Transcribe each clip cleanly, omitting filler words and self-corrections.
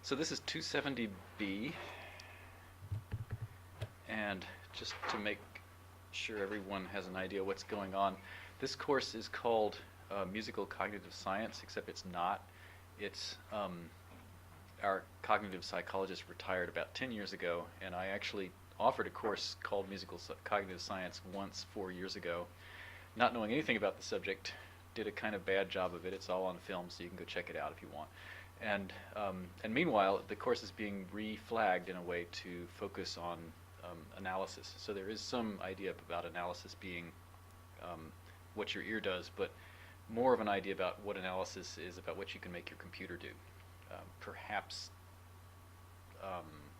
So this is 270B, and just to make sure everyone has an idea what's going on, this course is called Musical Cognitive Science, except it's not. It's our cognitive psychologist retired about 10 years ago, and I actually offered a course called Musical Cognitive Science once 4 years ago, not knowing anything about the subject. Did a kind of bad job of it. It's all on film, so you can go check it out if you want. And meanwhile, the course is being reflagged in a way to focus on analysis. So there is some idea about analysis being what your ear does, but more of an idea about what analysis is, about what you can make your computer do. Perhaps,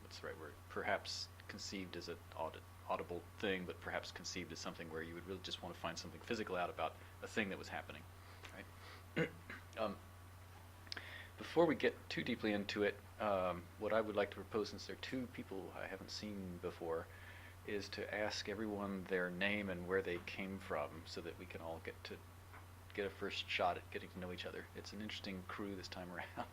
what's the right word? Perhaps conceived as an audible thing, but perhaps conceived as something where you would really just want to find something physical out about a thing that was happening, right? Before we get too deeply into it, what I would like to propose, since there are two people I haven't seen before, is to ask everyone their name and where they came from, so that we can all get a first shot at getting to know each other. It's an interesting crew this time around.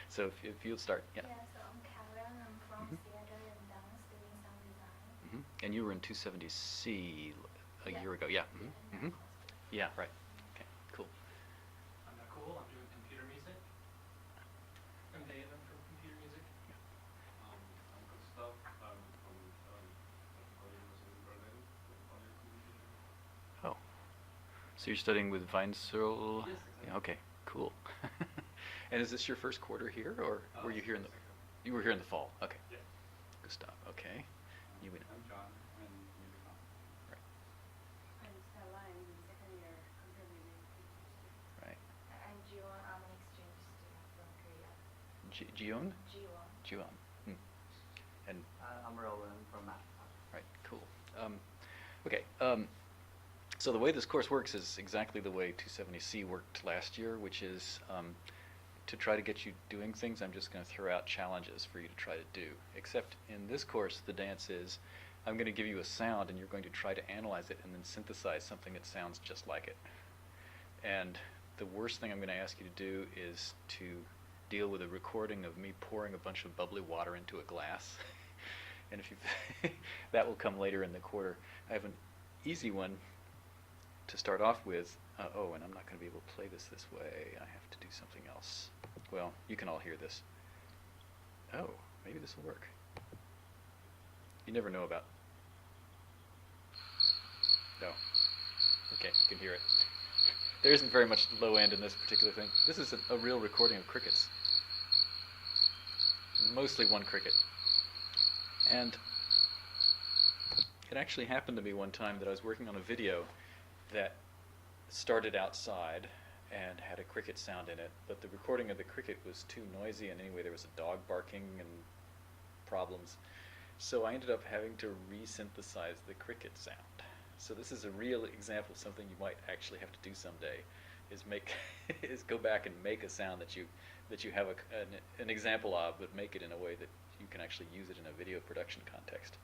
So if you'll start, yeah. Yeah, so I'm Karen. I'm from theater and dance, doing sound design. And you were in 270C a year ago, yeah. Yeah, right. Okay, cool. I'm Nicole. I'm doing computer music. I'm Dave. I'm from computer music. I'm Gustav. I'm from Technical University in Berlin. Audio computer. Oh, so you're studying with Weinzierl? Yes, exactly. Yeah, okay, cool. And is this your first quarter here, or were you here in the? You were here in the fall. Okay. Yeah. Gustav. Okay. You went. I'm John. I'm in music now. Right. I'm Stella. I'm in second year computer music. Right. I'm Jiwon. I'm an exchange student from Korea. Jion? Jiwon. Jiwon. And I'm Rowan from math. right, cool. Okay. So the way this course works is exactly the way 270C worked last year, which is to try to get you doing things. I'm just going to throw out challenges for you to try to do. Except in this course, the dance is I'm going to give you a sound, and you're going to try to analyze it and then synthesize something that sounds just like it. And the worst thing I'm going to ask you to do is to deal with a recording of me pouring a bunch of bubbly water into a glass. And if you that will come later in the quarter. I have an easy one to start off with. Oh, and I'm not going to be able to play this way. I have to do something else. Well, you can all hear this. Oh, maybe this will work. You never know about. No. Okay, you can hear it. There isn't very much low end in this particular thing. This is a real recording of crickets. Mostly one cricket. And it actually happened to me one time that I was working on a video that started outside and had a cricket sound in it, but the recording of the cricket was too noisy, and anyway there was a dog barking and problems. So I ended up having to re-synthesize the cricket sound. So this is a real example of something you might actually have to do someday, is is go back and make a sound that you have an example of, but make it in a way that you can actually use it in a video production context.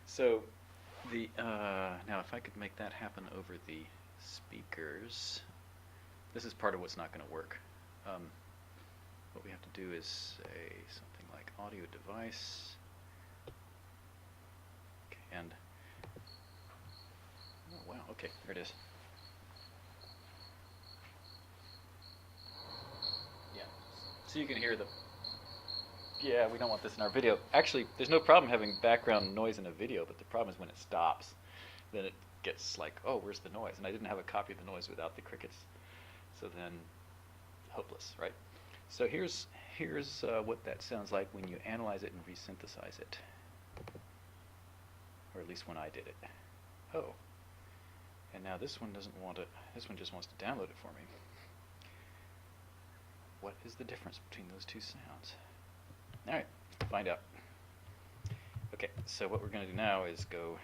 So the now if I could make that happen over the speakers, this is part of what's not going to work. What we have to do is say something like audio device, okay, and oh wow, okay, there it is. Yeah, so you can hear the. Yeah, we don't want this in our video. Actually, there's no problem having background noise in a video, but the problem is when it stops, then it gets like, oh, where's the noise? And I didn't have a copy of the noise without the crickets. So then, hopeless, right? So here's what that sounds like when you analyze it and resynthesize it. Or at least when I did it. Oh. And now this one doesn't want to, this one just wants to download it for me. What is the difference between those two sounds? All right, find out. Okay, so what we're going to do now is go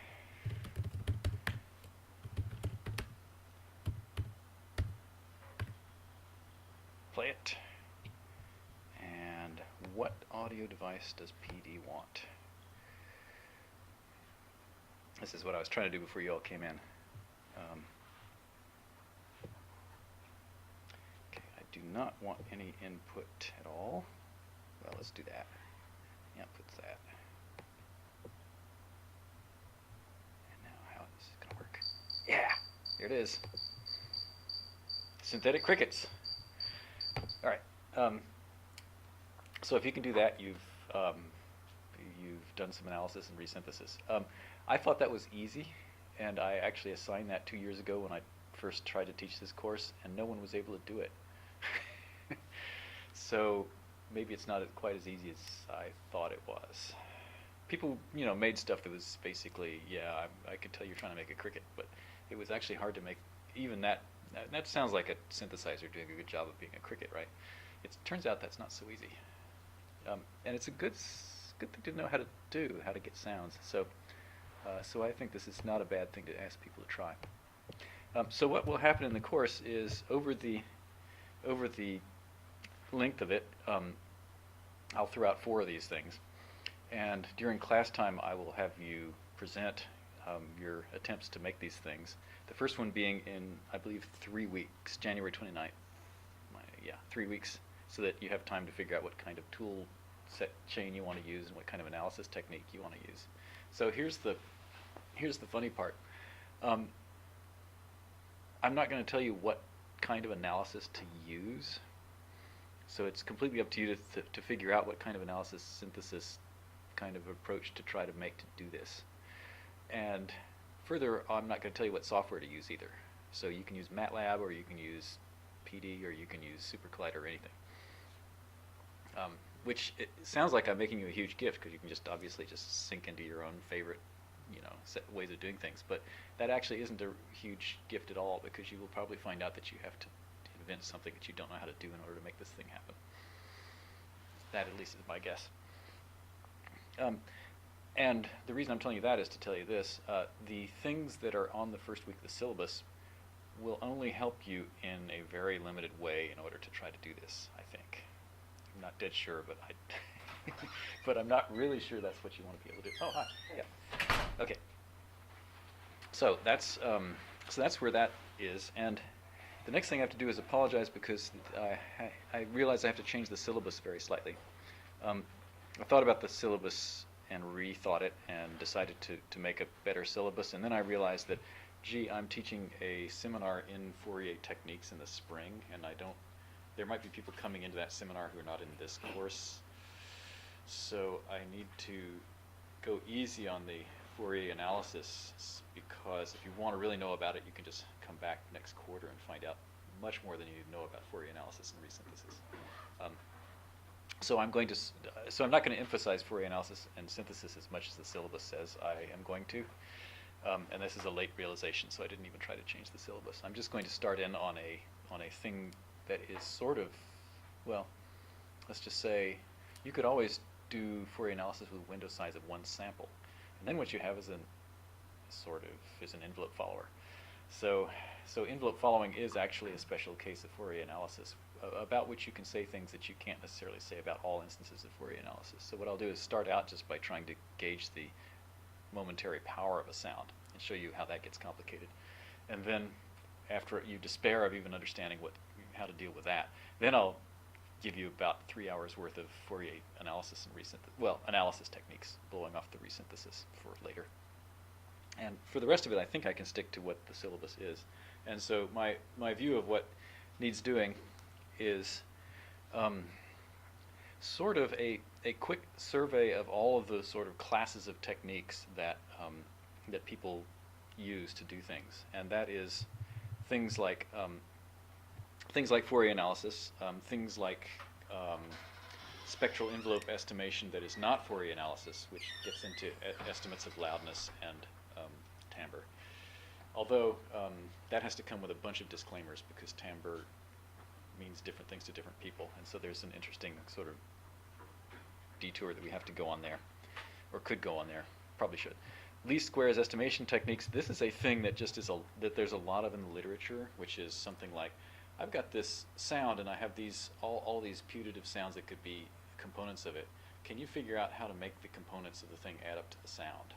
play it. And what audio device does PD want? This is what I was trying to do before you all came in. Okay, I do not want any input at all. let's do that. Yeah, put that. And now how is this going to work? Yeah, here it is. Synthetic crickets. All right. So if you can do that, you've done some analysis and resynthesis. I thought that was easy, and I actually assigned that 2 years ago when I first tried to teach this course, and no one was able to do it. So maybe it's not quite as easy as I thought it was. People, made stuff that was basically, yeah, I could tell you're trying to make a cricket, but it was actually hard to make even that. That sounds like a synthesizer doing a good job of being a cricket, right? It turns out that's not so easy. And it's a good thing to know how to do, how to get sounds. So I think this is not a bad thing to ask people to try. So what will happen in the course is over the length of it, I'll throw out 4 of these things, and during class time I will have you present your attempts to make these things. The first one being in, I believe, 3 weeks, January 29th. 3 weeks, so that you have time to figure out what kind of tool set chain you want to use and what kind of analysis technique you want to use. So here's the funny part. I'm not going to tell you what kind of analysis to use. So it's completely up to you to figure out what kind of analysis synthesis kind of approach to try to make to do this. And further, I'm not going to tell you what software to use either. So you can use MATLAB, or you can use PD, or you can use SuperCollider or anything. Which it sounds like I'm making you a huge gift, because you can just obviously just sink into your own favorite, set ways of doing things. But that actually isn't a huge gift at all, because you will probably find out that you have to invent something that you don't know how to do in order to make this thing happen. That, at least, is my guess. And the reason I'm telling you that is to tell you this. The things that are on the first week of the syllabus will only help you in a very limited way in order to try to do this, I think. I'm not dead sure, but but I'm not really sure that's what you want to be able to do. Oh, hi. Yeah. Okay. So that's where that is. And the next thing I have to do is apologize, because I realize I have to change the syllabus very slightly. I thought about the syllabus and rethought it and decided to make a better syllabus, and then I realized that, gee, I'm teaching a seminar in Fourier techniques in the spring, and there might be people coming into that seminar who are not in this course, so I need to go easy on the Fourier analysis, because if you want to really know about it, you can just come back next quarter and find out much more than you need to know about Fourier analysis and resynthesis. So I'm not going to emphasize Fourier analysis and synthesis as much as the syllabus says I am going to. And this is a late realization, so I didn't even try to change the syllabus. I'm just going to start in on a thing that is sort of, well, let's just say you could always do Fourier analysis with window size of 1 sample. And then what you have is an envelope follower. So envelope following is actually a special case of Fourier analysis, about which you can say things that you can't necessarily say about all instances of Fourier analysis. So what I'll do is start out just by trying to gauge the momentary power of a sound and show you how that gets complicated. And then after you despair of even understanding how to deal with that, then I'll give you about 3 hours worth of Fourier analysis and analysis techniques, blowing off the resynthesis for later. And for the rest of it, I think I can stick to what the syllabus is. And so my view of what needs doing is sort of a quick survey of all of the sort of classes of techniques that people use to do things, and that is things like Fourier analysis, things like spectral envelope estimation that is not Fourier analysis, which gets into estimates of loudness and timbre. Although that has to come with a bunch of disclaimers, because timbre means different things to different people, and so there's an interesting sort of detour that we have to go on there, or could go on there, probably should. Least squares estimation techniques. This is a thing that just that there's a lot of in the literature, which is something like, I've got this sound and I have all these putative sounds that could be components of it. Can you figure out how to make the components of the thing add up to the sound?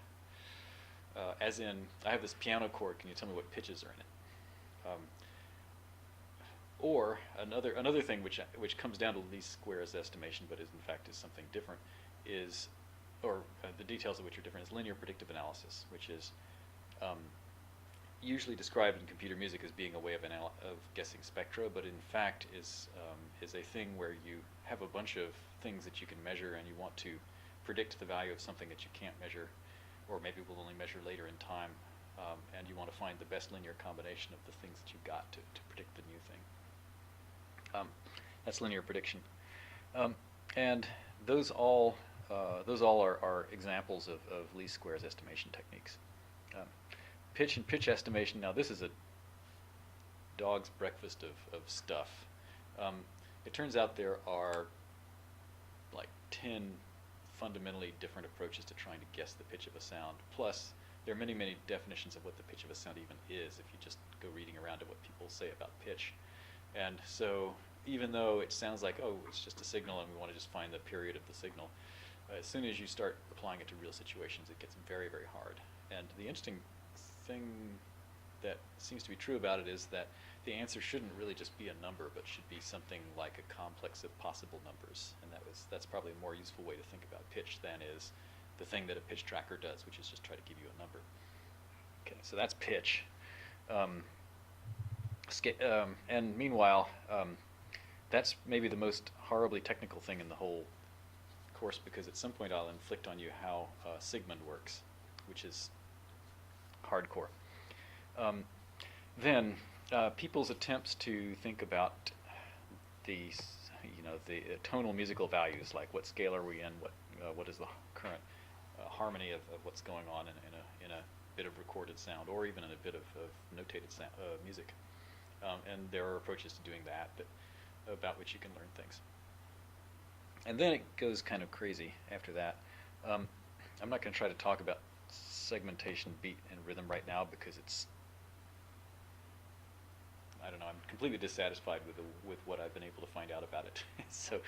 As in, I have this piano chord, can you tell me what pitches are in it? Or another thing which comes down to least squares estimation, but is in fact is something different, is, or the details of which are different, is linear predictive analysis, which is usually described in computer music as being a way of guessing spectra, but in fact is a thing where you have a bunch of things that you can measure, and you want to predict the value of something that you can't measure, or maybe will only measure later in time, and you want to find the best linear combination of the things that you've got to predict the new thing. That's linear prediction, and those all are examples of least squares estimation techniques. Pitch and pitch estimation. Now this is a dog's breakfast of stuff. It turns out there are like 10 fundamentally different approaches to trying to guess the pitch of a sound. Plus, there are many definitions of what the pitch of a sound even is if you just go reading around at what people say about pitch. And so even though it sounds like, oh, it's just a signal and we want to just find the period of the signal, as soon as you start applying it to real situations, it gets very hard. And the interesting thing that seems to be true about it is that the answer shouldn't really just be a number, but should be something like a complex of possible numbers. And that's probably a more useful way to think about pitch than is the thing that a pitch tracker does, which is just try to give you a number. Okay, so that's pitch. And meanwhile, that's maybe the most horribly technical thing in the whole course, because at some point I'll inflict on you how Sigmund works, which is hardcore. Then people's attempts to think about the tonal musical values, like what scale are we in, what is the current harmony of what's going on in a bit of recorded sound, or even in a bit of notated sound, music. And there are approaches to doing that about which you can learn things. And then it goes kind of crazy after that. I'm not going to try to talk about segmentation, beat, and rhythm right now because I don't know, I'm completely dissatisfied with what I've been able to find out about it. so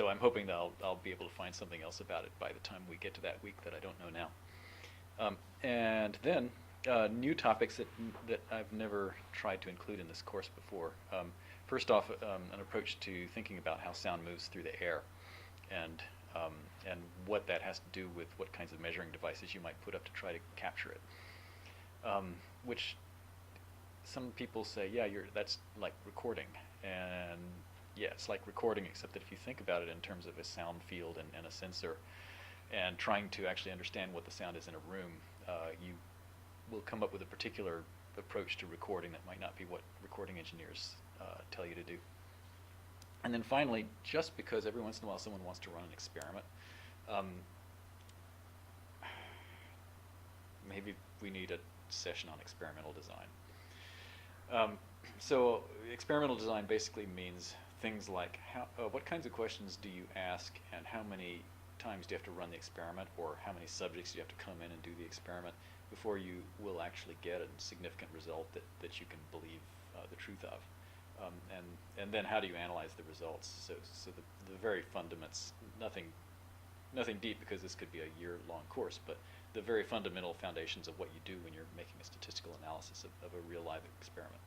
I'm hoping that I'll be able to find something else about it by the time we get to that week that I don't know now. And then new topics that I've never tried to include in this course before. First off, an approach to thinking about how sound moves through the air, and what that has to do with what kinds of measuring devices you might put up to try to capture it. Which some people say, yeah, that's like recording, and yeah, it's like recording, except that if you think about it in terms of a sound field and a sensor, and trying to actually understand what the sound is in a room, you will come up with a particular approach to recording that might not be what recording engineers tell you to do. And then finally, just because every once in a while someone wants to run an experiment, maybe we need a session on experimental design. So experimental design basically means things like what kinds of questions do you ask, and how many times do you have to run the experiment, or how many subjects do you have to come in and do the experiment before you will actually get a significant result that you can believe the truth of. And then how do you analyze the results? So the very fundamentals, nothing deep, because this could be a year-long course, but the very fundamental foundations of what you do when you're making a statistical analysis of a real live experiment.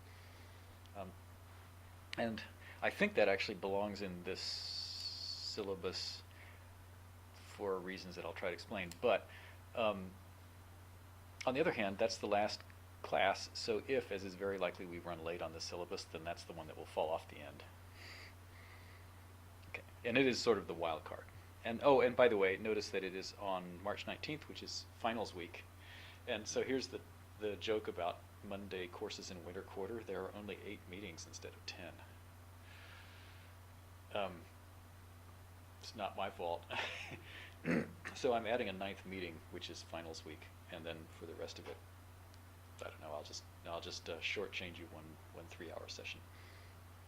And I think that actually belongs in this syllabus for reasons that I'll try to explain. But on the other hand, that's the last class, so if, as is very likely, we run late on the syllabus, then that's the one that will fall off the end. Okay, and it is sort of the wild card. And oh, and by the way, notice that it is on March 19th, which is finals week. And so here's the joke about Monday courses in winter quarter. There are only 8 meetings instead of 10. It's not my fault. So I'm adding a 9th meeting, which is finals week, and then for the rest of it, I don't know, I'll just shortchange you one 3-hour session,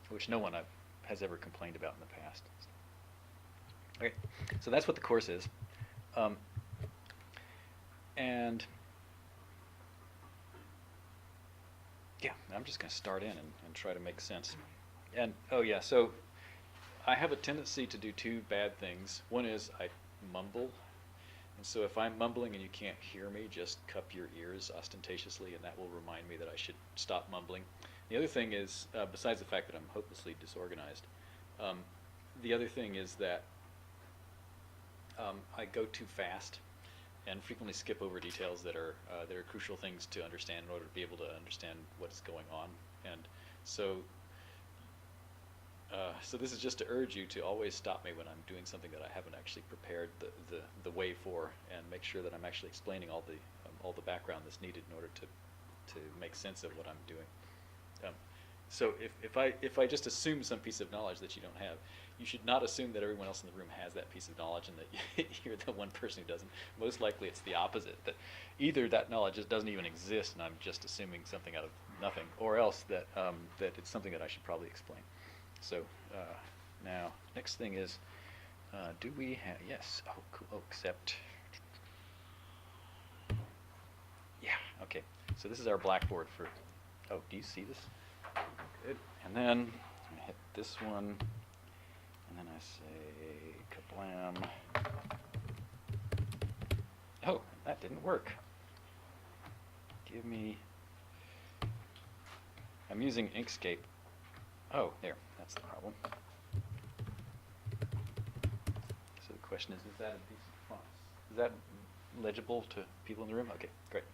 which no one has ever complained about in the past. Okay, so that's what the course is. And yeah, I'm just going to start in and try to make sense. And oh yeah, so I have a tendency to do 2 bad things. One is I mumble. And so if I'm mumbling and you can't hear me, just cup your ears ostentatiously, and that will remind me that I should stop mumbling. The other thing is, besides the fact that I'm hopelessly disorganized, the other thing is that I go too fast and frequently skip over details that are crucial things to understand in order to be able to understand what's going on. And so this is just to urge you to always stop me when I'm doing something that I haven't actually prepared the way for, and make sure that I'm actually explaining all the background that's needed in order to make sense of what I'm doing. So if I just assume some piece of knowledge that you don't have, you should not assume that everyone else in the room has that piece of knowledge and that you're the one person who doesn't. Most likely it's the opposite, that either that knowledge just doesn't even exist and I'm just assuming something out of nothing, or else that it's something that I should probably explain. So now, next thing is, do we have, yes, oh, cool, oh, accept. Yeah, okay, so this is our blackboard for, oh, do you see this? Good, and then I hit this one, and then I say kablam. Oh, that didn't work. Give me, I'm using Inkscape. Oh, there, that's the problem. So the question is that a decent font? Is that legible to people in the room? Okay, great.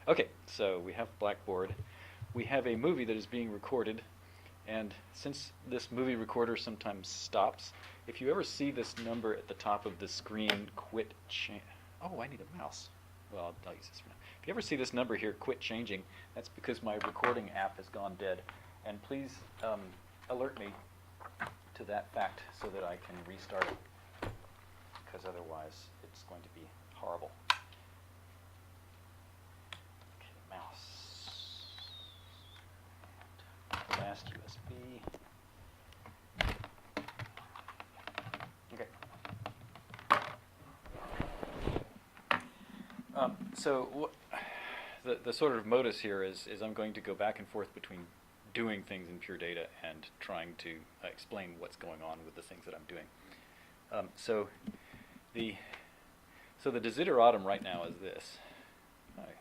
Okay, so we have Blackboard. We have a movie that is being recorded, and since this movie recorder sometimes stops, if you ever see this number at the top of the screen, quit oh, I need a mouse. Well, I'll use this for now. If you ever see this number here, quit changing, that's because my recording app has gone dead. And please alert me to that fact so that I can restart it, because otherwise it's going to be horrible. Okay, mouse. Last USB. Okay. So the sort of modus here is I'm going to go back and forth between doing things in pure data and trying to explain what's going on with the things that I'm doing. So the desideratum right now is this. There.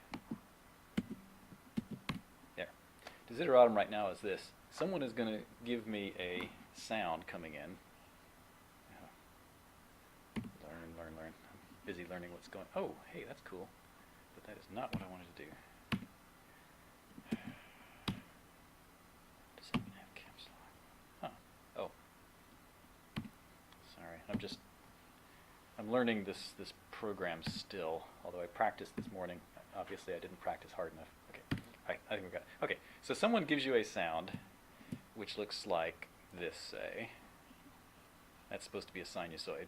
Desideratum right now is this. Someone is going to give me a sound coming in. Learn. I'm busy learning what's going on. Oh, hey, that's cool. But that is not what I wanted to do. Does it even have caps lock? Huh. Oh. Sorry. I'm learning this program still, although I practiced this morning. Obviously I didn't practice hard enough. Okay. I think we got it. Okay. So someone gives you a sound which looks like this, say. That's supposed to be a sinusoid.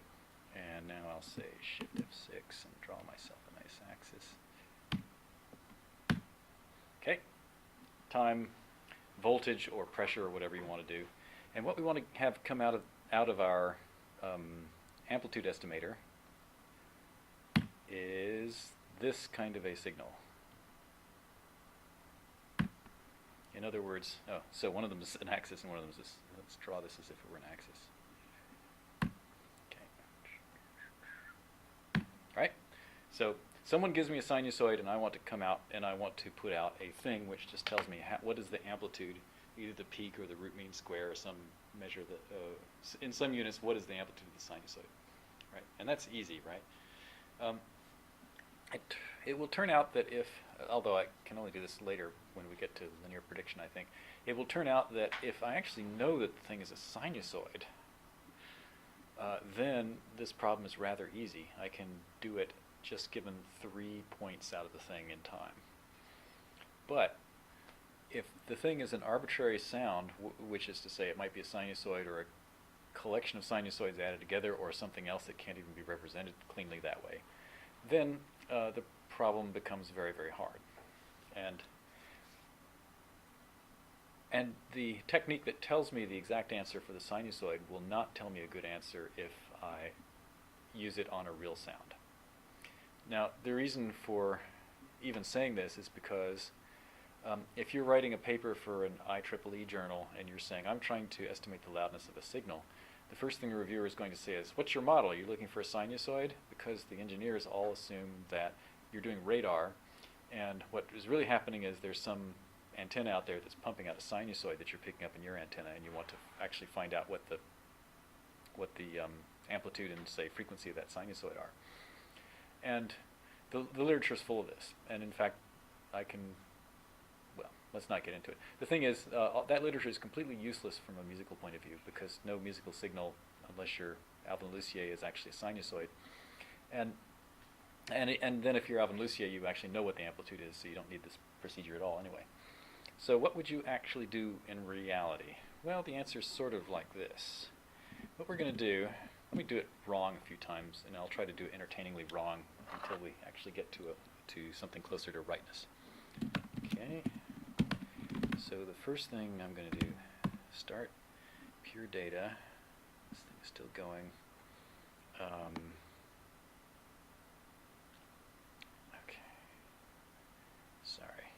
And now I'll say Shift F6 and draw myself a nice axis. Okay. Time, voltage, or pressure, or whatever you want to do. And what we want to have come out of our amplitude estimator is this kind of a signal. In other words, so one of them is an axis and one of them is this. Let's draw this as if it were an axis. Right? So someone gives me a sinusoid and I want to come out and I want to put out a thing which just tells me what is the amplitude, either the peak or the root mean square or some measure that, in some units, what is the amplitude of the sinusoid, right? And that's easy, right? It will turn out that if, although I can only do this later when we get to linear prediction, I think, it will turn out that if I actually know that the thing is a sinusoid, then this problem is rather easy. I can do it just given 3 points out of the thing in time. But if the thing is an arbitrary sound, which is to say it might be a sinusoid or a collection of sinusoids added together or something else that can't even be represented cleanly that way, then the problem becomes very, very hard. And the technique that tells me the exact answer for the sinusoid will not tell me a good answer if I use it on a real sound. Now, the reason for even saying this is because if you're writing a paper for an IEEE journal and you're saying, I'm trying to estimate the loudness of a signal, the first thing the reviewer is going to say is, what's your model? Are you looking for a sinusoid? Because the engineers all assume that you're doing radar, and what is really happening is there's some antenna out there that's pumping out a sinusoid that you're picking up in your antenna, and you want to actually find out what the amplitude and, say, frequency of that sinusoid are. And the literature is full of this. And in fact, well, let's not get into it. The thing is, that literature is completely useless from a musical point of view, because no musical signal, unless your Alvin Lucier, is actually a sinusoid. And then if you're Alvin Lucier, you actually know what the amplitude is, so you don't need this procedure at all anyway. So what would you actually do in reality? Well, the answer is sort of like this. What we're going to do, let me do it wrong a few times, and I'll try to do it entertainingly wrong until we actually get to something closer to rightness. Okay. So the first thing I'm going to do, start pure data. This thing is still going. Okay. Sorry.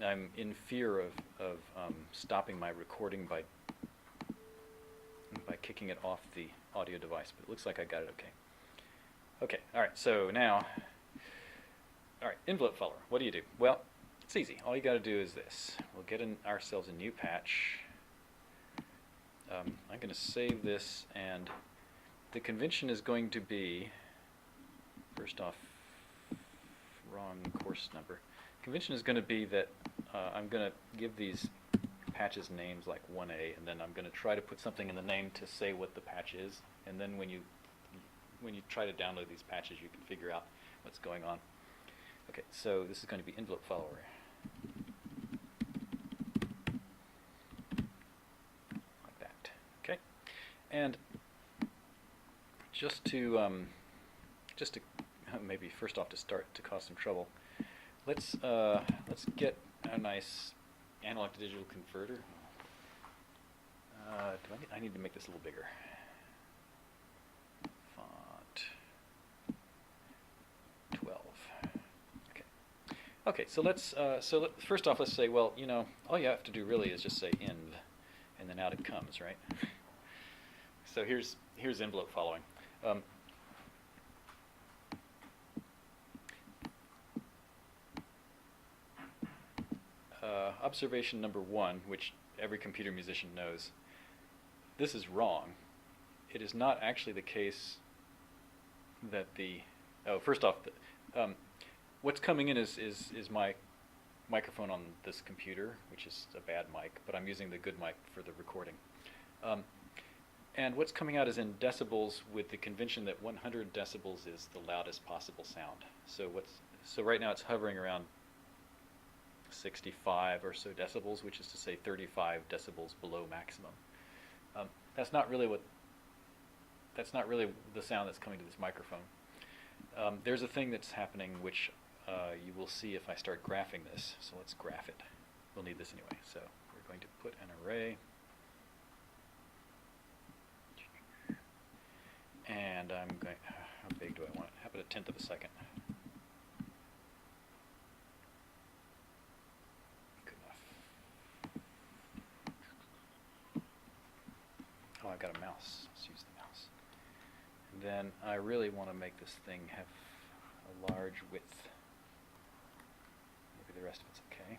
I'm in fear of stopping my recording by kicking it off the audio device, but it looks like I got it okay. Okay, all right, so now, all right, envelope follower, what do you do? Well, it's easy. All you got to do is this. We'll get ourselves a new patch. I'm going to save this, and the convention is going to be, first off, wrong course number. Convention is going to be that I'm going to give these patches names like 1A, and then I'm going to try to put something in the name to say what the patch is, and then when you try to download these patches, you can figure out what's going on. Okay, so this is going to be envelope follower. Like that. Okay, and just to maybe first off to cause some trouble, let's get a nice analog to digital converter. I need to make this a little bigger. Font 12. Okay. Okay. So first off, let's say, well, all you have to do really is just say env, and then out it comes, right? So here's envelope following. Observation number 1, which every computer musician knows, this is wrong. It is not actually the case that first off, what's coming in is my microphone on this computer, which is a bad mic, but I'm using the good mic for the recording. And what's coming out is in decibels, with the convention that 100 decibels is the loudest possible sound. So right now it's hovering around 65 or so decibels, which is to say 35 decibels below maximum. That's not really the sound that's coming to this microphone. There's a thing that's happening which you will see if I start graphing this. So let's graph it. We'll need this anyway. So we're going to put an array, and I'm going. How big do I want it? How about a tenth of a second? Oh, I've got a mouse. Let's use the mouse. And then I really want to make this thing have a large width. Maybe the rest of it's okay.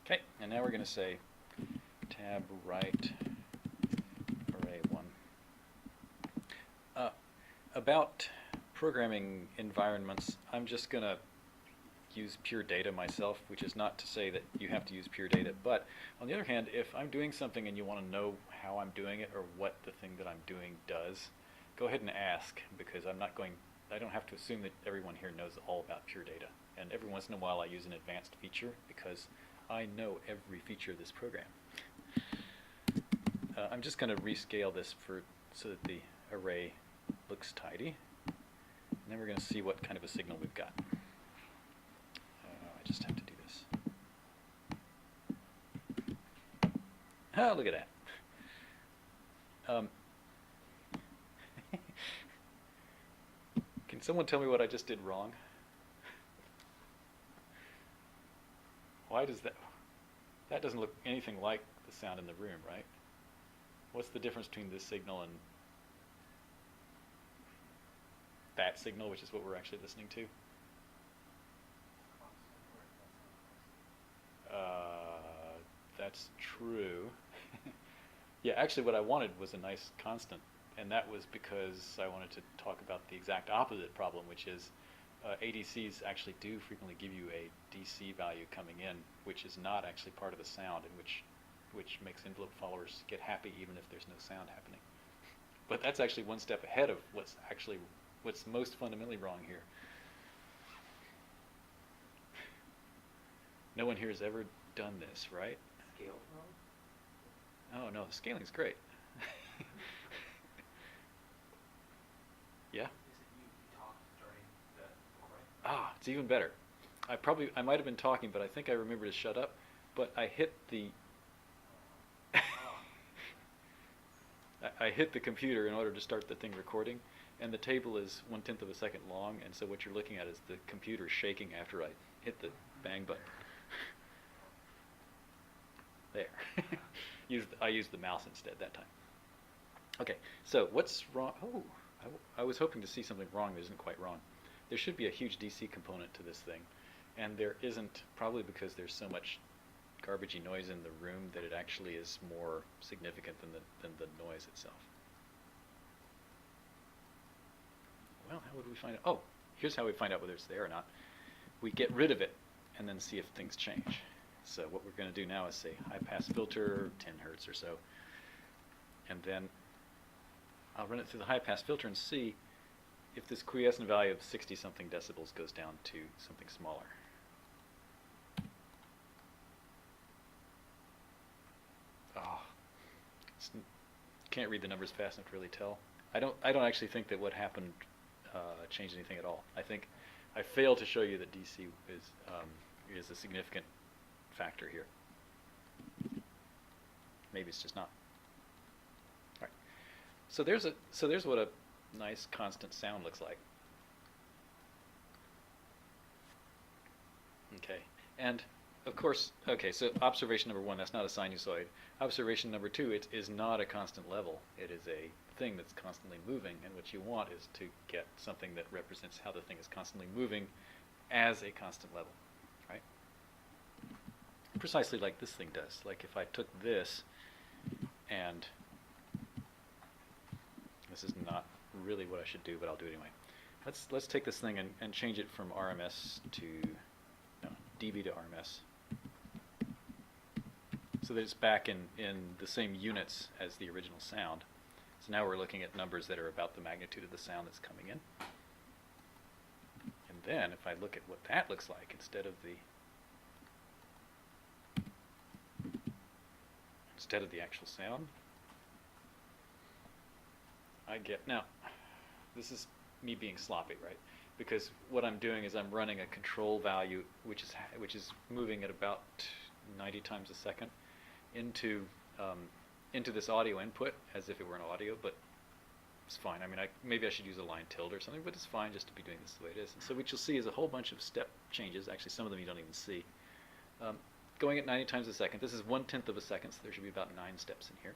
Okay, and now we're going to say tab right array 1. About programming environments, I'm just going to use pure data myself, which is not to say that you have to use pure data, but on the other hand, if I'm doing something and you want to know how I'm doing it or what the thing that I'm doing does, go ahead and ask, because I don't have to assume that everyone here knows all about pure data. And every once in a while I use an advanced feature because I know every feature of this program. I'm just going to rescale this so that the array looks tidy, and then we're going to see what kind of a signal we've got. I just have to do this. Oh, look at that. Can someone tell me what I just did wrong? Why does that doesn't look anything like the sound in the room, right? What's the difference between this signal and that signal, which is what we're actually listening to? Yeah, actually what I wanted was a nice constant, and that was because I wanted to talk about the exact opposite problem, which is ADCs actually do frequently give you a DC value coming in, which is not actually part of the sound, and which makes envelope followers get happy even if there's no sound happening. But that's actually one step ahead of what's most fundamentally wrong here. No one here has ever done this, right? Scale wrong? Oh no, scaling's great. Yeah? Is it you talked during the recording? Ah, it's even better. I might have been talking, but I think I remember to shut up. But I hit the I hit the computer in order to start the thing recording, and the table is 1/10 of a second long, and so what you're looking at is the computer shaking after I hit the bang button. There. I used the mouse instead that time. Okay, so what's wrong? Oh, I was hoping to see something wrong that isn't quite wrong. There should be a huge DC component to this thing, and there isn't, probably because there's so much garbagey noise in the room that it actually is more significant than the noise itself. Well, how would we find out? Oh, here's how we find out whether it's there or not. We get rid of it and then see if things change. So what we're going to do now is say high pass filter, 10 hertz or so, and then I'll run it through the high pass filter and see if this quiescent value of 60 something decibels goes down to something smaller. Oh, can't read the numbers fast enough to really tell. I don't actually think that what happened changed anything at all. I think I failed to show you that DC is a significant factor here. Maybe it's just not. All right. So there's what a nice constant sound looks like. Okay. And of course, okay, so observation number 1, that's not a sinusoid. Observation number 2, it is not a constant level. It is a thing that's constantly moving, and what you want is to get something that represents how the thing is constantly moving as a constant level, right? Precisely like this thing does. Like if I took this, and this is not really what I should do, but I'll do it anyway. Let's take this thing and change it from RMS to, no, dB to RMS, so that it's back in the same units as the original sound. So now we're looking at numbers that are about the magnitude of the sound that's coming in. And then if I look at what that looks like instead of the actual sound, I get, now this is me being sloppy, right? Because what I'm doing is I'm running a control value which is moving at about 90 times a second into this audio input as if it were an audio, but it's fine. I mean, maybe I should use a line tilde or something, but it's fine just to be doing this the way it is. And so what you'll see is a whole bunch of step changes. Actually, some of them you don't even see. Going at 90 times a second. This is 1/10 of a second, so there should be about 9 steps in here.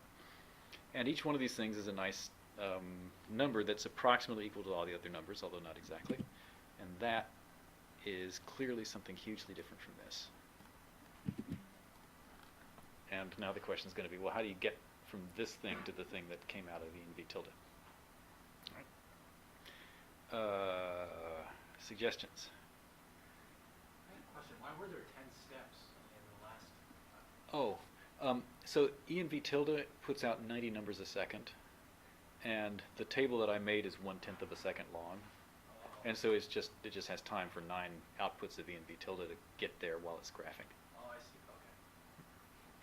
And each one of these things is a nice number that's approximately equal to all the other numbers, although not exactly. And that is clearly something hugely different from this. And now the question is going to be, well, how do you get from this thing to the thing that came out of ENV tilde? All right. Suggestions? I have a question. Why were there 10 steps in the last? So ENV tilde puts out 90 numbers a second, and the table that I made is 1/10 of a second long, and so it just has time for 9 outputs of ENV tilde to get there while it's graphing. Oh, I see.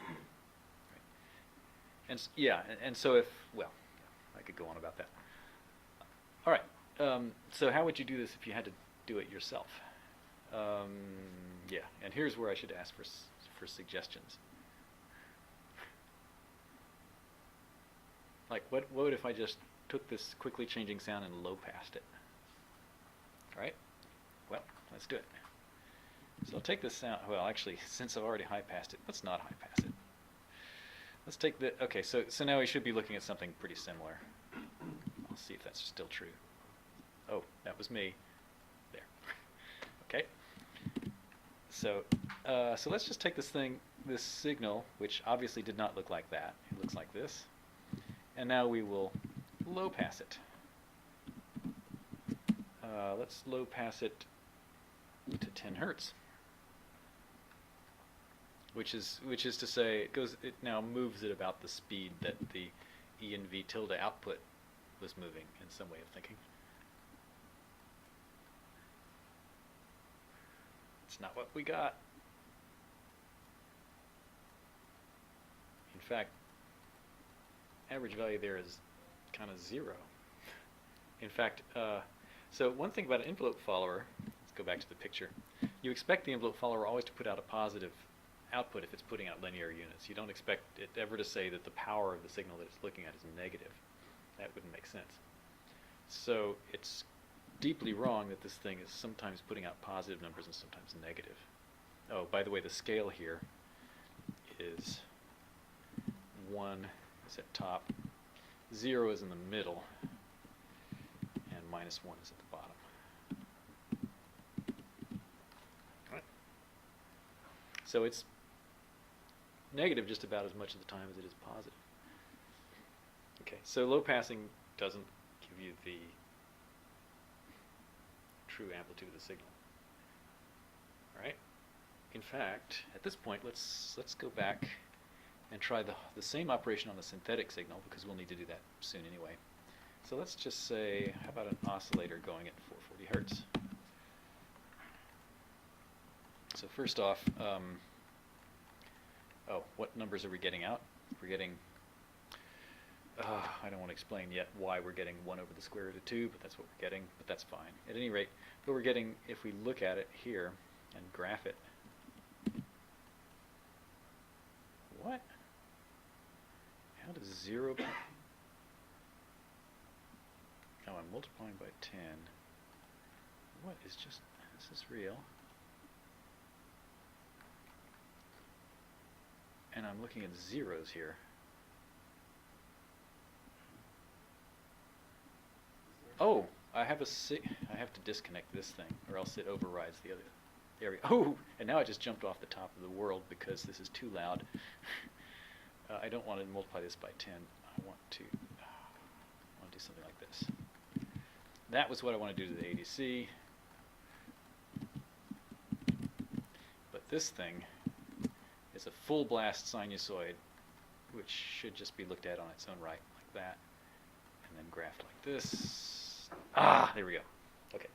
Okay. And yeah, and so if, well, I could go on about that. All right. So how would you do this if you had to do it yourself? Yeah, and here's where I should ask for suggestions. Like, what would if I just took this quickly changing sound and low passed it? All right. Well, let's do it. So I'll take this sound. Well, actually, since I've already high passed it, let's not high pass it. Let's take the, okay, so now we should be looking at something pretty similar. I'll see if that's still true. Oh, that was me. There. Okay. So let's just take this signal, which obviously did not look like that. It looks like this. And now we will low pass it. Let's low pass it to 10 hertz, which is to say it now moves at about the speed that the E and V tilde output was moving, in some way of thinking. It's not what we got. In fact, average value there is kind of 0. In fact, so one thing about an envelope follower, let's go back to the picture. You expect the envelope follower always to put out a positive output if it's putting out linear units. You don't expect it ever to say that the power of the signal that it's looking at is negative. That wouldn't make sense. So it's deeply wrong that this thing is sometimes putting out positive numbers and sometimes negative. Oh, by the way, the scale here is 1 is at top, 0 is in the middle, and -1 is at the bottom. All right. So it's negative just about as much of the time as it is positive. Okay, so low passing doesn't give you the true amplitude of the signal. All right. In fact, at this point, let's go back and try the same operation on the synthetic signal, because we'll need to do that soon anyway. So let's just say, how about an oscillator going at 440 hertz? So first off, what numbers are we getting out? We're getting, I don't want to explain yet why we're getting 1 over the square root of 2, but that's what we're getting, but that's fine. At any rate, what we're getting, if we look at it here and graph it, what? How does 0... Oh, I'm multiplying by 10. What is just... This is real. And I'm looking at zeros here. Oh, I have to disconnect this thing, or else it overrides the other area. Oh, and now I just jumped off the top of the world because this is too loud. I don't want to multiply this by 10. I want to do something like this. That was what I want to do to the ADC. But this thing is a full blast sinusoid, which should just be looked at on its own right, like that, and then graphed like this. There we go. Okay.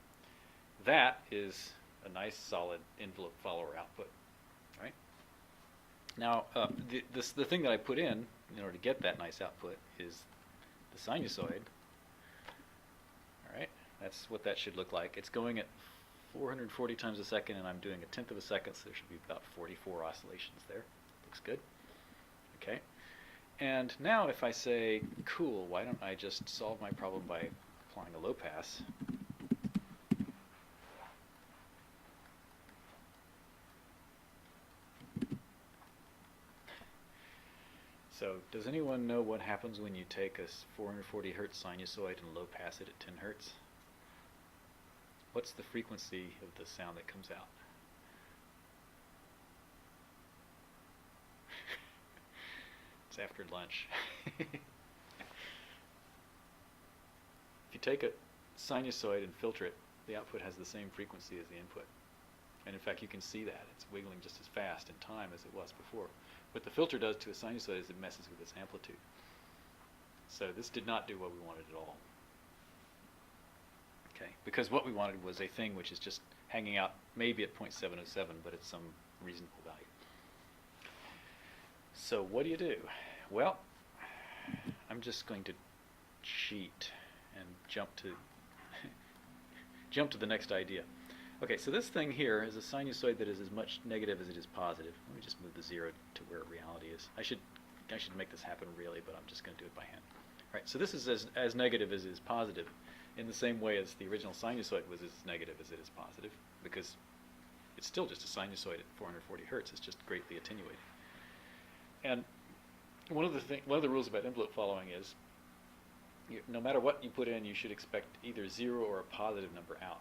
That is a nice solid envelope follower output, right? Now, the thing that I put in order to get that nice output is the sinusoid. All right, that's what that should look like. It's going at 440 times a second, and I'm doing 1/10 of a second, so there should be about 44 oscillations there. Looks good. Okay. And now if I say, cool, why don't I just solve my problem by applying a low pass? So does anyone know what happens when you take a 440 hertz sinusoid and low pass it at 10 hertz? What's the frequency of the sound that comes out? It's after lunch. If you take a sinusoid and filter it, the output has the same frequency as the input. And in fact, you can see that. It's wiggling just as fast in time as it was before. What the filter does to a sinusoid is it messes with its amplitude. So this did not do what we wanted at all. Okay, because what we wanted was a thing which is just hanging out maybe at 0.707, but at some reasonable value. So what do you do? Well, I'm just going to cheat and jump to the next idea. Okay, so this thing here is a sinusoid that is as much negative as it is positive. Let me just move the 0 to where reality is. I should make this happen really, but I'm just going to do it by hand. All right, so this is as negative as it is positive, in the same way as the original sinusoid was as negative as it is positive, because it's still just a sinusoid at 440 hertz. It's just greatly attenuated. And one of the rules about envelope following is, no matter what you put in, you should expect either 0 or a positive number out.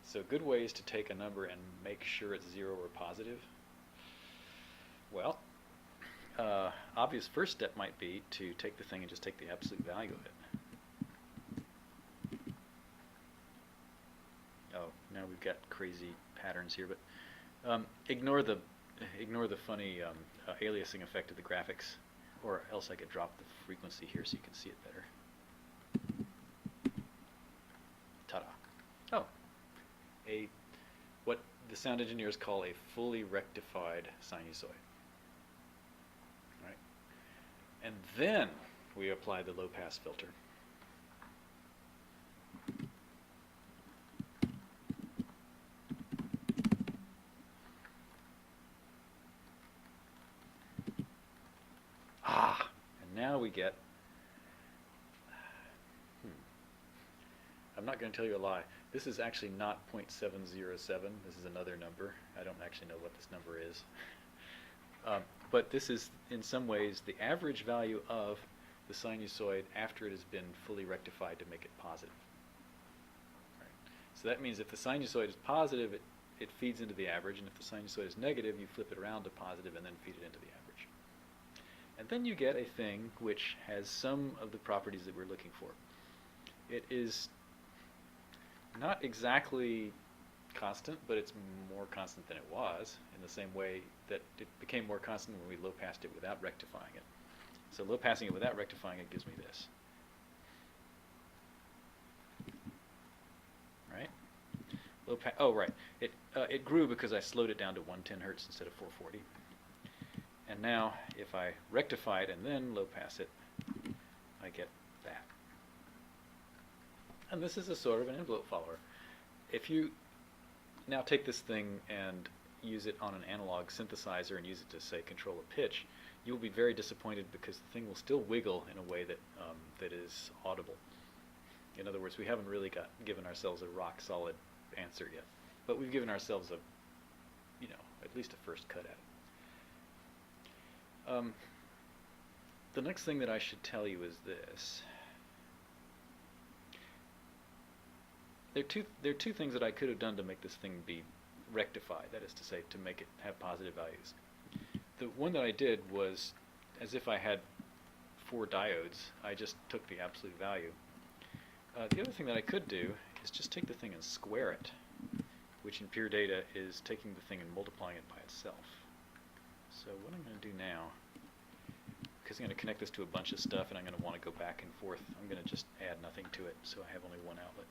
So good ways to take a number and make sure it's 0 or positive. Well, obvious first step might be to take the thing and just take the absolute value of it. Oh, now we've got crazy patterns here, but ignore the funny aliasing effect of the graphics, or else I could drop the frequency here so you can see it better. Ta-da! Oh, what the sound engineers call a fully rectified sinusoid. Right? And then we apply the low-pass filter. And now we get, I'm not going to tell you a lie. This is actually not 0.707. This is another number. I don't actually know what this number is. But this is, in some ways, the average value of the sinusoid after it has been fully rectified to make it positive. Right. So that means if the sinusoid is positive, it feeds into the average, and if the sinusoid is negative, you flip it around to positive and then feed it into the average. And then you get a thing which has some of the properties that we're looking for. It is not exactly constant, but it's more constant than it was, in the same way that it became more constant when we low-passed it without rectifying it. So low-passing it without rectifying it gives me this. Right? Oh, right. It grew because I slowed it down to 110 hertz instead of 440. And now, if I rectify it and then low-pass it, I get that. And this is a sort of an envelope follower. If you now take this thing and use it on an analog synthesizer and use it to, say, control a pitch, you'll be very disappointed because the thing will still wiggle in a way that that is audible. In other words, we haven't really given ourselves a rock-solid answer yet, but we've given ourselves at least a first cut at it. The next thing that I should tell you is this. There are two things that I could have done to make this thing be rectified, that is to say, to make it have positive values. The one that I did was, as if I had 4 diodes, I just took the absolute value. The other thing that I could do is just take the thing and square it, which in pure data is taking the thing and multiplying it by itself. So what I'm going to do now, because I'm going to connect this to a bunch of stuff and I'm going to want to go back and forth, I'm going to just add nothing to it so I have only one outlet.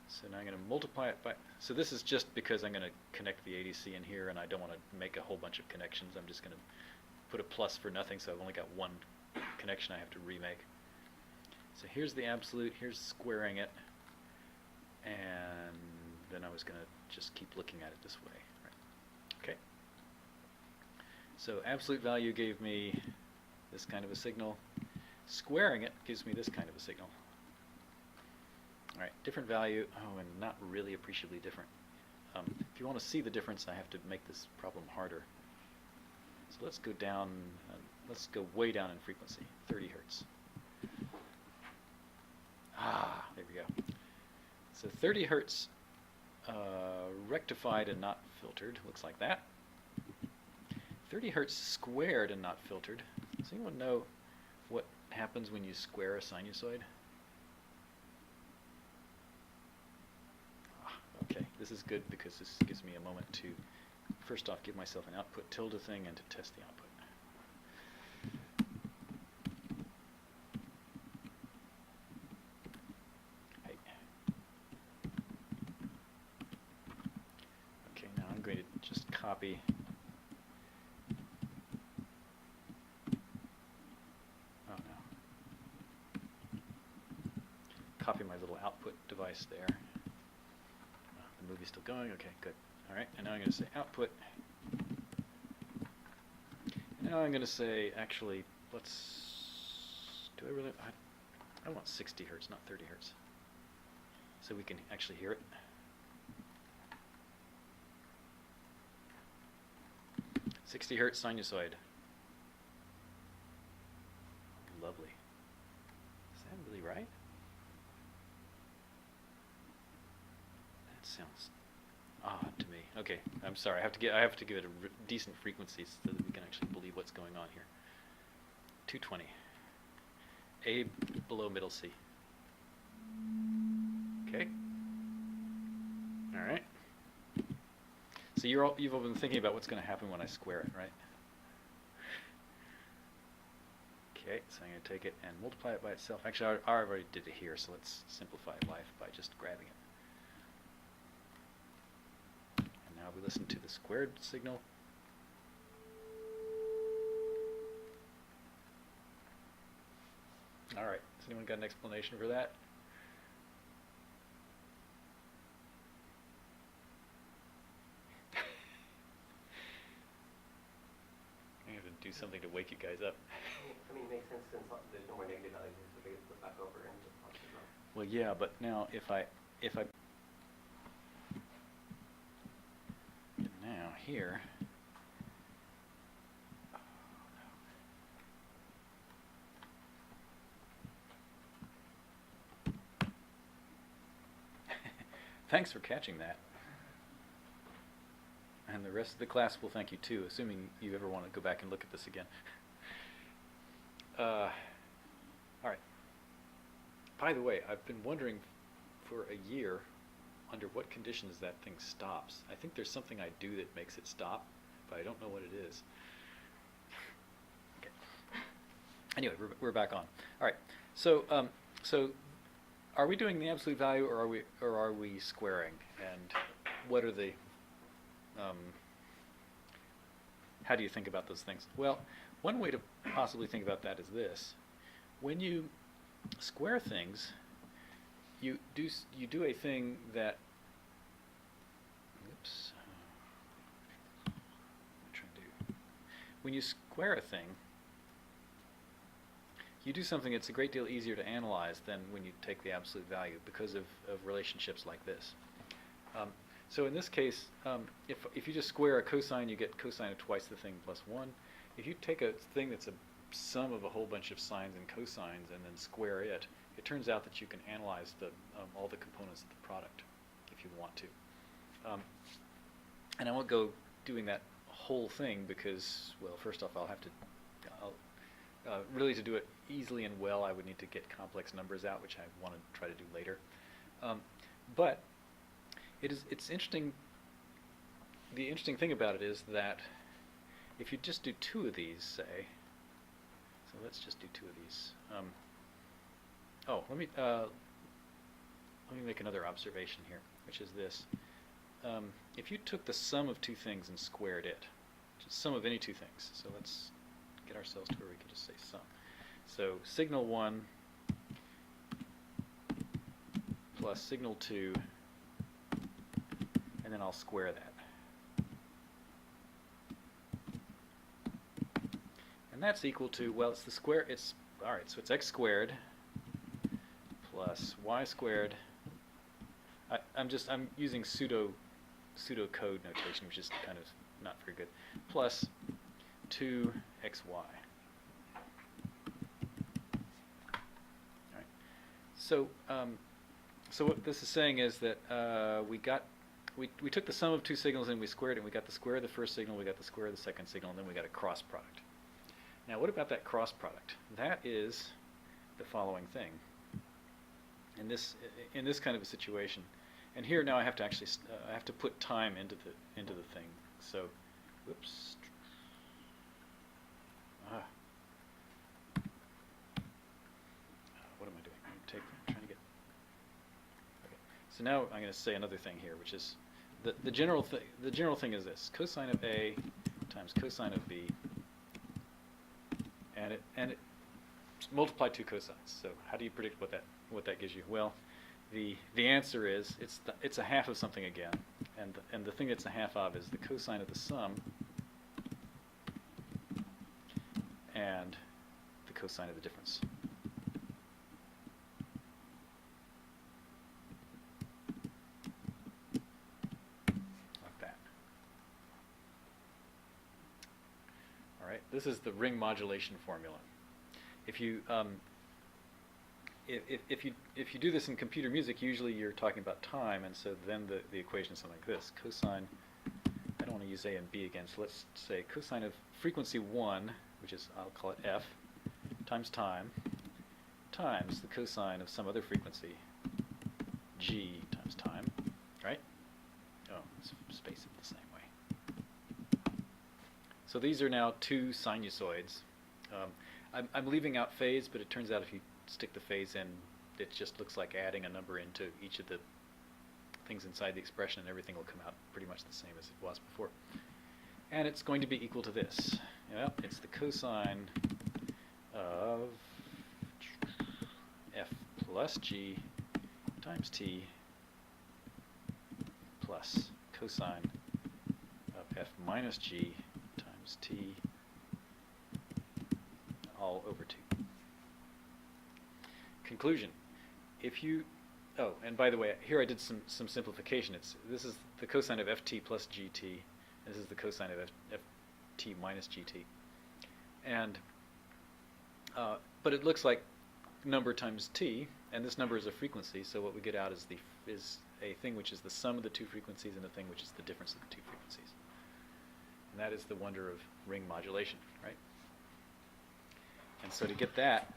So now I'm going to multiply it by, so this is just because I'm going to connect the ADC in here and I don't want to make a whole bunch of connections. I'm just going to put a plus for nothing, so I've only got one connection I have to remake. So here's the absolute, here's squaring it, and then I was going to just keep looking at it this way. Right. Okay. So absolute value gave me this kind of a signal. Squaring it gives me this kind of a signal. All right, different value, oh, and not really appreciably different. If you want to see the difference, I have to make this problem harder. So let's go down, let's go way down in frequency, 30 hertz. There we go. So 30 hertz rectified and not filtered, looks like that. 30 hertz squared and not filtered. Does anyone know what happens when you square a sinusoid? Okay, this is good because this gives me a moment to, first off, give myself an output tilde thing and to test the output. Hey. Okay, now I'm going to just copy. Oh no. Copy my little output device there. The movie's still going. Okay, good. All right, and now I'm going to say output. Now I'm going to say, actually, I want 60 hertz, not 30 hertz. So we can actually hear it. "60 hertz sinusoid." Lovely. Is that really right? That sounds odd to me. Okay, I'm sorry. I have to give it a decent frequency so that we can actually believe what's going on here. 220. A below middle C. Okay. All right. So you've all been thinking about what's going to happen when I square it, right? Okay, so I'm going to take it and multiply it by itself. Actually, I already did it here, so let's simplify life by just grabbing it. And now we listen to the squared signal. All right, has anyone got an explanation for that? I have to do something to wake you guys up. I mean, it makes sense since there's no more negative values, so they get put back over and the positive value. Well, yeah, but now if I now here. Thanks for catching that. And the rest of the class will thank you too, assuming you ever want to go back and look at this again. All right. By the way, I've been wondering for a year under what conditions that thing stops. I think there's something I do that makes it stop, but I don't know what it is. Okay. Anyway, we're back on. All right. So so are we doing the absolute value, or are we squaring? And what are the how do you think about those things? Well, one way to possibly think about that is this: when you square things, you do a thing that. Oops. What am I trying to do? When you square a thing, you do something that's a great deal easier to analyze than when you take the absolute value because of relationships like this. So in this case, if you just square a cosine, you get cosine of twice the thing plus 1. If you take a thing that's a sum of a whole bunch of sines and cosines and then square it, it turns out that you can analyze all the components of the product if you want to. And I won't go doing that whole thing because, well, first off, really to do it easily and well, I would need to get complex numbers out, which I want to try to do later. But it's interesting. The interesting thing about it is that if you just do 2 of these, say, so let's just do 2 of these. Let me make another observation here, which is this. If you took the sum of 2 things and squared it, which is sum of any 2 things, so let's get ourselves to where we can just say sum. So signal 1 plus signal 2, and then I'll square that. And that's equal to, well, it's the square, all right, so it's x squared plus y squared. I'm using pseudo code notation, which is kind of not very good, plus 2xy. All right. So what this is saying is that we took the sum of 2 signals and we squared it, and we got the square of the first signal, we got the square of the second signal, and then we got a cross product. Now, what about that cross product? That is the following thing. In this kind of a situation, and here now I have to actually I have to put time into the thing. So, whoops. What am I doing? I'm trying to get. Okay. So now I'm going to say another thing here, which is the general thing is this: cosine of A times cosine of B. And it multiply 2 cosines. So how do you predict what that gives you? Well, the answer is it's a half of something again, and the thing it's a half of is the cosine of the sum and the cosine of the difference. Like that. All right. This is the ring modulation formula. If you if you do this in computer music, usually you're talking about time, and so then the equation is something like this: cosine want to use A and B again. So let's say cosine of frequency 1, which is, I'll call it F, times time, times the cosine of some other frequency, G times time, right? Oh, let's space it the same way. So these are now two sinusoids. I'm leaving out phase, but it turns out if you stick the phase in, it just looks like adding a number into each of the things inside the expression, and everything will come out pretty much the same as it was before. And it's going to be equal to this. Well, it's the cosine of F plus G times T plus cosine of F minus G times T all over 2. Conclusion. If you, oh, and by the way, here I did some simplification. This is the cosine of ft plus gt, and this is the cosine of ft minus gt. And, but it looks like number times t, and this number is a frequency, so what we get out is a thing which is the sum of the two frequencies and a thing which is the difference of the two frequencies. And that is the wonder of ring modulation, right? And so to get that,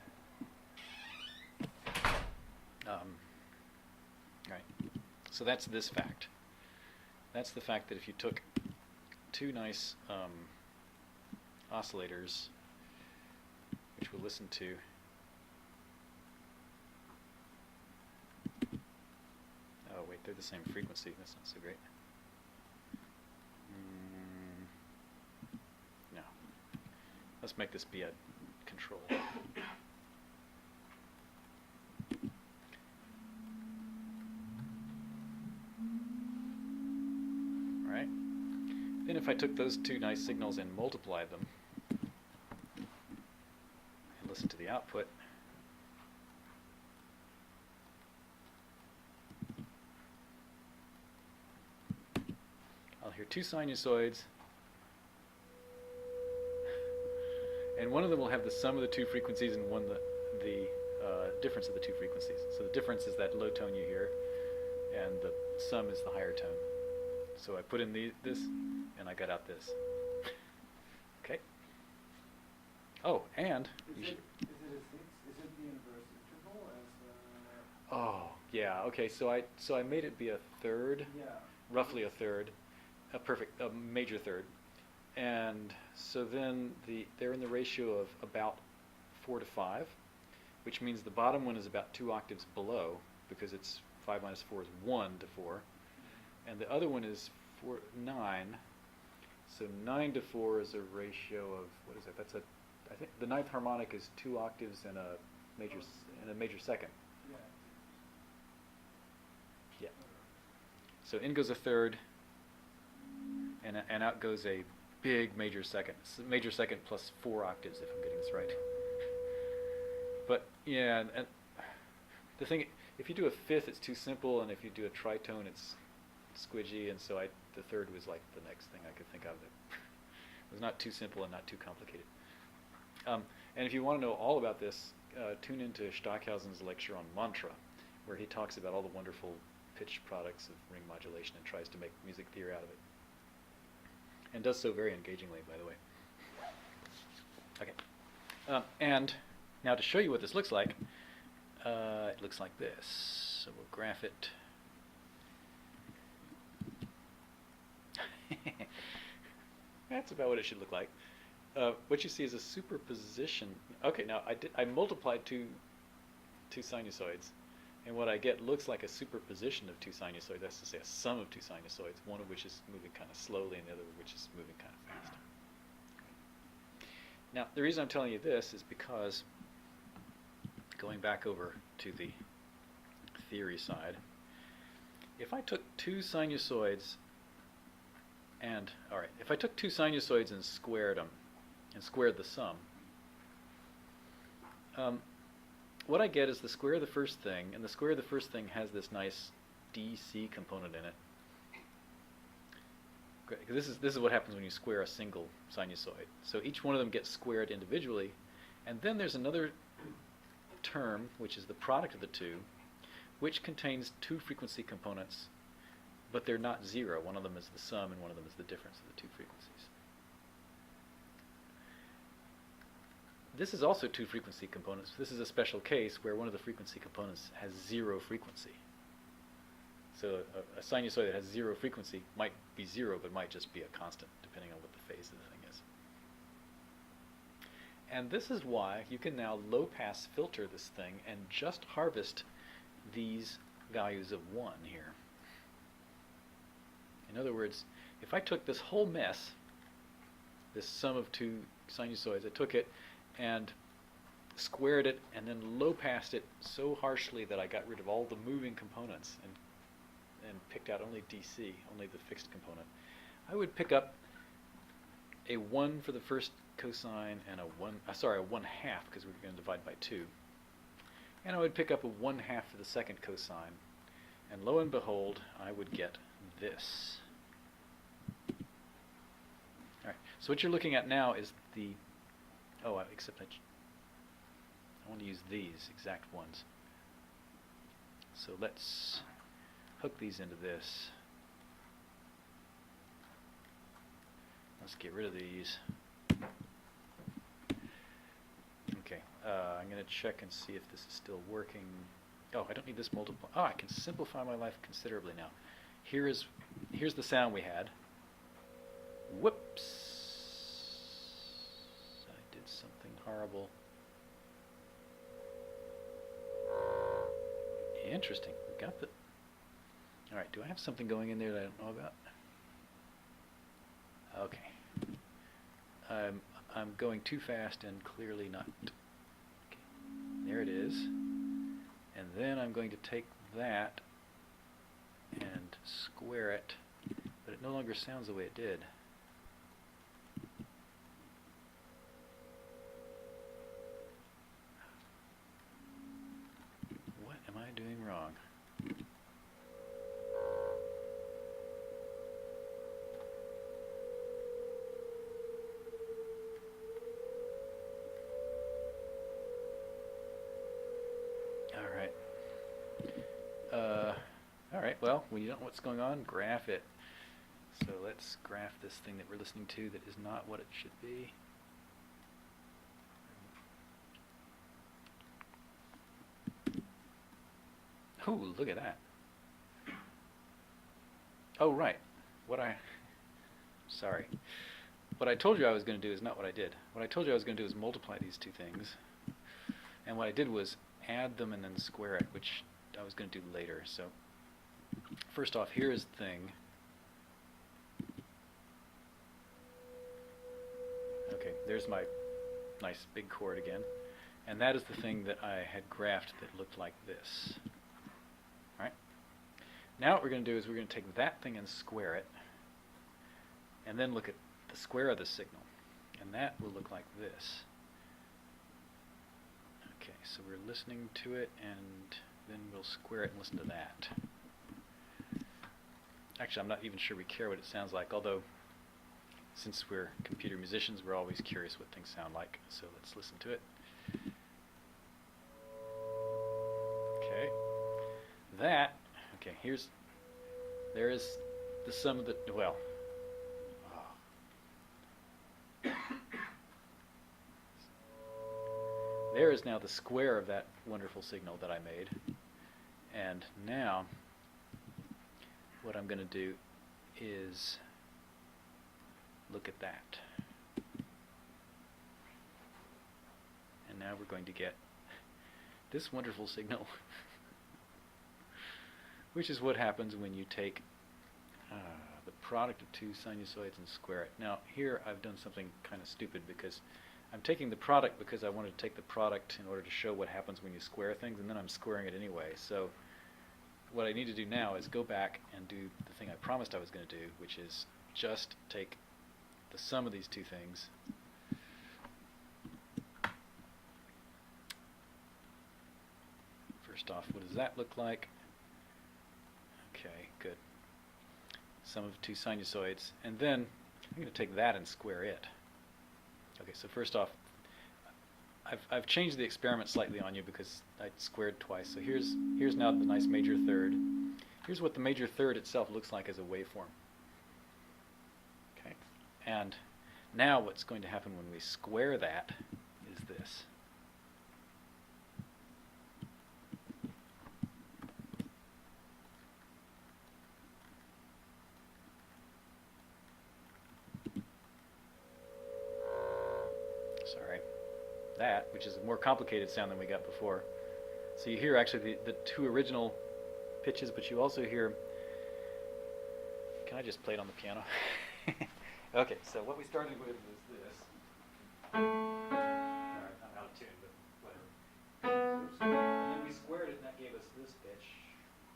right, so that's this fact. That's the fact that if you took two nice oscillators, which we'll listen to, oh wait, they're the same frequency, that's not so great. No, let's make this be a control. Right? Then if I took those two nice signals and multiplied them and listen to the output, I'll hear two sinusoids, and one of them will have the sum of the two frequencies and one the difference of the two frequencies. So the difference is that low tone you hear, and the sum is the higher tone. So I put in this, and I got out this. Okay. Oh, and Is it the inverse interval as oh yeah. Okay. So I made it be a third, yeah. roughly a third, a major third, and so then they're in the ratio of about 4 to 5, which means the bottom one is about 2 octaves below, because it's 5 minus 4 is 1 to 4. And the other one is 9. So 9 to 4 is a ratio of, what is that? I think the ninth harmonic is 2 octaves and a major second. Yeah. Yeah. So in goes a third, and out goes a big major second. So major second plus 4 octaves, if I'm getting this right. But yeah, and the thing, if you do a fifth, it's too simple, and if you do a tritone, it's squidgy, and so the third was like the next thing I could think of that was not too simple and not too complicated. And if you want to know all about this, tune into Stockhausen's lecture on mantra, where he talks about all the wonderful pitch products of ring modulation and tries to make music theory out of it. And does so very engagingly, by the way. Okay. And now to show you what this looks like, it looks like this. So we'll graph it. That's about what it should look like. What you see is a superposition. Okay, now I multiplied two sinusoids, and what I get looks like a superposition of two sinusoids. That's to say, a sum of two sinusoids, one of which is moving kind of slowly, and the other which is moving kind of fast. Now, the reason I'm telling you this is because, going back over to the theory side, if I took two sinusoids and, all right, if I took two sinusoids and squared them, and squared the sum, what I get is the square of the first thing, and the square of the first thing has this nice DC component in it. This is what happens when you square a single sinusoid. So each one of them gets squared individually, and then there's another term, which is the product of the two, which contains two frequency components but they're not zero. One of them is the sum and one of them is the difference of the two frequencies. This is also two frequency components. This is a special case where one of the frequency components has zero frequency. So a sinusoid that has zero frequency might be zero, but might just be a constant, depending on what the phase of the thing is. And this is why you can now low-pass filter this thing and just harvest these values of 1 here. In other words, if I took this whole mess, this sum of two sinusoids, I took it and squared it and then low-passed it so harshly that I got rid of all the moving components and picked out only DC, only the fixed component, I would pick up a 1 for the first cosine and a 1 half, because we're going to divide by 2. And I would pick up a 1 half for the second cosine. And lo and behold, I would get this. All right, so what you're looking at now is the, except I want to use these exact ones. So let's hook these into this. Let's get rid of these. Okay, I'm going to check and see if this is still working. Oh, I don't need this multiply. Oh, I can simplify my life considerably now. Here's the sound we had. Whoops. I did something horrible. Interesting. We got the... All right, do I have something going in there that I don't know about? Okay. I'm going too fast and clearly not. Okay. There it is. And then I'm going to take that and square it, but it no longer sounds the way it did. What am I doing wrong? All right, well, when you don't know what's going on, graph it. So let's graph this thing that we're listening to that is not what it should be. Ooh, look at that. Oh, right. Sorry. What I told you I was going to do is not what I did. What I told you I was going to do is multiply these two things. And what I did was add them and then square it, which I was going to do later. So first off, here is the thing. Okay, there's my nice big chord again. And that is the thing that I had graphed that looked like this. All right. Now what we're going to do is we're going to take that thing and square it, and then look at the square of the signal. And that will look like this. Okay, so we're listening to it, and then we'll square it and listen to that. Actually, I'm not even sure we care what it sounds like, although since we're computer musicians, we're always curious what things sound like. So let's listen to it. Okay. There is the sum of the, well, there is now the square of that wonderful signal that I made. And now what I'm going to do is look at that. And now we're going to get this wonderful signal, which is what happens when you take the product of two sinusoids and square it. Now here I've done something kind of stupid because I'm taking the product because I wanted to take the product in order to show what happens when you square things, and then I'm squaring it anyway. So what I need to do now is go back and do the thing I promised I was going to do, which is just take the sum of these two things first off. What does that look like? Okay, good. Sum of two sinusoids, and then I'm going to take that and square it. Okay, so first off, I've changed the experiment slightly on you because I squared twice. So here's now the nice major third. here's what the major third itself looks like as a waveform. Okay, and now what's going to happen when we square that is this. Sorry. That, which is a more complicated sound than we got before. So you hear actually the two original pitches, but you also hear, can I just play it on the piano? Okay, so what we started with was this. Alright, I'm out of tune, but whatever. Oops. And then we squared it, and that gave us this pitch.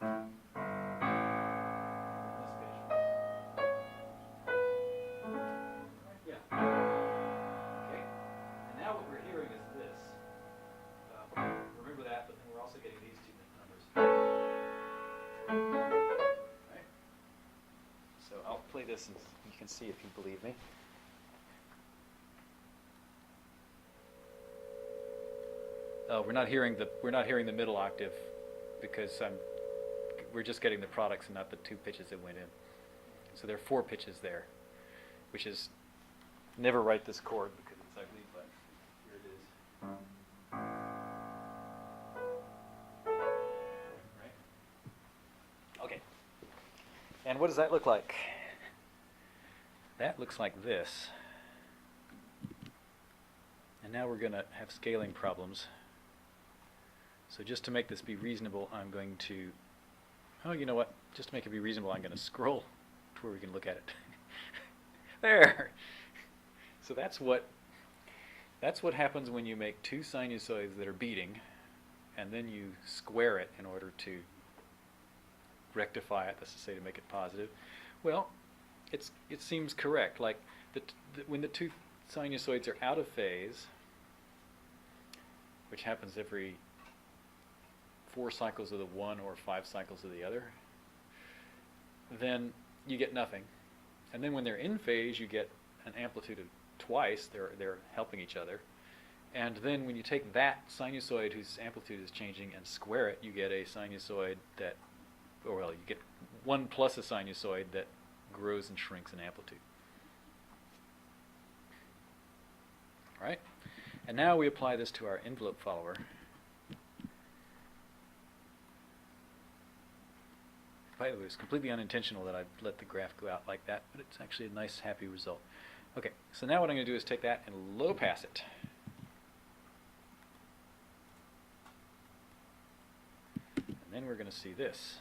And this pitch. Yeah. Okay. And now what we're hearing is this. Remember that, but then we're also getting these two numbers. Right? So I'll play this and you can see if you believe me. Oh, we're not hearing the middle octave because we're just getting the products and not the two pitches that went in. So there are 4 pitches there, which is never write this chord because it's ugly, but here it is. Right? Okay. And what does that look like? That looks like this. And now we're going to have scaling problems. So just to make this be reasonable, I'm going to, oh, you know what? Just to make it be reasonable, I'm going to scroll to where we can look at it. There! So that's what happens when you make 2 sinusoids that are beating, and then you square it in order to rectify it, that's to say to make it positive. Well, it seems correct. Like when the 2 sinusoids are out of phase, which happens every 4 cycles of the one or 5 cycles of the other, then you get nothing. And then when they're in phase, you get an amplitude of twice. They're helping each other. And then when you take that sinusoid whose amplitude is changing and square it, you get a sinusoid that, or well, you get 1 plus a sinusoid that grows and shrinks in amplitude. All right? And now we apply this to our envelope follower. By the way, it's completely unintentional that I let the graph go out like that, but it's actually a nice, happy result. Okay, so now what I'm going to do is take that and low pass it. And then we're going to see this.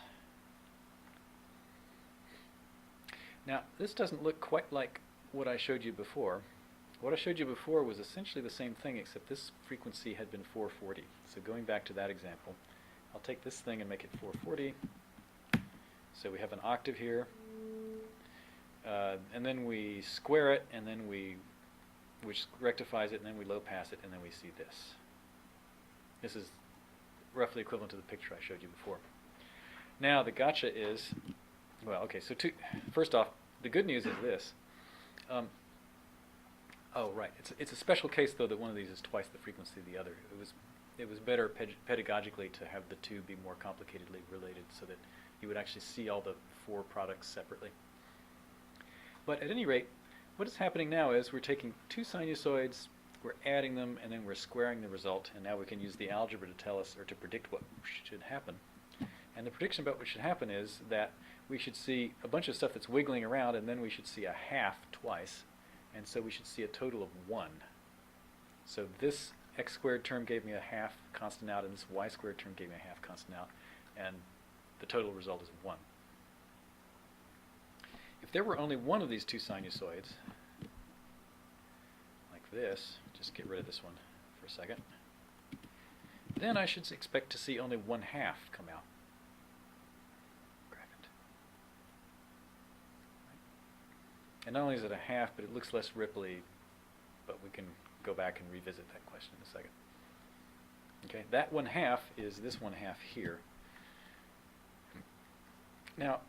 Now, this doesn't look quite like what I showed you before. What I showed you before was essentially the same thing, except this frequency had been 440. So going back to that example, I'll take this thing and make it 440. So we have an octave here, and then we square it, and then which rectifies it, and then we low pass it, and then we see this. This is roughly equivalent to the picture I showed you before. Now the gotcha is, well, okay, so first off, the good news is this. Oh, right, it's a special case, though, that one of these is twice the frequency of the other. It was better pedagogically to have the 2 be more complicatedly related so that you would actually see all the 4 products separately. But at any rate, what is happening now is we're taking 2 sinusoids, we're adding them, and then we're squaring the result, and now we can use the algebra to tell us or to predict what should happen. And the prediction about what should happen is that we should see a bunch of stuff that's wiggling around, and then we should see a half twice, and so we should see a total of 1. So this x squared term gave me a half constant out, and this y squared term gave me a half constant out, and the total result is 1. If there were only one of these 2 sinusoids, like this, just get rid of this one for a second, then I should expect to see only 1/2 come out. Grab it. And not only is it a half, but it looks less ripply, but we can go back and revisit that question in a second. Okay, that 1/2 is this 1/2 here. Now,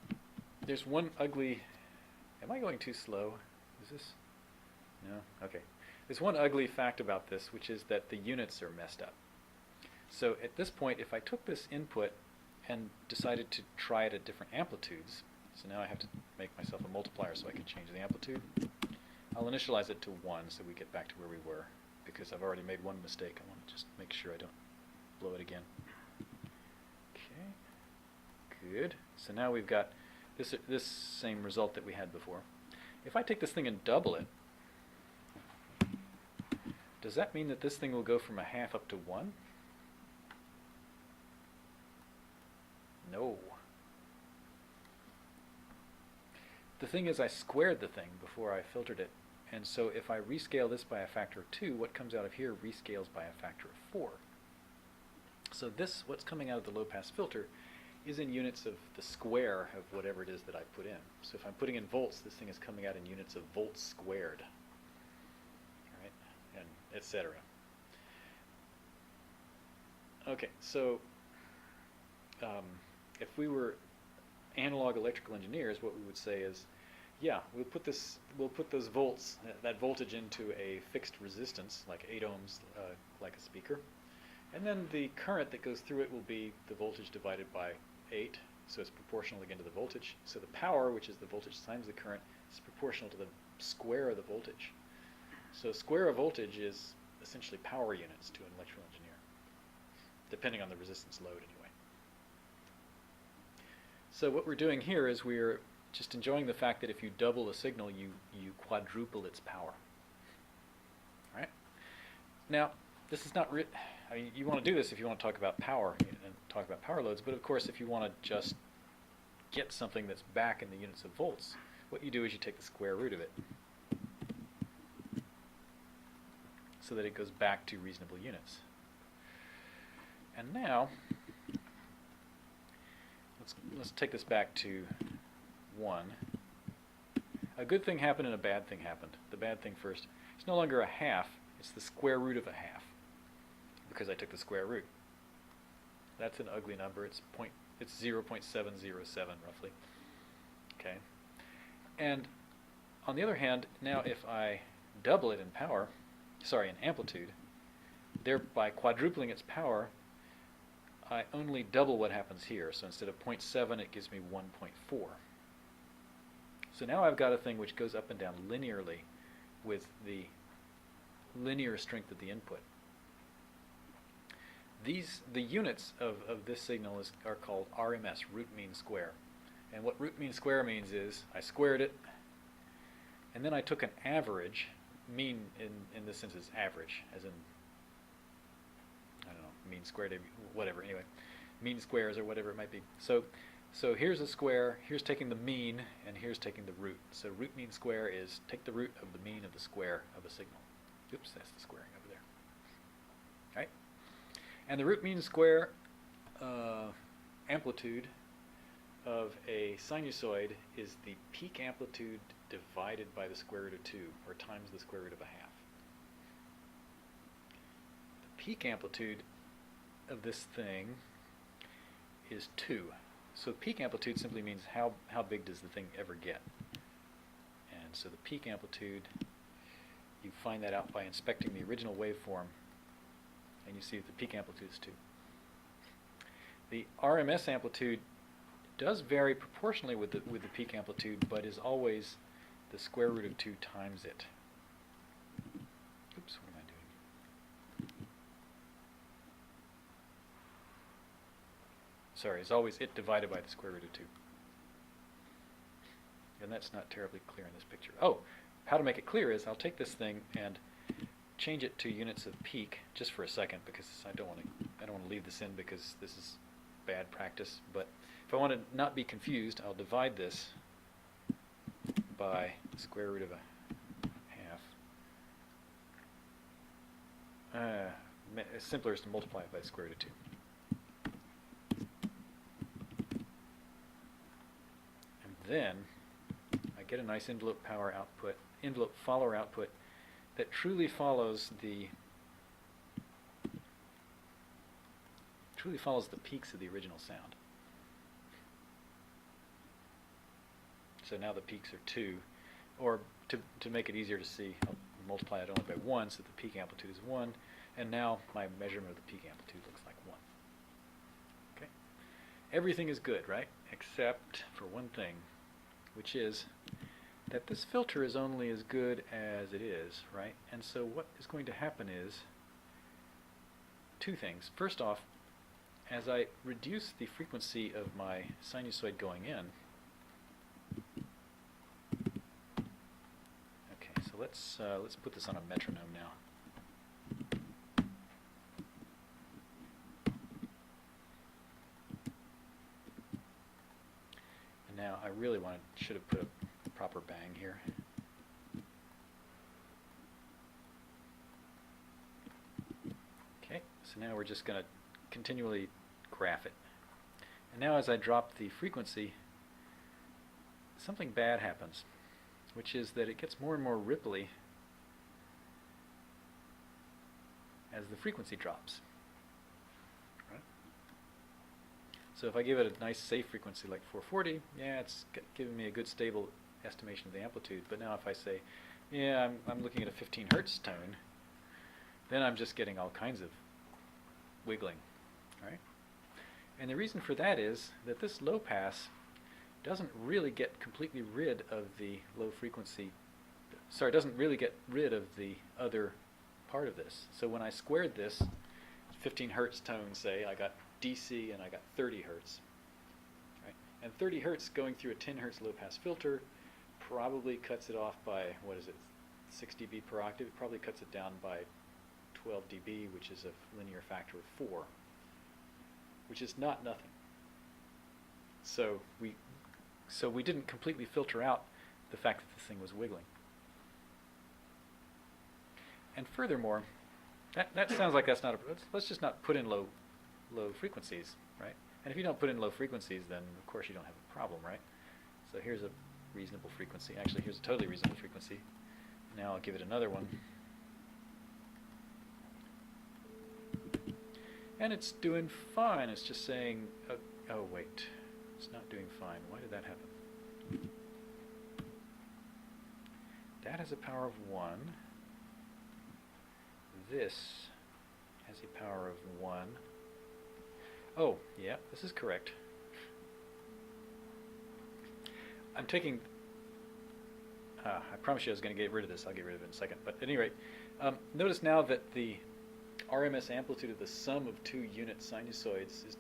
there's one ugly, am I going too slow? Is this, no? Okay. There's one ugly fact about this, which is that the units are messed up. So at this point, if I took this input and decided to try it at different amplitudes. So now I have to make myself a multiplier so I can change the amplitude. I'll initialize it to 1 so we get back to where we were, because I've already made one mistake. I want to just make sure I don't blow it again. Okay, good. So now we've got this same result that we had before. If I take this thing and double it, does that mean that this thing will go from 1/2 up to 1? No. The thing is, I squared the thing before I filtered it, and so if I rescale this by a factor of 2, what comes out of here rescales by a factor of 4. So this, what's coming out of the low-pass filter, is in units of the square of whatever it is that I put in. So if I'm putting in volts, this thing is coming out in units of volts squared, right? And etc. Okay, so if we were analog electrical engineers, what we would say is, yeah, we'll put those volts, that voltage into a fixed resistance, like 8 ohms, like a speaker, and then the current that goes through it will be the voltage divided by 8, so it's proportional again to the voltage. So the power, which is the voltage times the current, is proportional to the square of the voltage. So square of voltage is essentially power units to an electrical engineer, depending on the resistance load anyway. So what we're doing here is we're just enjoying the fact that if you double a signal, you quadruple its power. All right? Now, this is not I mean, you want to do this if you want to talk about power and talk about power loads, but of course if you want to just get something that's back in the units of volts, what you do is you take the square root of it so that it goes back to reasonable units. And now, let's take this back to 1. A good thing happened and a bad thing happened. The bad thing first. It's no longer 1/2, it's the square root of 1/2, because I took the square root. That's an ugly number. It's 0.707 roughly. Okay. And on the other hand, now if I double it in in amplitude, thereby quadrupling its power, I only double what happens here. So instead of 0.7, it gives me 1.4. So now I've got a thing which goes up and down linearly with the linear strength of the input. The units of this signal are called RMS, root mean square. And what root mean square means is I squared it, and then I took an average. Mean in this sense is average, as in, I don't know, mean squared, whatever, anyway. Mean squares or whatever it might be. So here's a square, here's taking the mean, and here's taking the root. So root mean square is take the root of the mean of the square of a signal. Oops, that's the squaring over there. All right? And the root mean square amplitude of a sinusoid is the peak amplitude divided by the square root of 2, or times the square root of 1/2. The peak amplitude of this thing is 2. So peak amplitude simply means how big does the thing ever get. And so the peak amplitude, you find that out by inspecting the original waveform, and you see that the peak amplitude is 2. The RMS amplitude does vary proportionally with the peak amplitude, but is always the square root of 2 times it. Oops, what am I doing? Sorry, it's always it divided by the square root of 2. And that's not terribly clear in this picture. Oh, how to make it clear is I'll take this thing and change it to units of peak just for a second, because I don't want to leave this in because this is bad practice. But if I want to not be confused, I'll divide this by the square root of 1/2. It's simpler is to multiply it by the square root of 2. And then I get a nice envelope follower output that truly follows the peaks of the original sound. So now the peaks are 2, or to make it easier to see, I'll multiply it only by 1, so the peak amplitude is 1, and now my measurement of the peak amplitude looks like 1. Okay, everything is good, right? Except for one thing, which is that this filter is only as good as it is, right? And so what is going to happen is two things. First off, as I reduce the frequency of my sinusoid going in, okay, so let's put this on a metronome now. And now I really should have put a proper bang here. Okay, so now we're just going to continually graph it. And now as I drop the frequency, something bad happens, which is that it gets more and more ripply as the frequency drops. Right? So if I give it a nice safe frequency like 440, yeah, it's giving me a good stable estimation of the amplitude. But now if I say, yeah, I'm looking at a 15 hertz tone, then I'm just getting all kinds of wiggling. Right? And the reason for that is that this low pass doesn't really get completely rid of the low frequency, sorry, doesn't really get rid of the other part of this. So when I squared this 15 hertz tone, say, I got DC and I got 30 hertz. Right? And 30 hertz going through a 10 hertz low pass filter probably cuts it off by, what is it, 6 dB per octave? It probably cuts it down by 12 dB, which is a linear factor of 4. Which is not nothing. So we didn't completely filter out the fact that this thing was wiggling. And furthermore, that sounds like that's not a, let's just not put in low frequencies, right? And if you don't put in low frequencies, then of course you don't have a problem, right? So here's a reasonable frequency. Actually, here's a totally reasonable frequency. Now I'll give it another one. And it's doing fine. It's just saying, oh wait, it's not doing fine. Why did that happen? That has a power of 1. This has a power of 1. Oh, yeah, this is correct. I'm taking, I promised you I was going to get rid of this. I'll get rid of it in a second. But at any rate, notice now that the RMS amplitude of the sum of two unit sinusoids is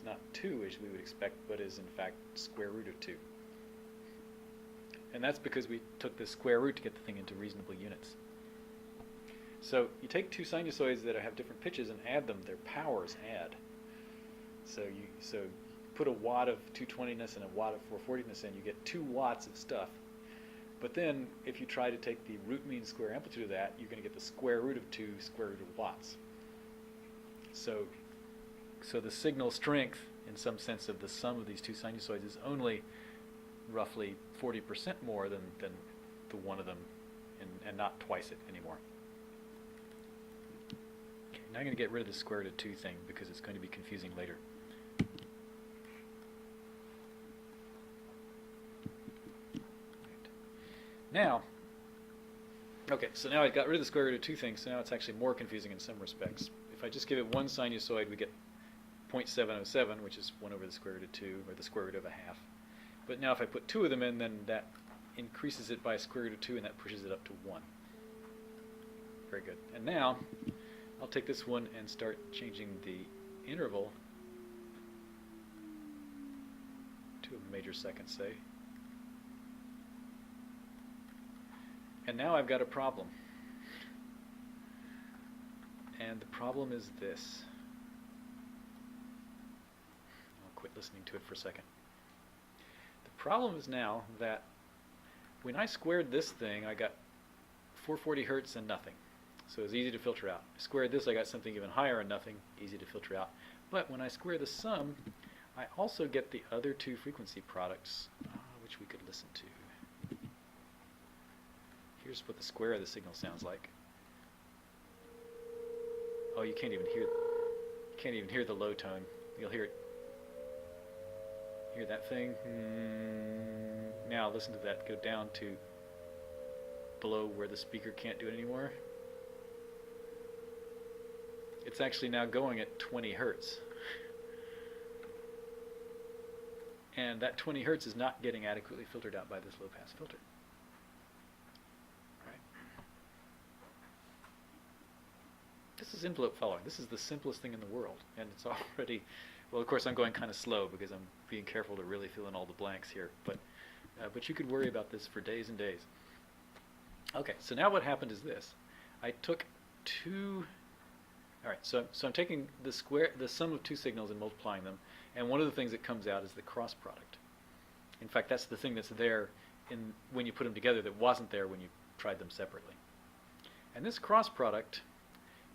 not 2 as we would expect, but is in fact square root of 2. And that's because we took the square root to get the thing into reasonable units. So you take two sinusoids that have different pitches and add them, their powers add. So you put a watt of 220ness and a watt of 440ness in, you get 2 watts of stuff. But then, if you try to take the root mean square amplitude of that, you're going to get the square root of 2 square root of watts. So the signal strength, in some sense, of the sum of these two sinusoids is only roughly 40% more than the one of them, and not twice it anymore. Okay, now I'm going to get rid of the square root of 2 thing because it's going to be confusing later. Now, okay, so now I got rid of the square root of 2 things, so now it's actually more confusing in some respects. If I just give it one sinusoid, we get 0.707, which is 1 over the square root of 2, or the square root of a half. But now if I put 2 of them in, then that increases it by a square root of 2, and that pushes it up to 1. Very good. And now, I'll take this one and start changing the interval to a major second, say. And now I've got a problem. And the problem is this. I'll quit listening to it for a second. The problem is now that when I squared this thing, I got 440 hertz and nothing. So it's easy to filter out. I squared this, I got something even higher and nothing, easy to filter out. But when I square the sum, I also get the other 2 frequency products, which we could listen to. Here's what the square of the signal sounds like. Oh, you can't even hear the low tone. You'll hear it. Hear that thing? Now listen to that go down to below where the speaker can't do it anymore. It's actually now going at 20 hertz. And that 20 hertz is not getting adequately filtered out by this low-pass filter. Right? This is envelope following. This is the simplest thing in the world, and it's already, well, of course, I'm going kind of slow because I'm being careful to really fill in all the blanks here, but you could worry about this for days and days. Okay, so now what happened is this. I took two, all right, so I'm taking the sum of two signals and multiplying them, and one of the things that comes out is the cross product. In fact, that's the thing that's there when you put them together that wasn't there when you tried them separately. And this cross product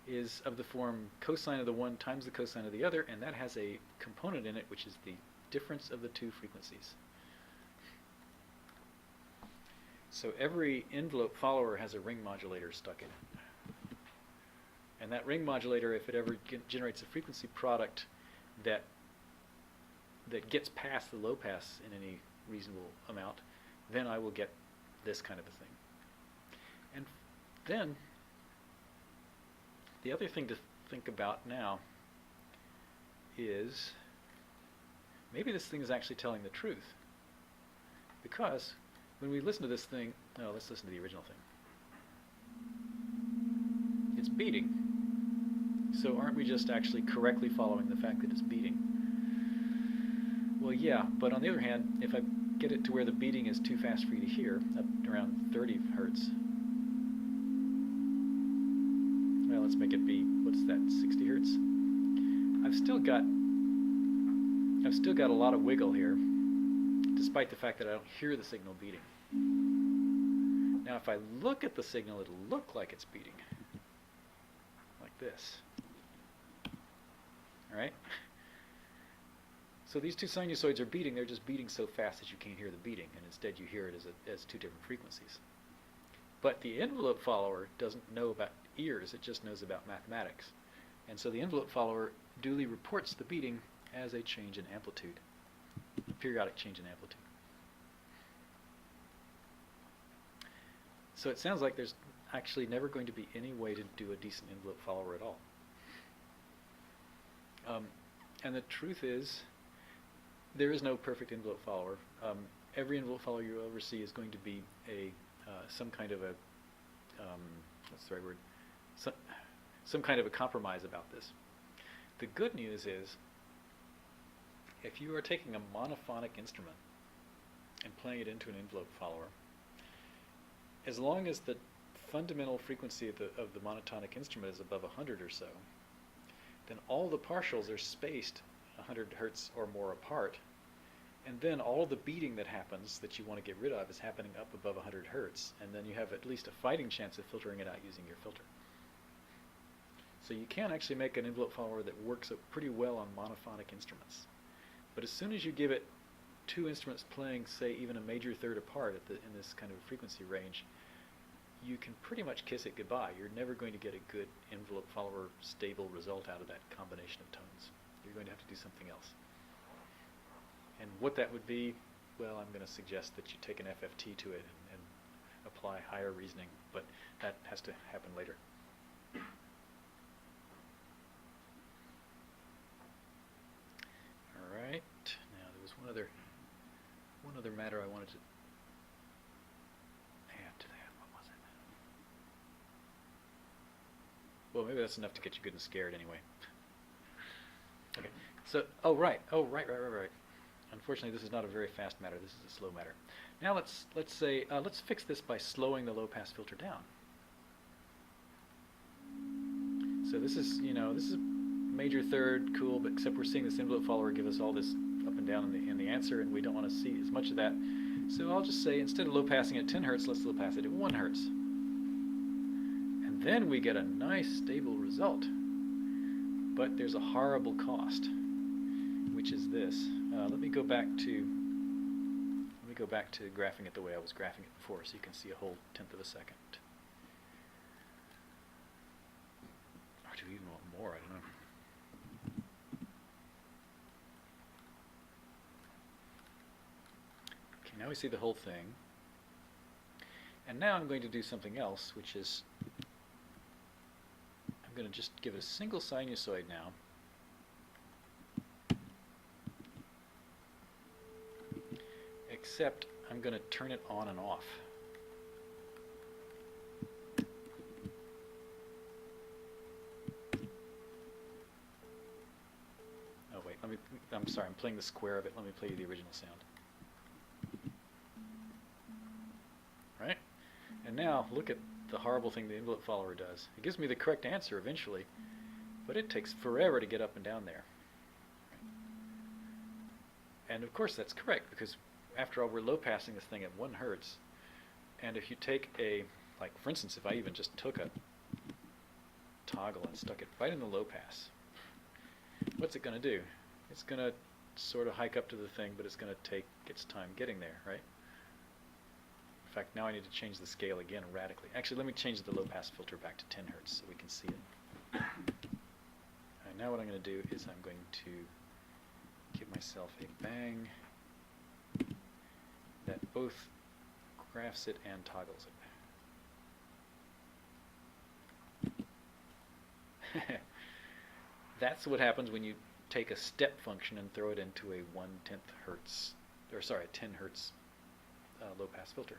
is of the form cosine of the one times the cosine of the other, and that has a component in it which is the difference of the two frequencies. So every envelope follower has a ring modulator stuck in it. And that ring modulator, if it ever generates a frequency product that gets past the low pass in any reasonable amount, then I will get this kind of a thing. And then the other thing to think about now is maybe this thing is actually telling the truth. Because when we listen to this thing, no, let's listen to the original thing. It's beating. So aren't we just actually correctly following the fact that it's beating? Well, yeah, but on the other hand, if I get it to where the beating is too fast for you to hear, up around 30 hertz, well, let's make it be, what's that, 60 hertz? I've still got a lot of wiggle here, despite the fact that I don't hear the signal beating. Now, if I look at the signal, it'll look like it's beating, like this. All right? So these two sinusoids are beating. They're just beating so fast that you can't hear the beating, and instead you hear it as two different frequencies. But the envelope follower doesn't know about ears. It just knows about mathematics. And so the envelope follower duly reports the beating as a change in amplitude, a periodic change in amplitude. So it sounds like there's actually never going to be any way to do a decent envelope follower at all. And the truth is, there is no perfect envelope follower. Every envelope follower you ever see is going to be some kind of a, what's the right word? Some kind of a compromise about this. The good news is, if you are taking a monophonic instrument and playing it into an envelope follower, as long as the fundamental frequency of the monotonic instrument is above 100 or so, then all the partials are spaced 100 hertz or more apart, and then all the beating that happens that you want to get rid of is happening up above 100 hertz, and then you have at least a fighting chance of filtering it out using your filter. So you can actually make an envelope follower that works pretty well on monophonic instruments. But as soon as you give it two instruments playing, say, even a major third apart in this kind of frequency range, you can pretty much kiss it goodbye. You're never going to get a good envelope follower stable result out of that combination of tones. You're going to have to do something else. And what that would be, well, I'm going to suggest that you take an FFT to it and apply higher reasoning, but that has to happen later. All right. Now there was one other matter I wanted to add to that. What was it? Well, maybe that's enough to get you good and scared anyway. Okay. So, right. Unfortunately, this is not a very fast matter. This is a slow matter. Now let's fix this by slowing the low pass filter down. So this is major third, cool, but except we're seeing this envelope follower give us all this up and down in the answer, and we don't want to see as much of that. So I'll just say, instead of low passing at 10 hertz, let's low pass it at 1 hertz. And then we get a nice stable result. But there's a horrible cost, which is this. Let me go back to graphing it the way I was graphing it before, so you can see a whole tenth of a second. Or do you even want more? I don't know. Okay, now we see the whole thing. And now I'm going to do something else, which is I'm going to just give it a single sinusoid now. except I'm going to turn it on and off. Oh wait, I'm sorry, I'm playing the square of it. Let me play you the original sound. Right? And now look at the horrible thing the envelope follower does. It gives me the correct answer eventually, but it takes forever to get up and down there. And of course that's correct, because after all, we're low passing this thing at 1 hertz. And if you take like for instance, if I even just took a toggle and stuck it right in the low pass, what's it going to do? It's going to sort of hike up to the thing, but it's going to take its time getting there, right? In fact, now I need to change the scale again radically. Actually, let me change the low pass filter back to 10 hertz so we can see it. And now what I'm going to do is I'm going to give myself a bang that both graphs it and toggles it. That's what happens when you take a step function and throw it into a 1/10 hertz, or sorry, a 10 hertz low pass filter.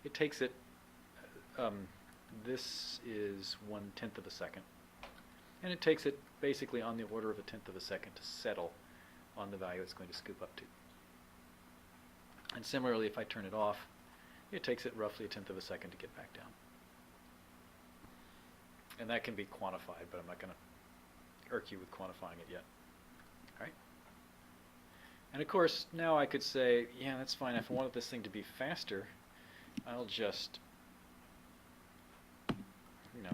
It takes it, this is 1/10 of a second, and it takes it basically on the order of a 1/10 of a second to settle on the value it's going to scoop up to. And similarly, if I turn it off, it takes it roughly a 1/10 of a second to get back down. And that can be quantified, but I'm not going to irk you with quantifying it yet. All right? And of course, now I could say, yeah, that's fine. If I wanted this thing to be faster, I'll just,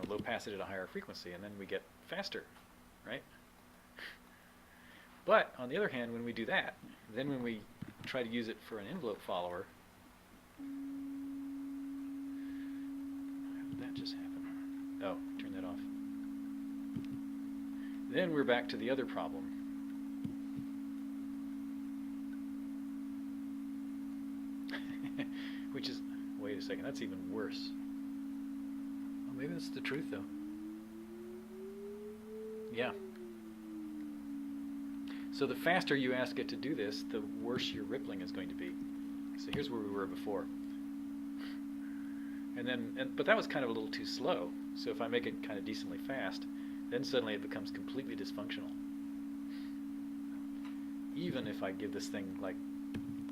low pass it at a higher frequency, and then we get faster, right? But on the other hand, when we do that, then when we try to use it for an envelope follower, how did that just happen? Oh, turn that off. Then we're back to the other problem. Which is, wait a second, that's even worse. Well, maybe that's the truth though. Yeah. So the faster you ask it to do this, the worse your rippling is going to be. So here's where we were before. But that was kind of a little too slow. So if I make it kind of decently fast, then suddenly it becomes completely dysfunctional. Even if I give this thing like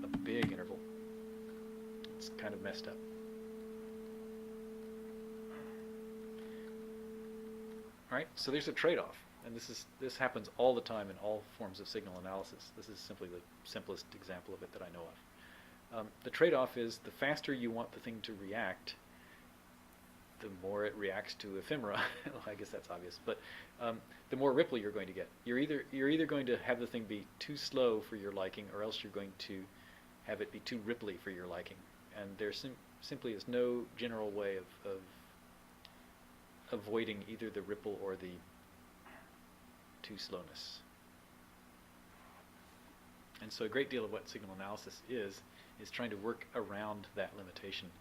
a big interval, it's kind of messed up. All right, so there's a trade-off. And this happens all the time in all forms of signal analysis. This is simply the simplest example of it that I know of. The trade-off is the faster you want the thing to react, the more it reacts to ephemera. Well, I guess that's obvious, but the more ripple you're going to get. You're either going to have the thing be too slow for your liking, or else you're going to have it be too ripply for your liking. And there simply is no general way of avoiding either the ripple or the too slowness. And so a great deal of what signal analysis is trying to work around that limitation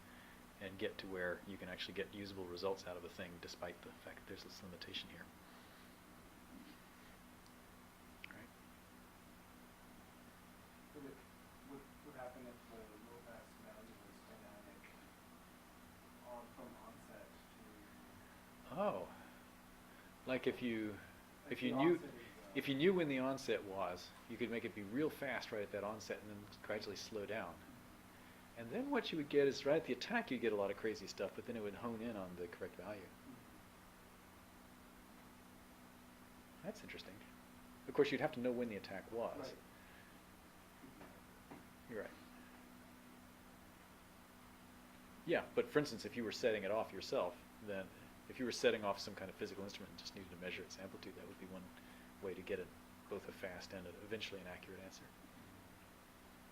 and get to where you can actually get usable results out of a thing despite the fact that there's this limitation here. All right. So what would happen if the low pass value was dynamic from onset to? Oh, like if you Like knew onset is, if you knew when the onset was, you could make it be real fast right at that onset and then gradually slow down. And then what you would get is right at the attack you get a lot of crazy stuff, but then it would hone in on the correct value. That's interesting. Of course, you'd have to know when the attack was. Right. You're right. Yeah, but for instance, if you were setting it off yourself, then if you were setting off some kind of physical instrument and just needed to measure its amplitude, that would be one way to get it both a fast and eventually an accurate answer.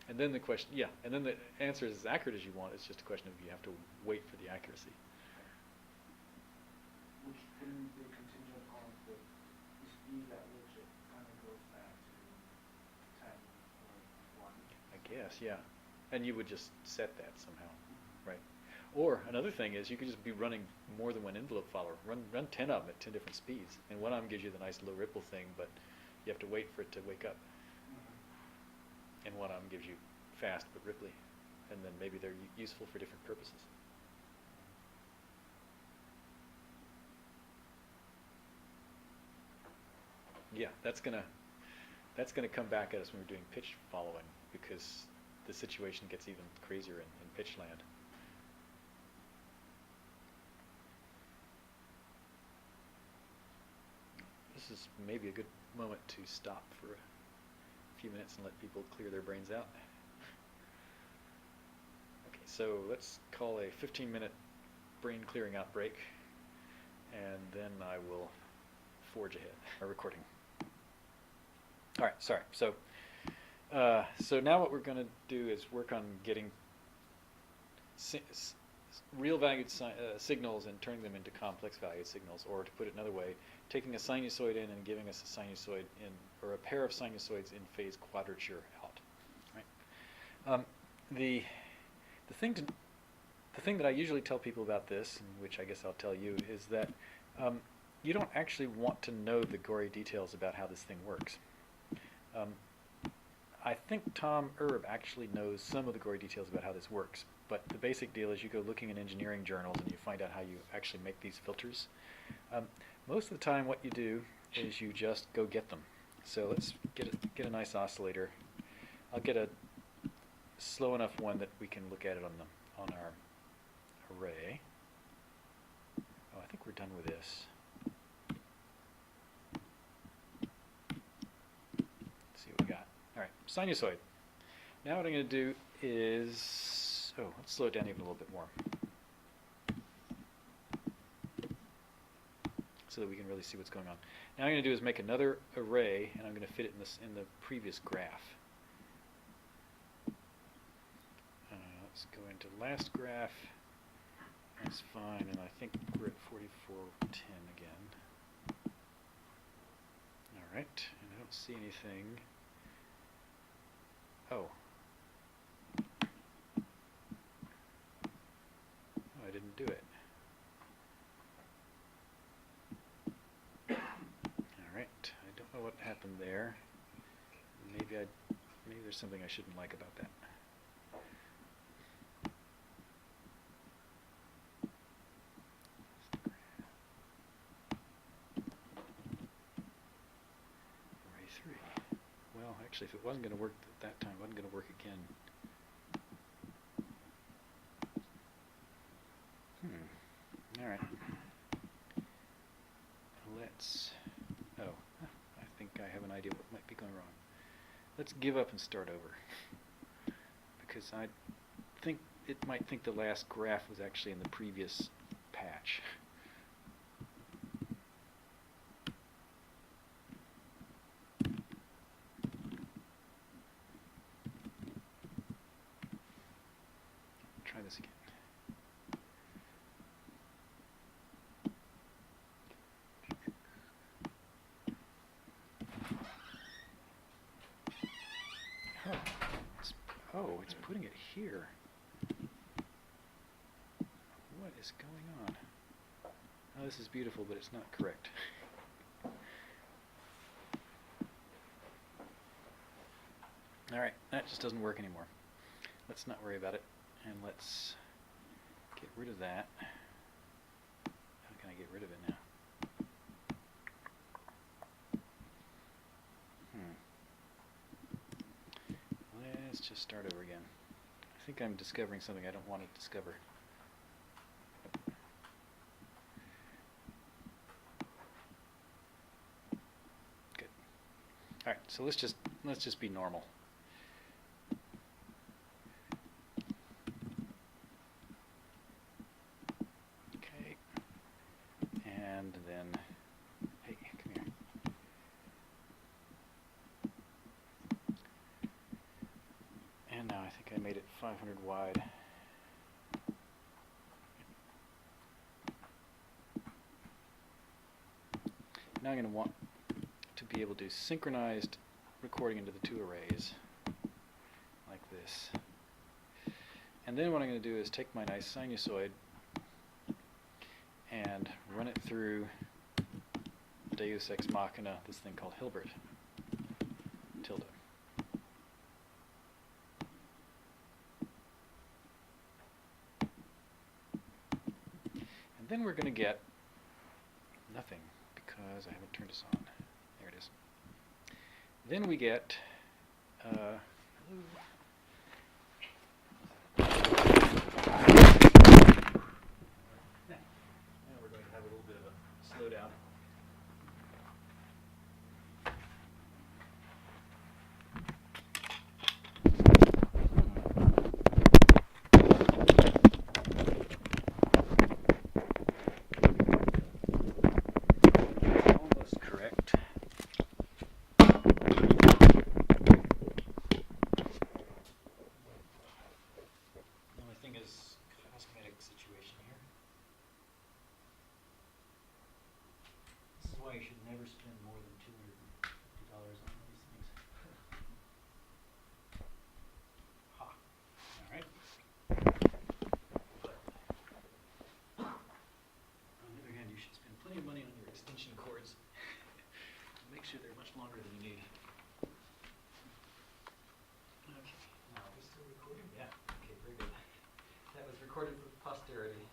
And then the question, yeah, and then the answer is as accurate as you want. It's just a question of you have to wait for the accuracy. Which wouldn't be contingent on the speed at which it kind of goes back to 10 or 1. I guess, yeah. And you would just set that somehow, right? Or another thing is you could just be running more than one envelope follower. Run 10 of them at 10 different speeds. And one of them gives you the nice low ripple thing, but you have to wait for it to wake up. And one of them gives you fast but ripply, and then maybe they're useful for different purposes. Yeah, that's gonna come back at us when we're doing pitch following, because the situation gets even crazier in pitch land. This is maybe a good moment to stop for a few minutes and let people clear their brains out. Okay, so let's call a 15-minute brain clearing out break, and then I will forge ahead, our recording. All right, sorry. So now what we're going to do is work on getting real valued signals and turning them into complex valued signals, or to put it another way, taking a sinusoid in and giving us a sinusoid in, or a pair of sinusoids in phase quadrature out. Right? The thing that I usually tell people about this, and which I guess I'll tell you, is that you don't actually want to know the gory details about how this thing works. I think Tom Erb actually knows some of the gory details about how this works, but the basic deal is you go looking in engineering journals and you find out how you actually make these filters. Most of the time what you do is you just go get them. So let's get a nice oscillator. I'll get a slow enough one that we can look at it on our array. Oh, I think we're done with this. All right, sinusoid. Now what I'm going to do is, let's slow it down even a little bit more, so that we can really see what's going on. Now what I'm going to do is make another array, and I'm going to fit it in the previous graph. Let's go into last graph. That's fine, and I think we're at 4410 again. All right, and I don't see anything. Oh, I didn't do it. All right, I don't know what happened there. Maybe there's something I shouldn't like about that. Array 3. Well, actually, if it wasn't going to work that time, it wasn't going to work again. All right. I think I have an idea what might be going wrong. Let's give up and start over, because I think it might think the last graph was actually in the previous patch. Try this again. It's putting it here. What is going on? Oh, this is beautiful, but it's not correct. All right, that just doesn't work anymore. Let's not worry about it, and let's get rid of that. How can I get rid of it now? Let's just start over again. I think I'm discovering something I don't want to discover. Good. All right, so let's just be normal. Okay. And then, hey, come here. And now I think I made it 500 wide. Now I'm going to want to be able to synchronized recording into the two arrays, like this. And then what I'm going to do is take my nice sinusoid and run it through Deus Ex Machina, this thing called Hilbert, tilde. then we're going to get nothing because I haven't turned this on. There it is. Then we get, hello. Now we're going to have a little bit of a slowdown. Almost correct. The only thing is cosmetic situation here. This is why you should never spend more than $250 on these things. Ha. All right. On the other hand, you should spend plenty of money on your extension cords. Make sure they're much longer than you need. Okay. Now, are we still recording? Yeah. Okay, very good. That was recorded for posterity.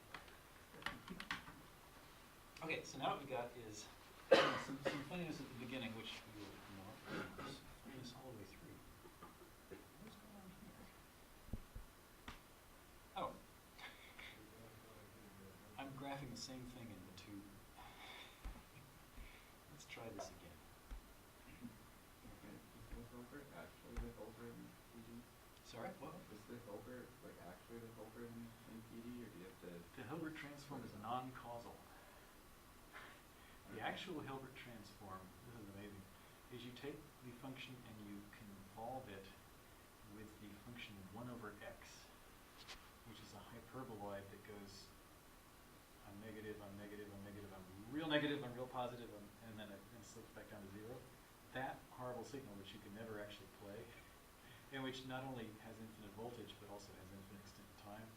Okay, so now what we got is some funniness at the beginning, which we will ignore. Bring this all the way through. What's going on here? Oh. I'm graphing the same thing in the two. Let's try this again. Okay, is the filter actually the filter in PD? Sorry, what? Is the filter like actually the filter in PD, or do you have to? The Hilbert transform is non-causal. The actual Hilbert transform, this is amazing, is you take the function and you convolve it with the function 1 over x, which is a hyperboloid that goes, I'm negative, I'm negative, I'm negative, I'm real negative, I'm real positive, and then it slips back down to 0. That horrible signal, which you can never actually play, and which not only has infinite voltage, but also has infinite extent of time.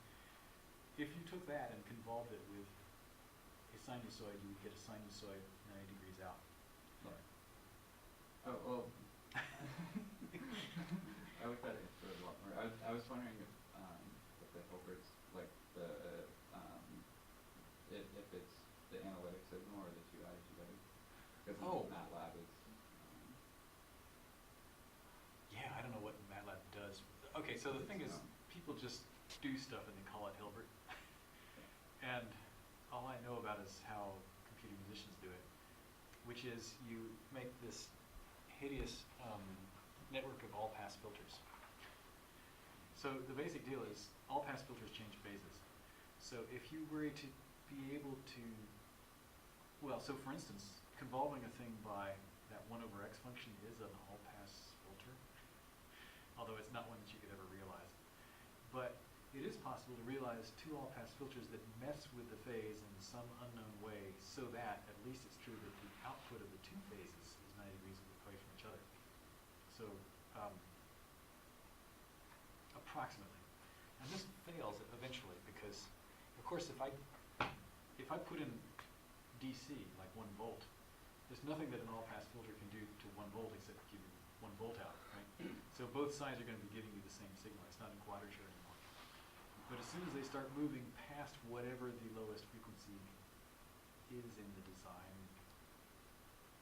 If you took that and convolved it with a sinusoid, you would get a sinusoid 90 degrees out. Right. Oh well. I would try to answer it a lot more. I was wondering if the Hilbert's like the if it's the analytic signal or the 2i2a, because Oh. MATLAB is. Yeah, I don't know what MATLAB does. Okay, so the thing is, people just do stuff and they call it Hilbert. And all I know about is how computer musicians do it, which is you make this hideous network of all-pass filters. So the basic deal is all-pass filters change phases. So if you were to be able to, well, so for instance, convolving a thing by that 1 over x function is an all-pass filter, although it's not one that you could ever realize. But it is possible to realize two all-pass filters that mess with the phase in some unknown way, so that at least it's true that the output of the two phases is 90 degrees away from each other. So, approximately. And this fails eventually because, of course, if I put in DC, like 1 volt, there's nothing that an all-pass filter can do to 1 volt except give you 1 volt out, right? So both sides are going to be giving you the same signal. It's not in quadrature anymore. But as soon as they start moving past whatever the lowest frequency is in the design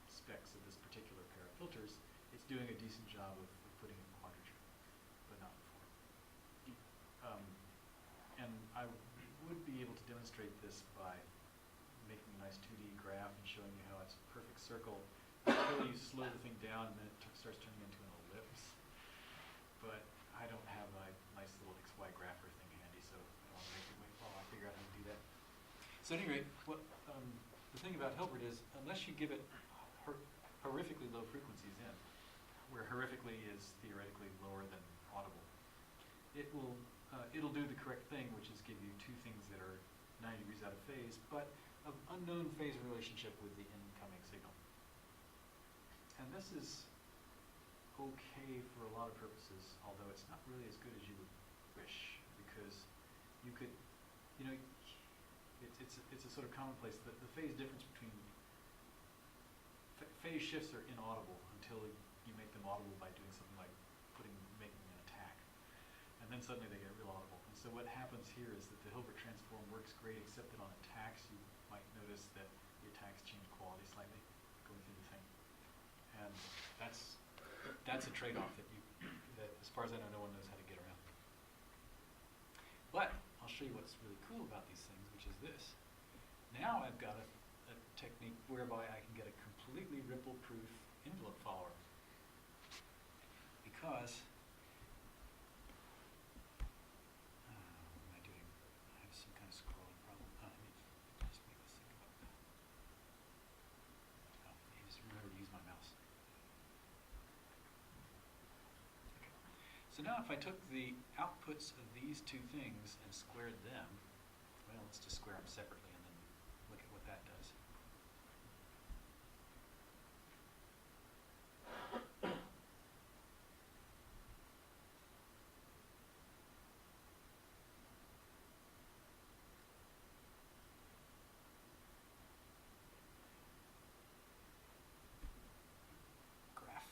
specs of this particular pair of filters, it's doing a decent job of putting in quadrature, but not before. And I would be able to demonstrate this by making a nice 2D graph and showing you how it's a perfect circle until you slow the thing down and then it starts turning into an ellipse. But I don't have a nice little XY grapher thing handy, so I don't want to make it wait while I figure out how to do that. So at any rate, what the thing about Hilbert is, unless you give it horrifically low frequencies in, where horrifically is theoretically lower than audible, it'll do the correct thing, which is give you two things that are 90 degrees out of phase, but of unknown phase relationship with the incoming signal. And this is okay for a lot of purposes, although it's not really as good as you would wish, because you could, you know, it's a sort of commonplace that the phase difference between phase shifts are inaudible until you make them audible by doing something like making an attack, and then suddenly they get real audible. And So what happens here is that the Hilbert transform works great, except that on attacks you might notice that the attacks change quality slightly going through the thing. And that's a trade-off that as far as I know, no one knows how to get around. But I'll show you what's really cool about these things, which is this. Now I've got a technique whereby I can get a completely ripple-proof envelope follower. Because what am I doing? I have some kind of scrolling problem. Let me just make this thing go up. Oh, I just remember to use my mouse. Okay. So now if I took the outputs of these two things and squared them, well, let's just square them separately and then look at what that does. Graph.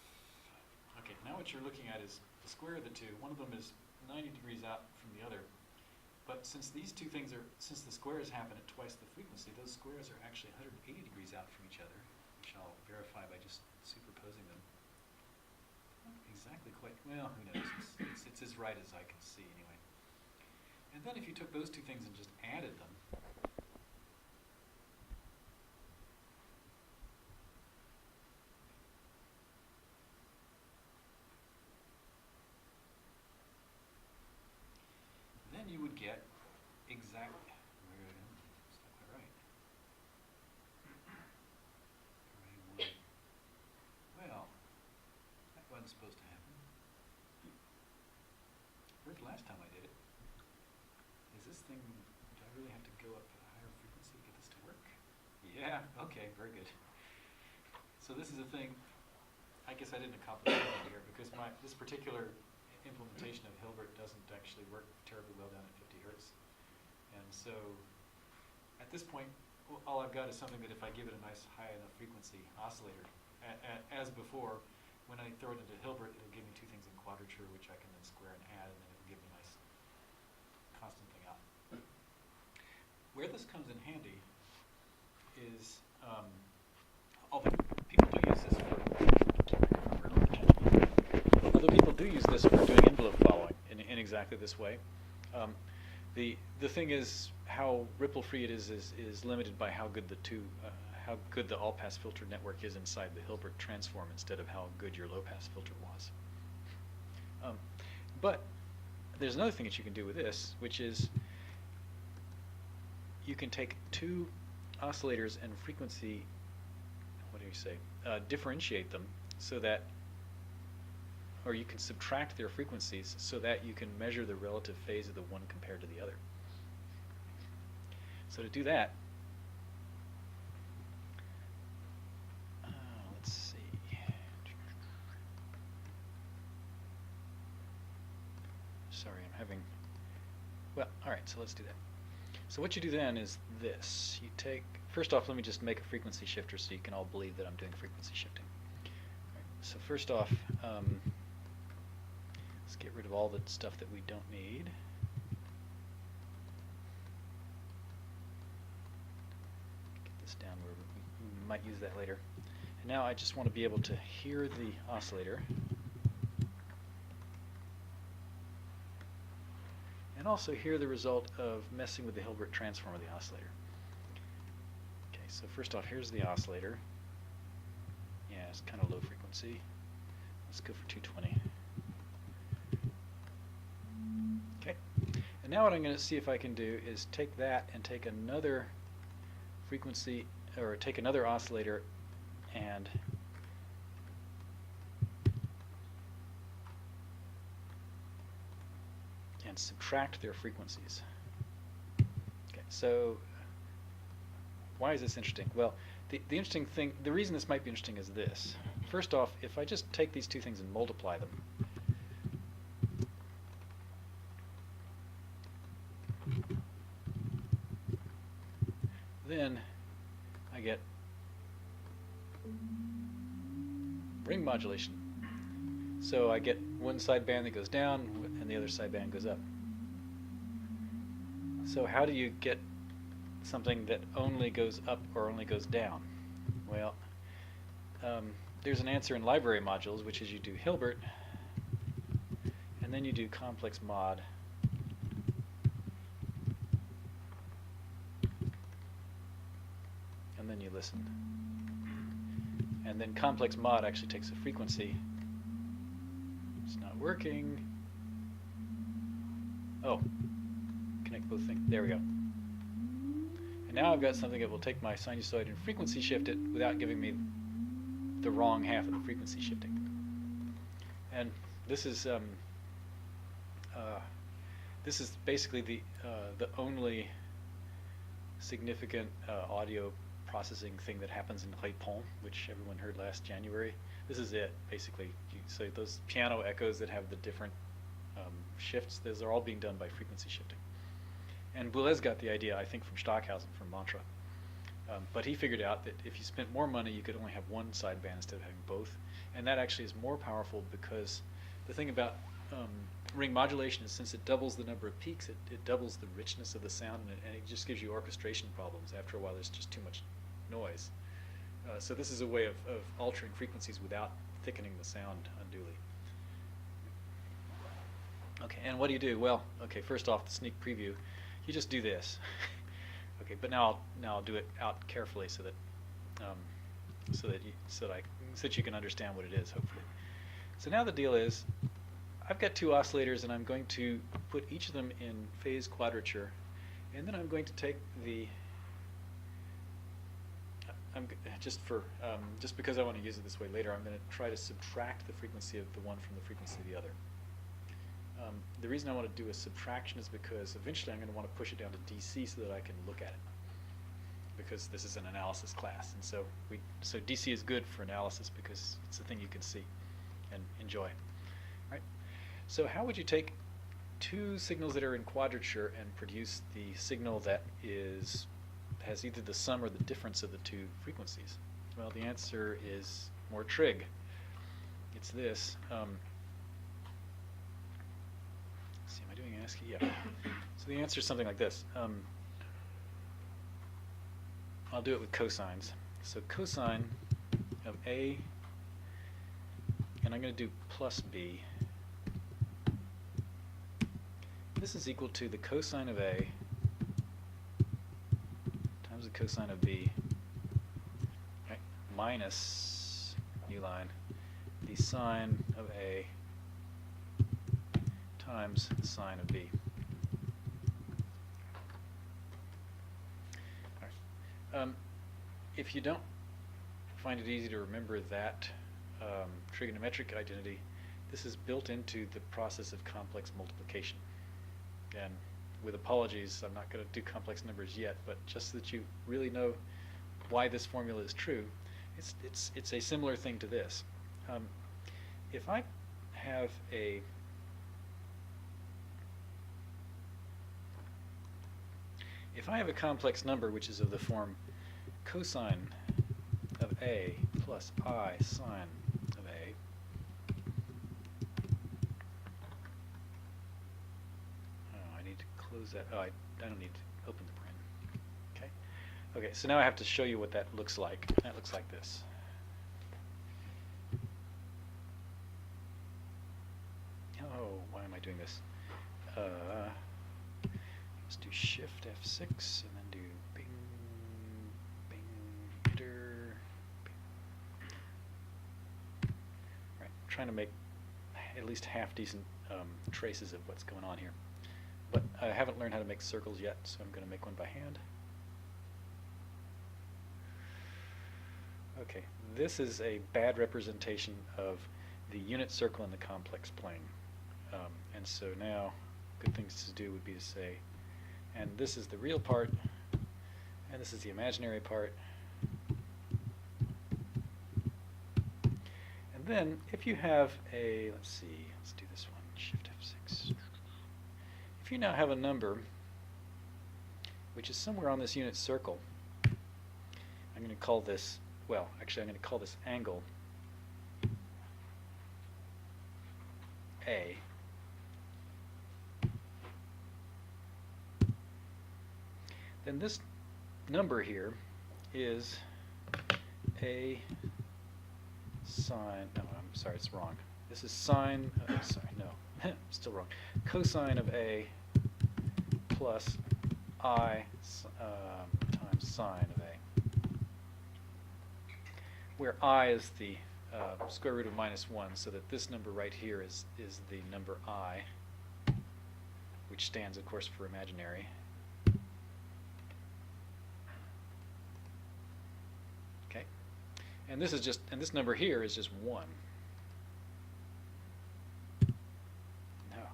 Okay, now what you're looking at is the square of the two. One of them is 90 degrees out from the other. But since these two things since the squares happen at twice the frequency, those squares are actually 180 degrees out from each other, which I'll verify by just superposing them. Not exactly quite, well, who knows? It's as right as I can see anyway. And then if you took those two things and just added them, then you would get exactly, it's not quite right. Array 1. Well, that wasn't supposed to happen. Worked last time I did it. Is this thing, do I really have to go up a higher frequency to get this to work? Yeah, okay, very good. So this is a thing, I guess I didn't accomplish anything here because this particular implementation of Hilbert doesn't actually work terribly well down at 50 hertz. And so at this point, all I've got is something that if I give it a nice high enough frequency oscillator, as before, when I throw it into Hilbert, it'll give me two things in quadrature, which I can then square and add, and then it'll give me a nice constant thing out. Where this comes in handy is, although people do use this for doing envelope following in exactly this way. The thing is how ripple free it is limited by how good the all pass filter network is inside the Hilbert transform instead of how good your low pass filter was. But there's another thing that you can do with this, which is you can take two oscillators and frequency, differentiate them so that, or you can subtract their frequencies so that you can measure the relative phase of the one compared to the other. So to do that, let's see. Sorry, I'm having, well, all right, so let's do that. So what you do then is this. You take, first off, let me just make a frequency shifter so you can all believe that I'm doing frequency shifting. All right, so first off, let's get rid of all the stuff that we don't need. Get this down where we might use that later. And now I just want to be able to hear the oscillator. And also hear the result of messing with the Hilbert transform of the oscillator. Okay, so first off, here's the oscillator. Yeah, it's kind of low frequency. Let's go for 220. Okay, and now what I'm going to see if I can do is take that and take another frequency, or take another oscillator and subtract their frequencies. Okay, so why is this interesting? Well, the interesting thing, the reason this might be interesting is this. First off, if I just take these two things and multiply them, then I get ring modulation. So I get one sideband that goes down and the other sideband goes up. So how do you get something that only goes up or only goes down? Well, there's an answer in library modules, which is you do Hilbert, and then you do complex mod. And then you listen. And then complex mod actually takes a frequency. It's not working. Oh, connect both things. There we go. And now I've got something that will take my sinusoid and frequency shift it without giving me the wrong half of the frequency shifting. And this is basically the only significant audio processing thing that happens in Répond, which everyone heard last January. This is it, basically. So those piano echoes that have the different shifts, those are all being done by frequency shifting. And Boulez got the idea, I think, from Stockhausen, from Mantra. But he figured out that if you spent more money, you could only have one sideband instead of having both. And that actually is more powerful because the thing about ring modulation is since it doubles the number of peaks, it doubles the richness of the sound, and it just gives you orchestration problems. After a while, there's just too much noise. So this is a way of altering frequencies without thickening the sound unduly. Okay, and what do you do? Well, okay, first off, the sneak preview. You just do this. Okay, but now I'll do it out carefully so that you can understand what it is, hopefully. So now the deal is, I've got two oscillators, and I'm going to put each of them in phase quadrature, and then I'm going to take the just because I want to use it this way later, I'm going to try to subtract the frequency of the one from the frequency of the other. The reason I want to do a subtraction is because eventually I'm going to want to push it down to DC so that I can look at it, because this is an analysis class, and so DC is good for analysis because it's the thing you can see and enjoy. Right? So how would you take two signals that are in quadrature and produce the signal that has either the sum or the difference of the two frequencies? Well, the answer is more trig. It's this. Let's see, am I doing ASCII? Yeah. So the answer is something like this. I'll do it with cosines. So cosine of A, and I'm going to do plus B. This is equal to the cosine of A times the cosine of B, right, minus, new line, the sine of A times the sine of B. All right. If you don't find it easy to remember that trigonometric identity, this is built into the process of complex multiplication. And with apologies, I'm not going to do complex numbers yet, but just so that you really know why this formula is true, it's a similar thing to this. If I have a complex number which is of the form cosine of A plus I sine of A, I need to close that. Oh, I don't need to open the print. Okay. Okay, so now I have to show you what that looks like. That looks like this. Oh, why am I doing this? Let's do Shift F6 and then do bing, bing, enter, bing. Right, trying to make at least half decent traces of what's going on here. But I haven't learned how to make circles yet, so I'm going to make one by hand. Okay, this is a bad representation of the unit circle in the complex plane. And so now, good things to do would be to say, and this is the real part, and this is the imaginary part. And then, if you have a, let's do this one, Shift F6. If you now have a number which is somewhere on this unit circle, I'm going to call this, well, actually I'm going to call this angle A. then this number here is a sine, no, I'm sorry, it's wrong. This is sine, sorry, no, still wrong. Cosine of A plus I times sine of A, where I is the square root of -1, so that this number right here is the number I, which stands, of course, for imaginary. Okay, and this is just, and this number here is just 1. No.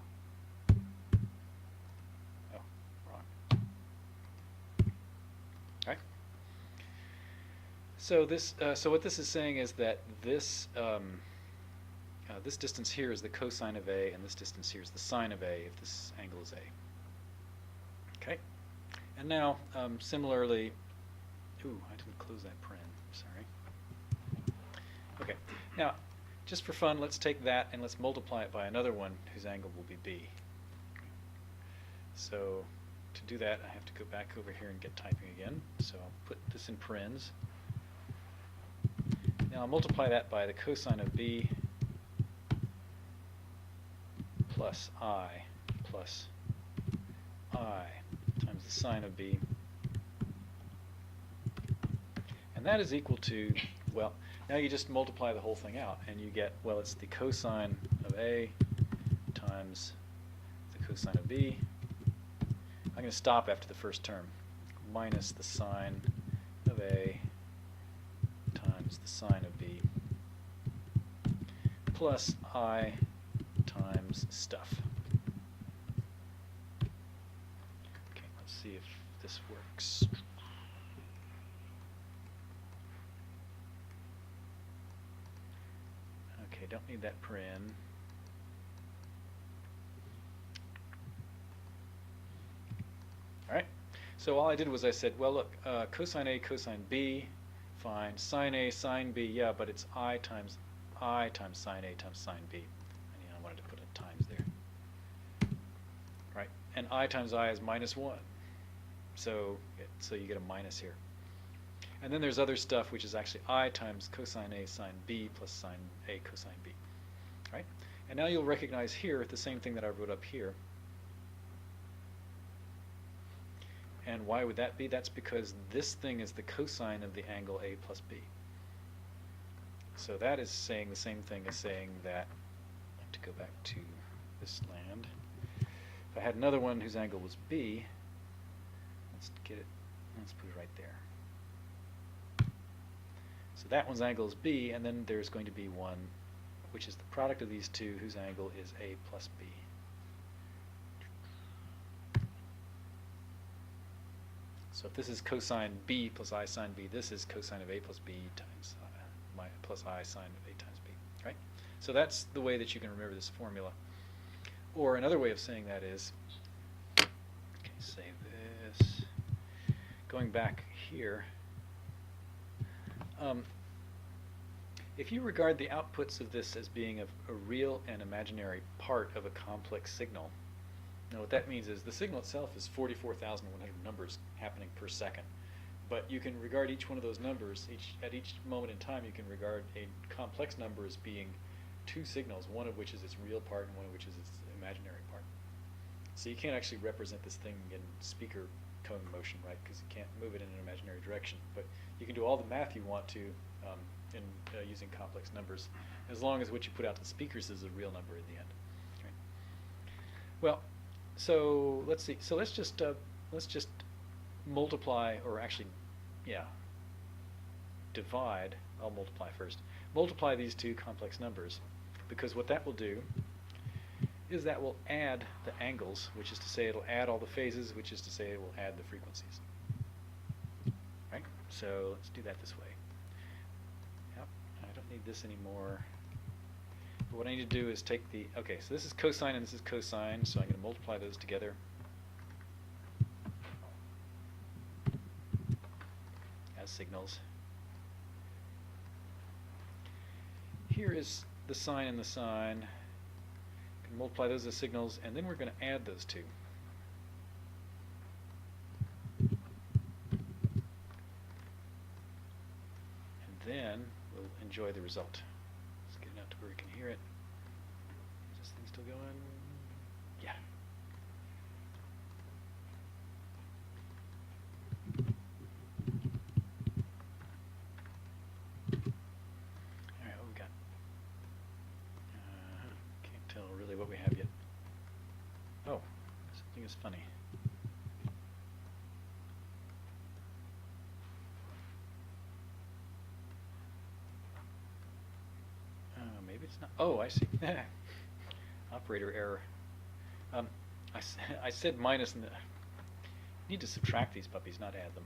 Oh, wrong. Okay. So this, so what this is saying is that this this distance here is the cosine of A, and this distance here is the sine of A if this angle is A. Okay. And now, similarly, ooh, I didn't close that paren. Sorry. Okay. Now, just for fun, let's take that and let's multiply it by another one whose angle will be B. So to do that, I have to go back over here and get typing again. So I'll put this in parens. Now I'll multiply that by the cosine of B plus I times the sine of B. And that is equal to, well, now you just multiply the whole thing out and you get, well, it's the cosine of A times the cosine of B. I'm going to stop after the first term. Minus the sine of A times the sine of B plus I times stuff. Okay, let's see if this works. Okay, don't need that paren. All right, so all I did was I said, well, look, cosine A, cosine B, fine. Sine A, sine B, yeah, but it's I times sine A times sine B. I wanted to put a times there. Right, and I times I is -1. So you get a minus here. And then there's other stuff, which is actually I times cosine A sine B plus sine A cosine B. Right? And now you'll recognize here the same thing that I wrote up here. And why would that be? That's because this thing is the cosine of the angle A plus B. So that is saying the same thing as saying that, I have to go back to this land. If I had another one whose angle was B, let's get it, let's put it right there. So that one's angle is B, and then there's going to be one, which is the product of these two, whose angle is A plus B. So if this is cosine B plus I sine B, this is cosine of A plus B times plus I sine of A times B, right? So that's the way that you can remember this formula. Or another way of saying that is, okay, save this. Going back here, if you regard the outputs of this as being a real and imaginary part of a complex signal, now what that means is the signal itself is 44,100 numbers happening per second. But you can regard each one of those numbers, at each moment in time, you can regard a complex number as being two signals, one of which is its real part and one of which is its imaginary part. So you can't actually represent this thing in speaker cone motion, right? Because you can't move it in an imaginary direction. But you can do all the math you want to using complex numbers, as long as what you put out to the speakers is a real number in the end. Okay. Well, so let's see. So let's just multiply, or actually, yeah, divide. I'll multiply first. Multiply these two complex numbers, because what that will do is that will add the angles, which is to say it'll add all the phases, which is to say it will add the frequencies. Right? So let's do that this way. Yep, I don't need this anymore. But what I need to do is take the, okay, so this is cosine and this is cosine, so I'm going to multiply those together. As signals. Here is the sine and the sine. Can multiply those as signals, and then we're going to add those two. enjoy the result. Let's get it out to where we can hear it. Is this thing still going? Yeah. All right, what we got? Can't tell really what we have yet. Oh, something is funny. Maybe it's not. Oh, I see. Operator error. I said minus, and need to subtract these puppies, not add them.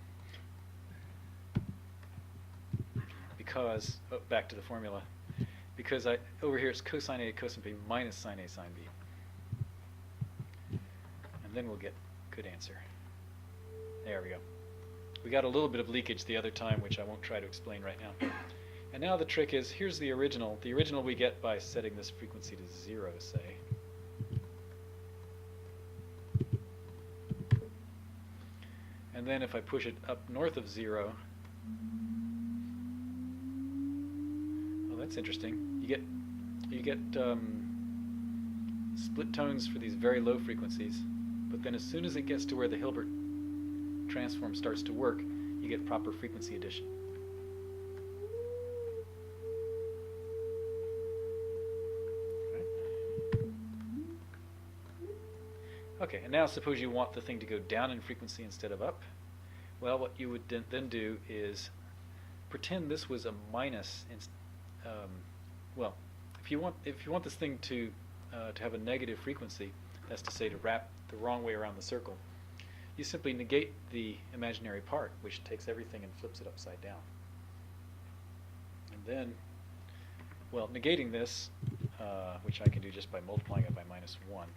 Because, back to the formula, because over here it's cosine A cosine B minus sine A sine B. And then we'll get good answer. There we go. We got a little bit of leakage the other time, which I won't try to explain right now. And now the trick is, here's the original. The original we get by setting this frequency to 0, say. And then if I push it up north of 0, oh, that's interesting. You get split tones for these very low frequencies, but then as soon as it gets to where the Hilbert transform starts to work, you get proper frequency addition. Okay, and now suppose you want the thing to go down in frequency instead of up. Well, what you would then do is pretend this was a minus. Well, if you want this thing to have a negative frequency, that's to say to wrap the wrong way around the circle, you simply negate the imaginary part, which takes everything and flips it upside down. And then, well, negating this, which I can do just by multiplying it by -1.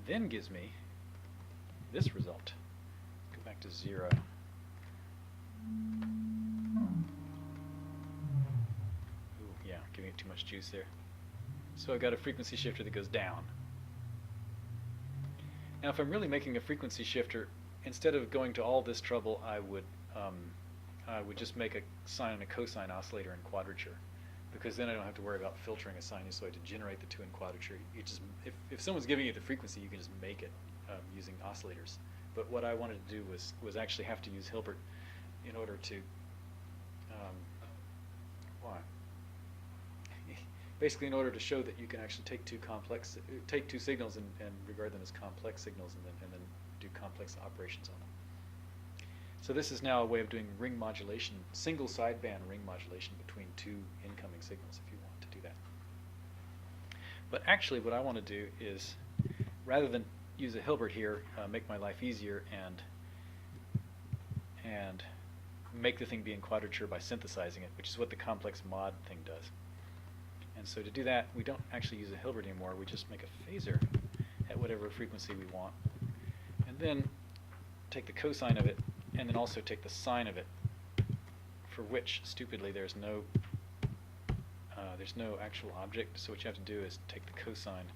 Then gives me this result. Go back to 0. Ooh, yeah, giving it too much juice there. So I've got a frequency shifter that goes down. Now if I'm really making a frequency shifter, instead of going to all this trouble, I would just make a sine and a cosine oscillator in quadrature, because then I don't have to worry about filtering a sinusoid to generate the two in quadrature. You just, if someone's giving you the frequency, you can just make it using oscillators. But what I wanted to do was actually have to use Hilbert in order to, basically in order to show that you can actually take two signals and regard them as complex signals, and then do complex operations on them. So this is now a way of doing ring modulation, single sideband ring modulation between two incoming signals, if you want to do that. But actually what I want to do is, rather than use a Hilbert here, make my life easier and make the thing be in quadrature by synthesizing it, which is what the complex mod thing does. And so to do that, we don't actually use a Hilbert anymore. We just make a phasor at whatever frequency we want, and then take the cosine of it, and then also take the sine of it, for which, stupidly, there's no actual object. So what you have to do is take the cosine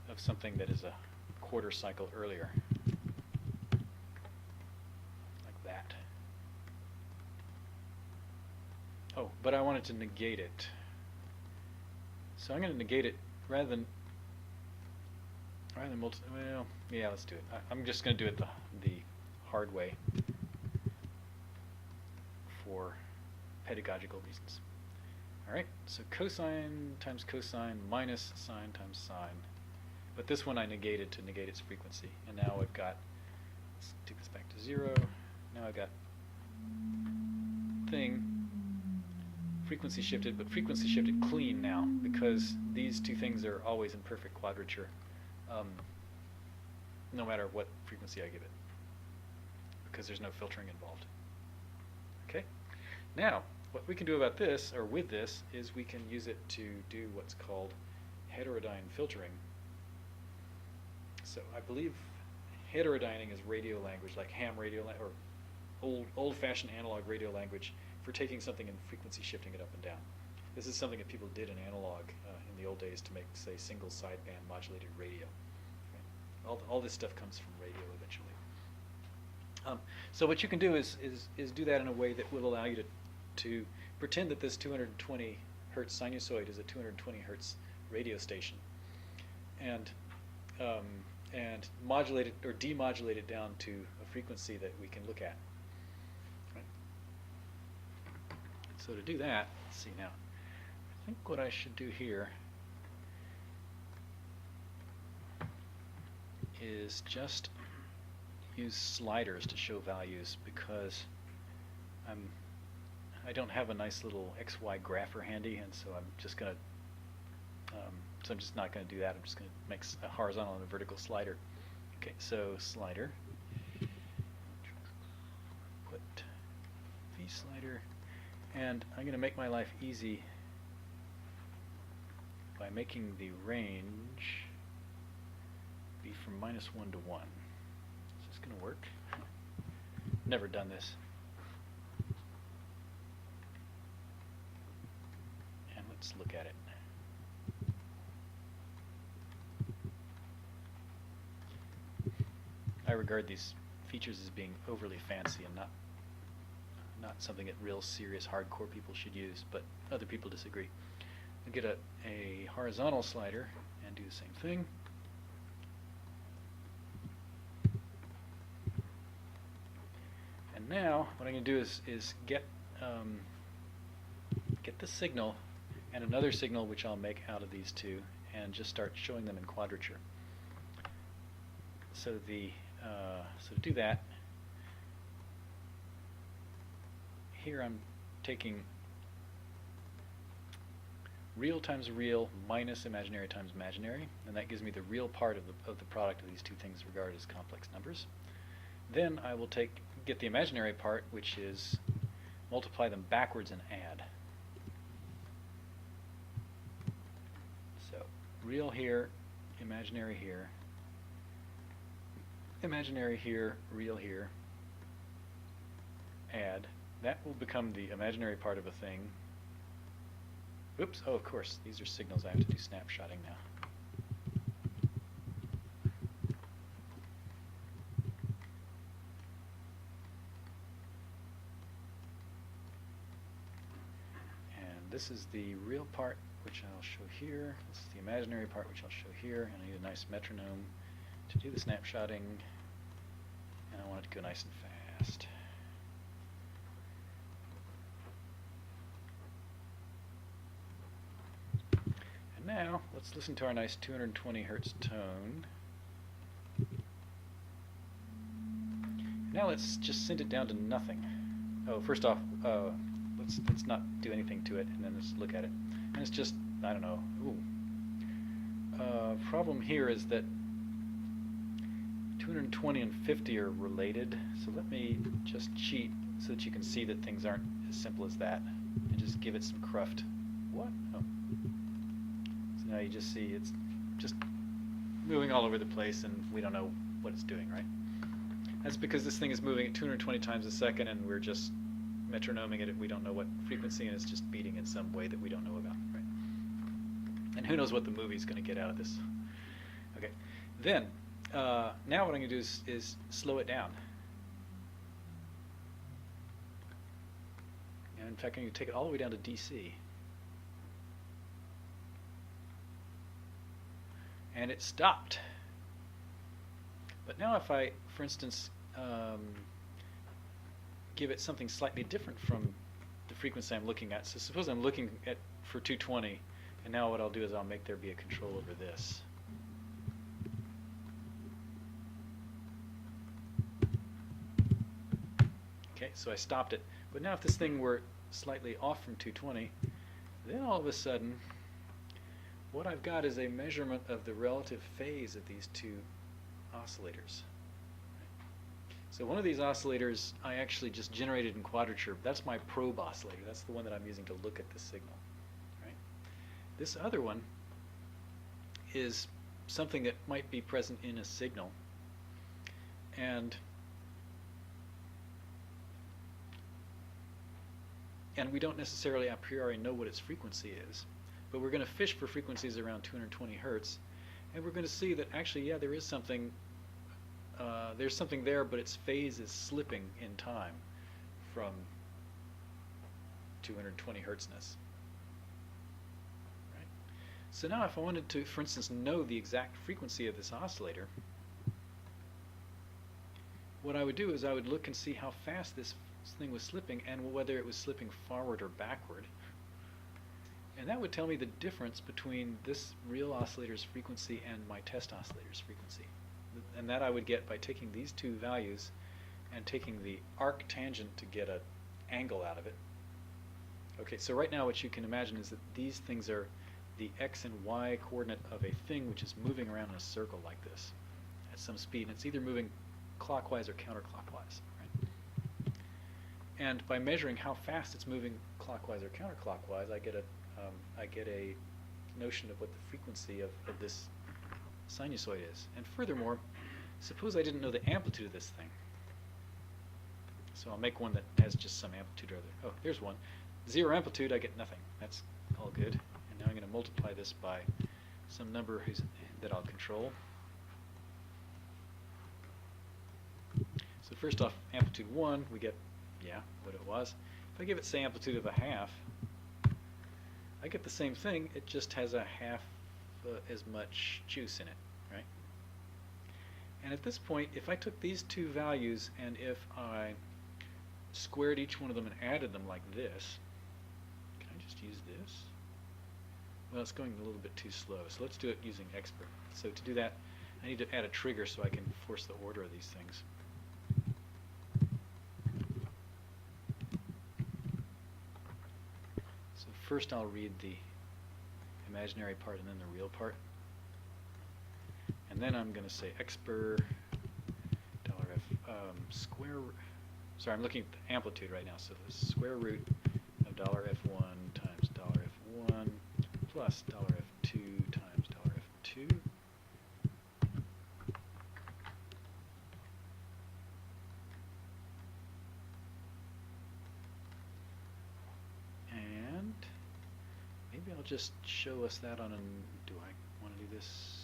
of something that is a quarter cycle earlier, like that. Oh, but I wanted to negate it. So I'm going to negate it rather than well, yeah, let's do it. I'm just going to do it the hard way for pedagogical reasons. All right, so cosine times cosine minus sine times sine. But this one I negated to negate its frequency. And now I've got, let's take this back to 0. Now I've got thing, frequency shifted, but frequency shifted clean now, because these two things are always in perfect quadrature, no matter what frequency I give it, because there's no filtering involved. Okay? Now, what we can do about this, or with this, is we can use it to do what's called heterodyne filtering. So I believe heterodyning is radio language, like ham radio, or old-fashioned analog radio language for taking something and frequency shifting it up and down. This is something that people did in analog in the old days to make, say, single sideband modulated radio. Right? All this stuff comes from radio eventually. So what you can do is do that in a way that will allow you to pretend that this 220 hertz sinusoid is a 220 hertz radio station, and modulate it or demodulate it down to a frequency that we can look at. Right. So to do that, let's see now. I think what I should do here is just use sliders to show values, because I don't have a nice little XY grapher handy, and so I'm just gonna so I'm just not going to do that. I'm just going to make a horizontal and a vertical slider. Okay, so slider. Put V slider, and I'm going to make my life easy by making the range be from -1 to 1. Is this going to work? Never done this. And let's look at it. I regard these features as being overly fancy and not something that real serious hardcore people should use, but other people disagree. I'll get a horizontal slider and do the same thing. And now what I'm going to do is get the signal and another signal which I'll make out of these two, and just start showing them in quadrature. So so to do that, here I'm taking real times real minus imaginary times imaginary, and that gives me the real part of the product of these two things regarded as complex numbers. Then I will get the imaginary part, which is multiply them backwards and add. So real here, imaginary here, imaginary here, real here, add. That will become the imaginary part of a thing. Oops, oh, of course, these are signals. I have to do snapshotting now. And this is the real part, which I'll show here. This is the imaginary part, which I'll show here. And I need a nice metronome to do the snapshotting, and I want it to go nice and fast. And now let's listen to our nice 220 hertz tone. Now let's just send it down to nothing. Oh, first off, let's not do anything to it, and then let's look at it. And it's just, I don't know. Ooh. Problem here is that 220 and 50 are related, so let me just cheat so that you can see that things aren't as simple as that, and just give it some cruft. What? Oh. So now you just see it's just moving all over the place, and we don't know what it's doing, right? That's because this thing is moving at 220 times a second, and we're just metronoming it at we don't know what frequency, and it's just beating in some way that we don't know about, right? And who knows what the movie's going to get out of this. Okay, then now what I'm going to do is slow it down. And in fact, I'm going to take it all the way down to DC. And it stopped. But now if I, for instance, give it something slightly different from the frequency I'm looking at. So suppose I'm looking at for 220, and now what I'll do is I'll make there be a control over this. Okay, so I stopped it. But now if this thing were slightly off from 220, then all of a sudden, what I've got is a measurement of the relative phase of these two oscillators. So one of these oscillators I actually just generated in quadrature. That's my probe oscillator. That's the one that I'm using to look at the signal. Right? This other one is something that might be present in a signal. And we don't necessarily a priori know what its frequency is. But we're going to fish for frequencies around 220 hertz. And we're going to see that actually, yeah, there is something, there's something there, but its phase is slipping in time from 220 hertzness. Right? So now if I wanted to, for instance, know the exact frequency of this oscillator, what I would do is I would look and see how fast this thing was slipping and whether it was slipping forward or backward. And that would tell me the difference between this real oscillator's frequency and my test oscillator's frequency. And that I would get by taking these two values and taking the arc tangent to get an angle out of it. Okay, so right now what you can imagine is that these things are the x and y coordinate of a thing which is moving around in a circle like this at some speed. And it's either moving clockwise or counterclockwise. Right? And by measuring how fast it's moving clockwise or counterclockwise, I get a notion of what the frequency of this sinusoid is. And furthermore, suppose I didn't know the amplitude of this thing. So I'll make one that has just some amplitude or other. Oh, here's one. 0 amplitude, I get nothing. That's all good. And now I'm going to multiply this by some number that I'll control. So first off, amplitude 1, we get, yeah, what it was. If I give it, say, amplitude of 1/2, I get the same thing. It just has 1/2 as much juice in it, right? And at this point, if I took these two values and if I squared each one of them and added them like this, can I just use this? Well, it's going a little bit too slow, so let's do it using expert. So to do that, I need to add a trigger so I can force the order of these things. So first I'll read the imaginary part and then the real part. And then I'm going to say $f square, sorry, I'm looking at the amplitude right now, so the square root of $f1 times $f1 plus $f2 times $f2. And maybe I'll just show us that on an, do I want to do this?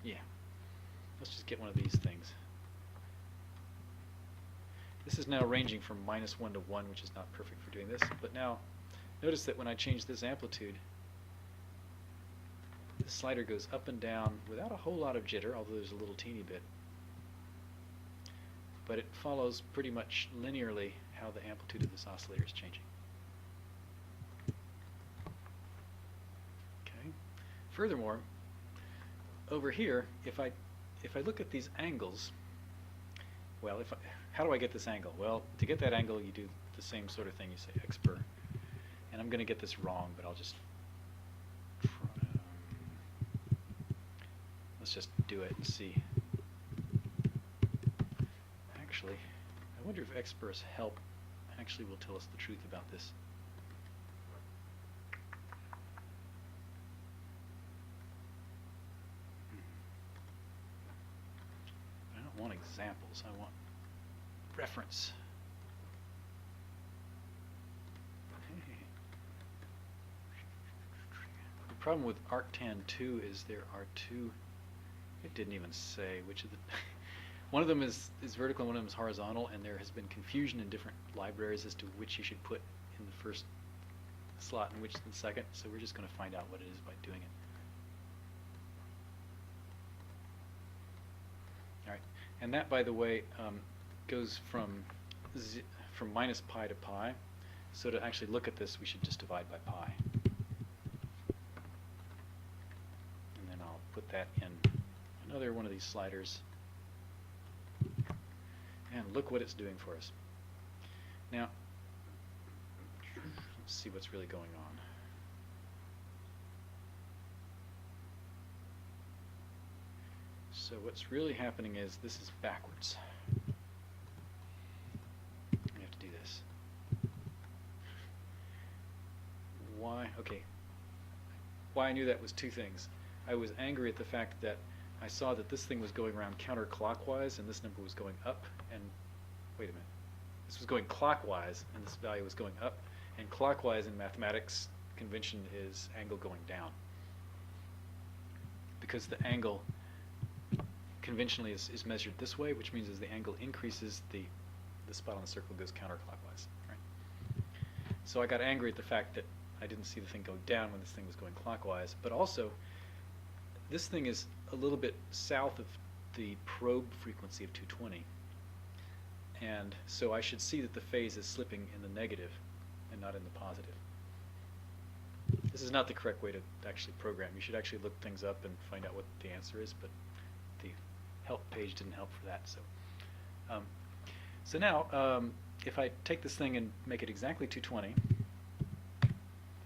Yeah. Let's just get one of these things. This is now ranging from -1 to 1, which is not perfect for doing this. But now, notice that when I change this amplitude, the slider goes up and down without a whole lot of jitter, although there's a little teeny bit. But it follows pretty much linearly how the amplitude of this oscillator is changing. Okay. Furthermore, over here, if I look at these angles, well, how do I get this angle? Well, to get that angle, you do the same sort of thing. You say x per, and I'm going to get this wrong, but I'll just let's just do it and see. Actually, I wonder if x per's help actually will tell us the truth about this. I don't want examples, I want reference. The problem with arctan2 is there are two, it didn't even say which of the, one of them is vertical and one of them is horizontal, and there has been confusion in different libraries as to which you should put in the first slot and which in the second, so we're just going to find out what it is by doing it. Alright, and that, by the way, goes from minus pi to pi, so to actually look at this we should just divide by pi. And then I'll put that in another one of these sliders. And look what it's doing for us. Now, let's see what's really going on. So what's really happening is this is backwards. We have to do this. Why? Okay. Why I knew that was two things. I was angry at the fact that I saw that this thing was going around counterclockwise and this number was going up, and wait a minute, this was going clockwise and this value was going up, and clockwise in mathematics convention is angle going down, because the angle conventionally is measured this way, which means as the angle increases, the spot on the circle goes counterclockwise. Right? So I got angry at the fact that I didn't see the thing go down when this thing was going clockwise, but also this thing is a little bit south of the probe frequency of 220, and so I should see that the phase is slipping in the negative and not in the positive. This is not the correct way to actually program. You should actually look things up and find out what the answer is, but the help page didn't help for that. So now, if I take this thing and make it exactly 220,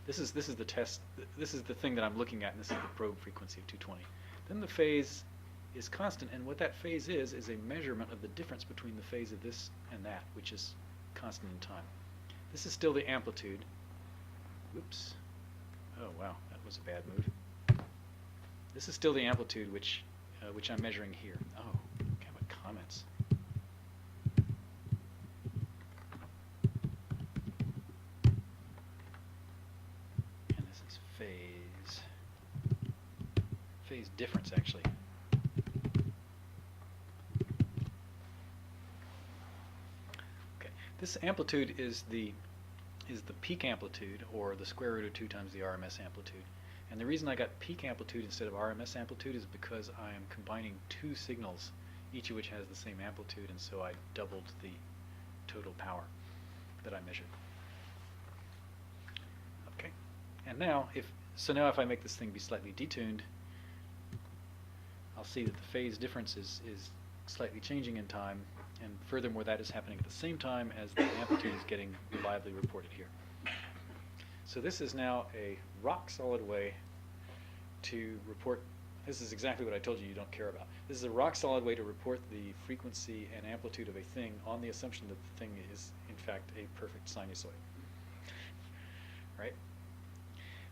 this is the test. This is the thing that I'm looking at, and this is the probe frequency of 220. Then the phase is constant, and what that phase is a measurement of the difference between the phase of this and that, which is constant in time. This is still the amplitude. Whoops. Oh wow, that was a bad move. This is still the amplitude which I'm measuring here. Oh, okay, what comments? And this is phase difference actually. Okay, this amplitude is the peak amplitude, or the square root of 2 times the RMS amplitude. And the reason I got peak amplitude instead of RMS amplitude is because I am combining two signals, each of which has the same amplitude, and so I doubled the total power that I measured. Okay, and now if I make this thing be slightly detuned, I'll see that the phase difference is slightly changing in time, and furthermore that is happening at the same time as the amplitude is getting reliably reported here. So this is now a rock solid way to report. This is exactly what I told you don't care about. This is a rock solid way to report the frequency and amplitude of a thing on the assumption that the thing is in fact a perfect sinusoid. Right?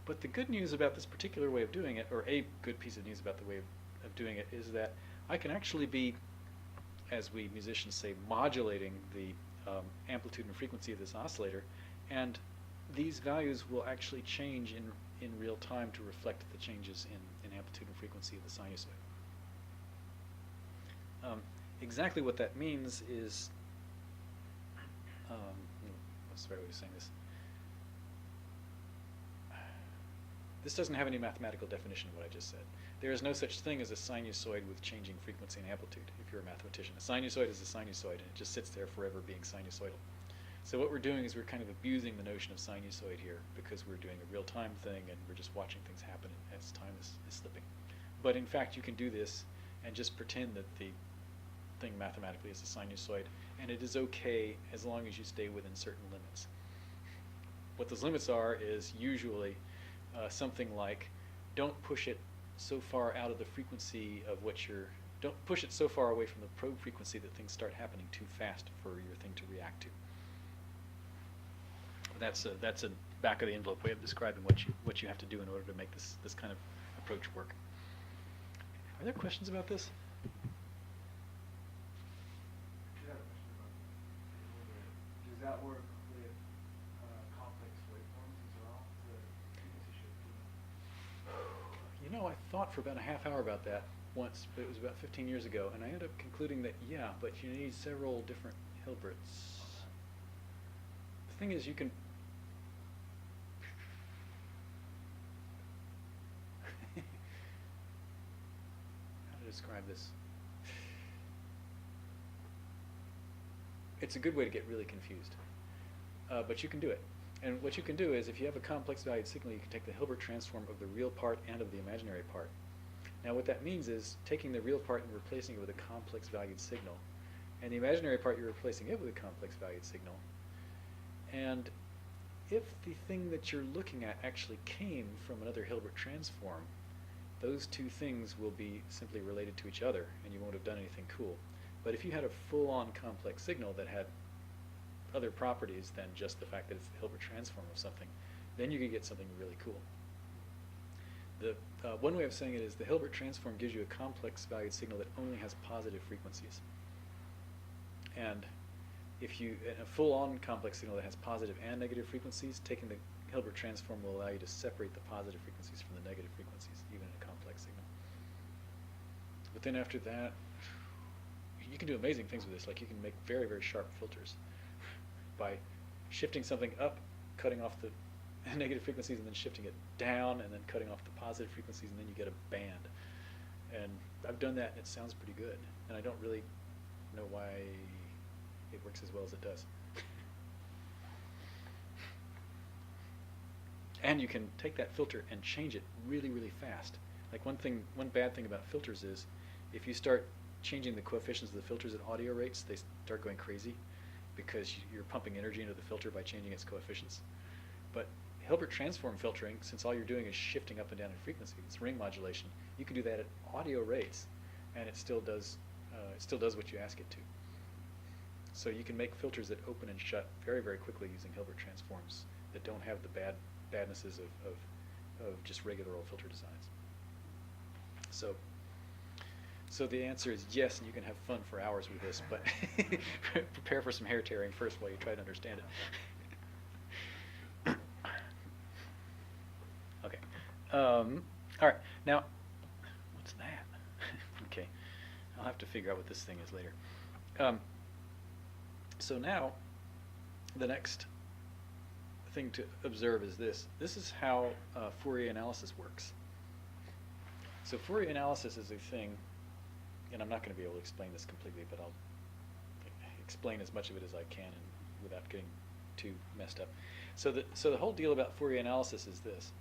But the good news about this particular way of doing it, or a good piece of news about the way of doing it, is that I can actually be, as we musicians say, modulating the amplitude and frequency of this oscillator, and these values will actually change in real time to reflect the changes in amplitude and frequency of the sinusoid. Exactly what that means is, what's the right way of saying this? This doesn't have any mathematical definition of what I just said. There is no such thing as a sinusoid with changing frequency and amplitude, if you're a mathematician. A sinusoid is a sinusoid, and it just sits there forever being sinusoidal. So what we're doing is we're kind of abusing the notion of sinusoid here, because we're doing a real-time thing, and we're just watching things happen as time is slipping. But in fact, you can do this and just pretend that the thing mathematically is a sinusoid, and it is okay as long as you stay within certain limits. What those limits are is usually something like, don't push it so far out of the frequency of what don't push it so far away from the probe frequency that things start happening too fast for your thing to react to. That's a back of the envelope way of describing what you have to do in order to make this kind of approach work. Are there questions about this? I have a question about does that work with complex waveforms as well? The frequency shifting? You know, I thought for about a half hour about that once, but it was about 15 years ago, and I ended up concluding that, yeah, but you need several different Hilberts. The thing is, you can... How to describe this? It's a good way to get really confused, but you can do it. And what you can do is, if you have a complex valued signal, you can take the Hilbert transform of the real part and of the imaginary part. Now what that means is taking the real part and replacing it with a complex valued signal. And the imaginary part, you're replacing it with a complex valued signal. And if the thing that you're looking at actually came from another Hilbert transform, those two things will be simply related to each other, and you won't have done anything cool. But if you had a full-on complex signal that had other properties than just the fact that it's the Hilbert transform of something, then you could get something really cool. The one way of saying it is the Hilbert transform gives you a complex valued signal that only has positive frequencies. And if you, in a full-on complex signal that has positive and negative frequencies, taking the Hilbert transform will allow you to separate the positive frequencies from the negative frequencies, even in a complex signal. But then after that, you can do amazing things with this. Like you can make very, very sharp filters by shifting something up, cutting off the negative frequencies, and then shifting it down, and then cutting off the positive frequencies, and then you get a band. And I've done that, and it sounds pretty good. And I don't really know why it works as well as it does. And you can take that filter and change it really, really fast. Like one bad thing about filters is if you start changing the coefficients of the filters at audio rates, they start going crazy because you're pumping energy into the filter by changing its coefficients. But Hilbert transform filtering, since all you're doing is shifting up and down in frequency, it's ring modulation, you can do that at audio rates, and it still does what you ask it to. So you can make filters that open and shut very, very quickly using Hilbert transforms that don't have the badnesses of just regular old filter designs. So the answer is yes, and you can have fun for hours with this, but prepare for some hair tearing first while you try to understand it. Okay. All right. Now, what's that? Okay. I'll have to figure out what this thing is later. So now, the next thing to observe is this. This is how Fourier analysis works. So Fourier analysis is a thing, and I'm not going to be able to explain this completely, but I'll explain as much of it as I can and without getting too messed up. So the whole deal about Fourier analysis is this.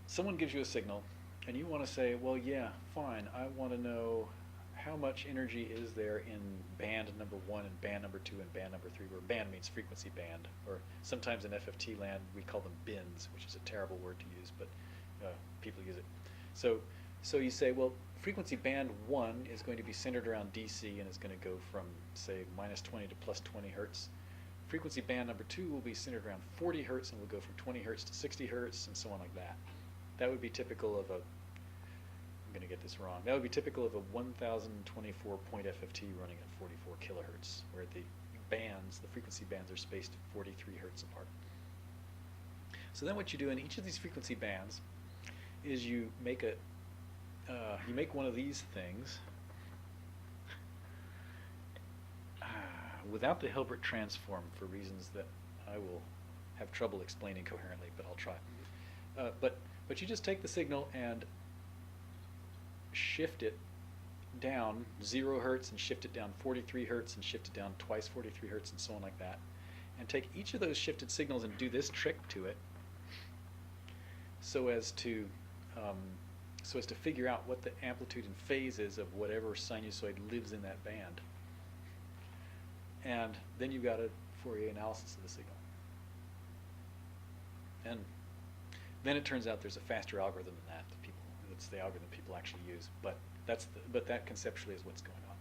Someone gives you a signal, and you want to say, well, yeah, fine, I want to know how much energy is there in band number 1 and band number 2 and band number 3, where band means frequency band, or sometimes in FFT land we call them bins, which is a terrible word to use, but people use it. So you say, well, frequency band 1 is going to be centered around DC and is going to go from, say, -20 to +20 hertz. Frequency band number 2 will be centered around 40 hertz and will go from 20 hertz to 60 hertz and so on like that. That would be typical of a, I'm going to get this wrong, that would be typical of a 1024 point FFT running at 44 kilohertz, where the bands, the frequency bands, are spaced 43 hertz apart. So then what you do in each of these frequency bands is you make one of these things without the Hilbert transform for reasons that I will have trouble explaining coherently, but I'll try. But you just take the signal and shift it down 0 hertz and shift it down 43 hertz and shift it down twice 43 hertz and so on like that, and take each of those shifted signals and do this trick to it so as to figure out what the amplitude and phase is of whatever sinusoid lives in that band. And then you've got a Fourier analysis of the signal. And then it turns out there's a faster algorithm than that. That's the algorithm people actually use, but that conceptually is what's going on.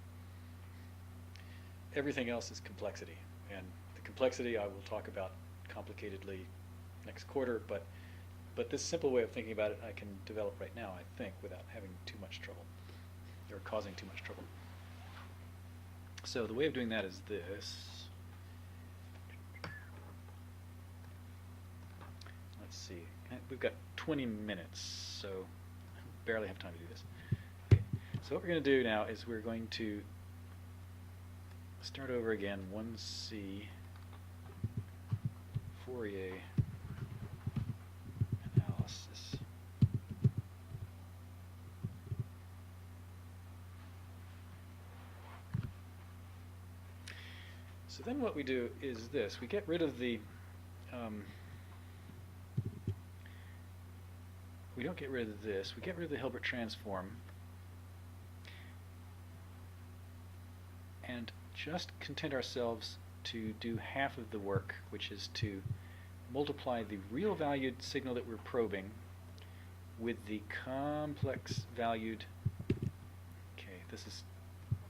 Everything else is complexity, and the complexity I will talk about complicatedly next quarter, but this simple way of thinking about it I can develop right now, I think, without having too much trouble, or causing too much trouble. So the way of doing that is this. Let's see. We've got 20 minutes, so I barely have time to do this. Okay. So what we're going to do now is we're going to start over again, 1C, Fourier analysis. So then what we do is this. We get rid of the we don't get rid of this. We get rid of the Hilbert transform and just content ourselves to do half of the work, which is to multiply the real valued signal that we're probing with the complex valued. Okay,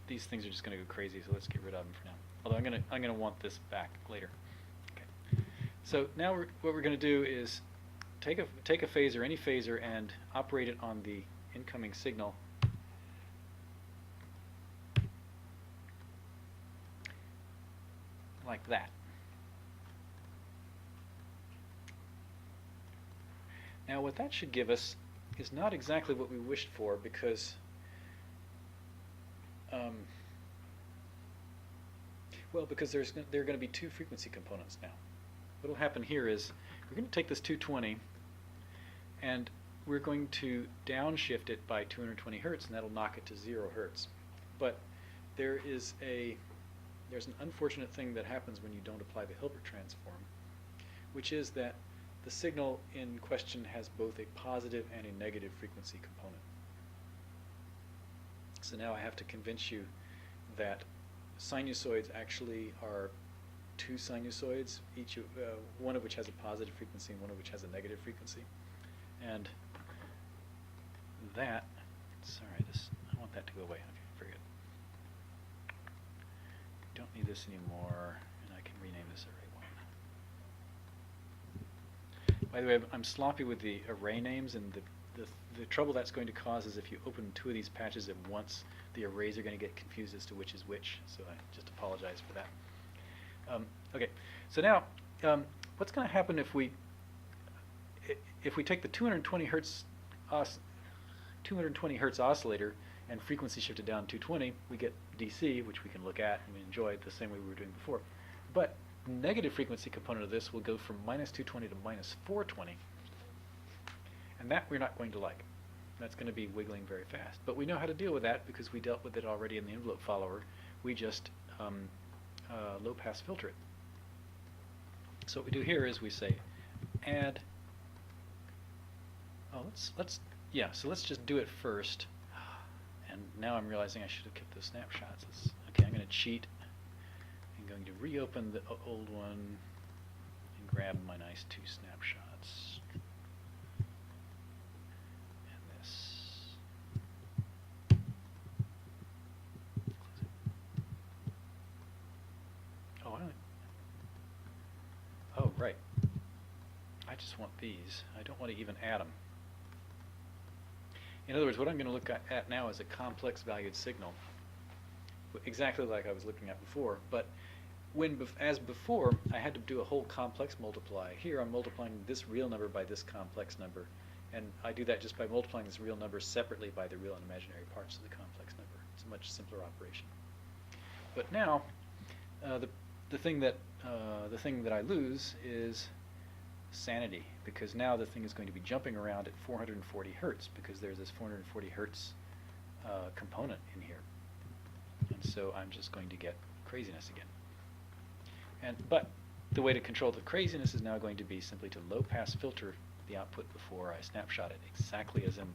these things are just going to go crazy, so let's get rid of them for now. Although I'm going to want this back later. Okay. So now what we're going to do is take a phasor, any phasor, and operate it on the incoming signal. like that. Now what that should give us is not exactly what we wished for, because because there are going to be two frequency components now. What will happen here is we're going to take this 220 and we're going to downshift it by 220 hertz, and that'll knock it to 0 hertz. But there's an unfortunate thing that happens when you don't apply the Hilbert transform, which is that the signal in question has both a positive and a negative frequency component. So now I have to convince you that sinusoids actually are two sinusoids, each one of which has a positive frequency and one of which has a negative frequency. And that, I want that to go away. Okay, very good. Don't need this anymore, and I can rename this array 1. By the way, I'm sloppy with the array names, and the trouble that's going to cause is if you open two of these patches at once, the arrays are going to get confused as to which is which, so I just apologize for that. Okay, so now what's going to happen if we take the 220 hertz oscillator and frequency shift it down to 220, we get DC, which we can look at and enjoy the same way we were doing before. But negative frequency component of this will go from minus 220 to minus 420, and that we're not going to like. That's going to be wiggling very fast. But we know how to deal with that because we dealt with it already in the envelope follower. We just low pass filter it. So what we do here is we say add. Oh, so let's just do it first. And now I'm realizing I should have kept those snapshots. Okay, I'm going to cheat. I'm going to reopen the old one and grab my nice 2 snapshots. And this. Close it. Oh, right. I just want these. I don't want to even add them. In other words, what I'm going to look at now is a complex valued signal, exactly like I was looking at before. But as before, I had to do a whole complex multiply. Here I'm multiplying this real number by this complex number, and I do that just by multiplying this real number separately by the real and imaginary parts of the complex number. It's a much simpler operation. But now, the thing that I lose is sanity, because now the thing is going to be jumping around at 440 hertz because there's this 440 hertz component in here, and so I'm just going to get craziness again. But the way to control the craziness is now going to be simply to low pass filter the output before I snapshot it, exactly as in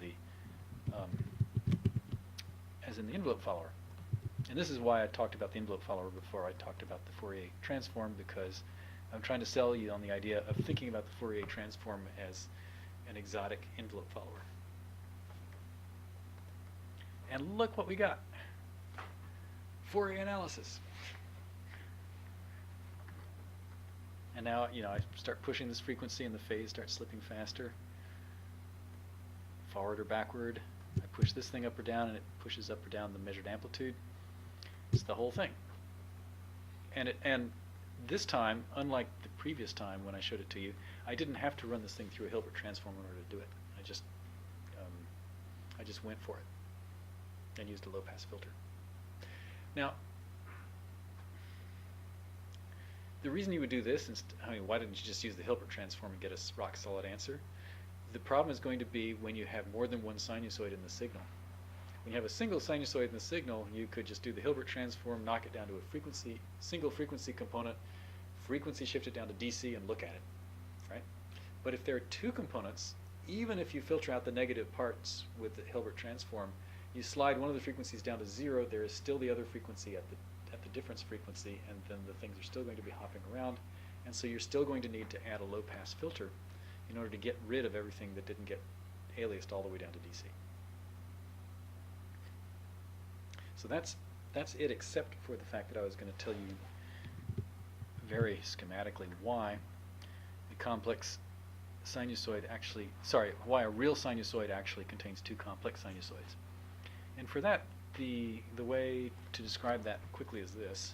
the envelope follower. And this is why I talked about the envelope follower before I talked about the Fourier transform, because I'm trying to sell you on the idea of thinking about the Fourier transform as an exotic envelope follower. And look what we got. Fourier analysis. And now, I start pushing this frequency and the phase starts slipping faster. Forward or backward. I push this thing up or down and it pushes up or down the measured amplitude. It's the whole thing. And this time, unlike the previous time when I showed it to you, I didn't have to run this thing through a Hilbert transform in order to do it. I just went for it and used a low pass filter. Now, the reason you would do this, why didn't you just use the Hilbert transform and get a rock solid answer? The problem is going to be when you have more than one sinusoid in the signal. When you have a single sinusoid in the signal, you could just do the Hilbert transform, knock it down to a single frequency component, frequency shift it down to DC, and look at it, right? But if there are two components, even if you filter out the negative parts with the Hilbert transform, you slide one of the frequencies down to 0, there is still the other frequency at the difference frequency, and then the things are still going to be hopping around, and so you're still going to need to add a low pass filter in order to get rid of everything that didn't get aliased all the way down to DC. So that's it, except for the fact that I was going to tell you very schematically why a complex sinusoid why a real sinusoid actually contains two complex sinusoids. And for that, the way to describe that quickly is this.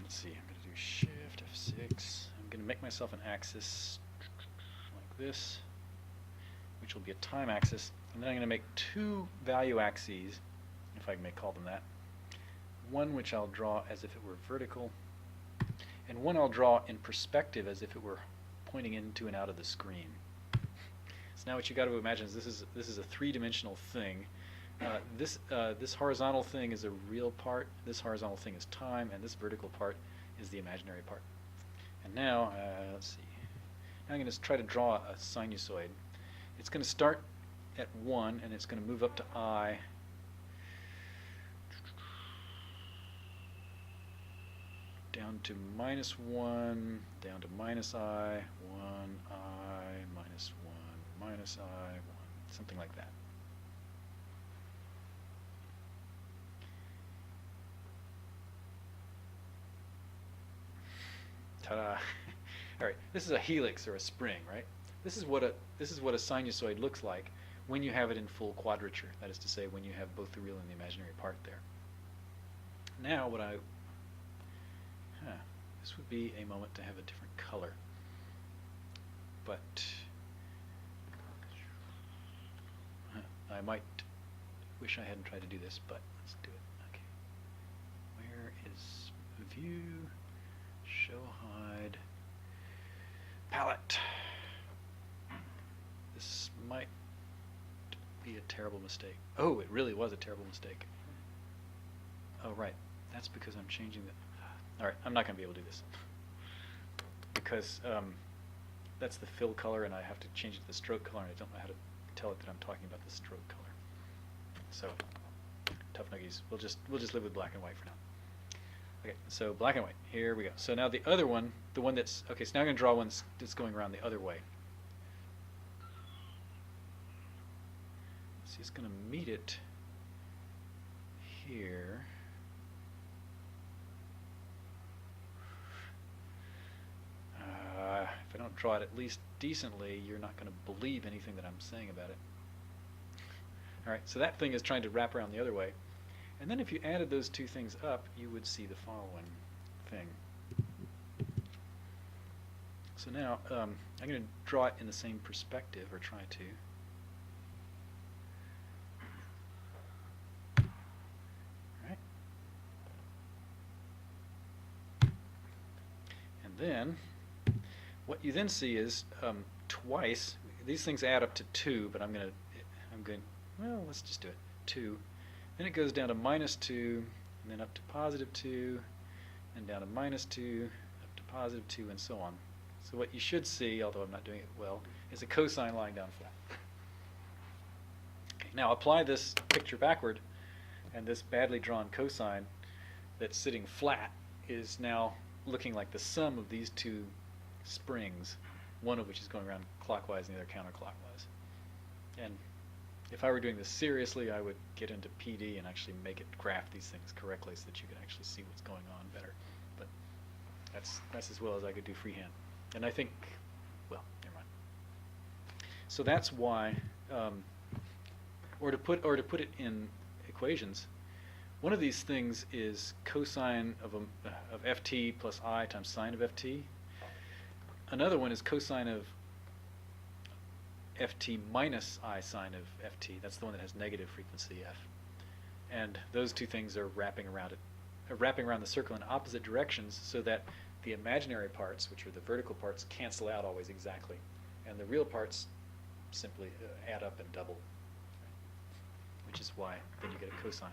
let's see, I'm going to do Shift F6. I'm going to make myself an axis like this, which will be a time axis. And then I'm going to make two value axes, if I may call them that. One which I'll draw as if it were vertical, and one I'll draw in perspective as if it were pointing into and out of the screen. So now what you got to imagine is this is a three-dimensional thing. This horizontal thing is a real part, this horizontal thing is time, and this vertical part is the imaginary part. And now, let's see. Now I'm going to try to draw a sinusoid. It's going to start at 1, and it's going to move up to I. Down to -1, down to -I, 1, I, -1, -I, 1, something like that. Ta-da! All right, this is a helix or a spring, right? This is what a sinusoid looks like when you have it in full quadrature. That is to say, when you have both the real and the imaginary part there. Now, this would be a moment to have a different color. But I might wish I hadn't tried to do this, but let's do it. Okay. Where is view? Show hide. Palette. This might be a terrible mistake. Oh, it really was a terrible mistake. Oh, right. That's because I'm changing the... All right, I'm not going to be able to do this. Because that's the fill color, and I have to change it to the stroke color, and I don't know how to tell it that I'm talking about the stroke color. So, tough nuggies. We'll just live with black and white for now. Okay, so black and white. Here we go. So now the other one, the one that's... Okay, so now I'm going to draw one that's going around the other way. See, it's going to meet it here. If I don't draw it at least decently, you're not going to believe anything that I'm saying about it. All right, so that thing is trying to wrap around the other way. And then if you added those two things up, you would see the following thing. So now I'm going to draw it in the same perspective, or try to. All right. And then what you then see is twice. These things add up to 2, but I'm going. Well, let's just do it. 2. Then it goes down to -2, and then up to +2, and down to -2, up to +2, and so on. So what you should see, although I'm not doing it well, is a cosine lying down flat. Okay, now apply this picture backward, and this badly drawn cosine that's sitting flat is now looking like the sum of these two springs, one of which is going around clockwise and the other counterclockwise. And if I were doing this seriously, I would get into PD and actually make it graph these things correctly so that you can actually see what's going on better. But that's as well as I could do freehand. And I think, well, never mind. So that's why, or to put it in equations, one of these things is cosine of ft plus I times sine of ft. Another one is cosine of ft minus I sine of ft. That's the one that has negative frequency f. And those two things are wrapping around the circle in opposite directions, so that the imaginary parts, which are the vertical parts, cancel out always exactly, and the real parts simply add up and double, which is why then you get a cosine.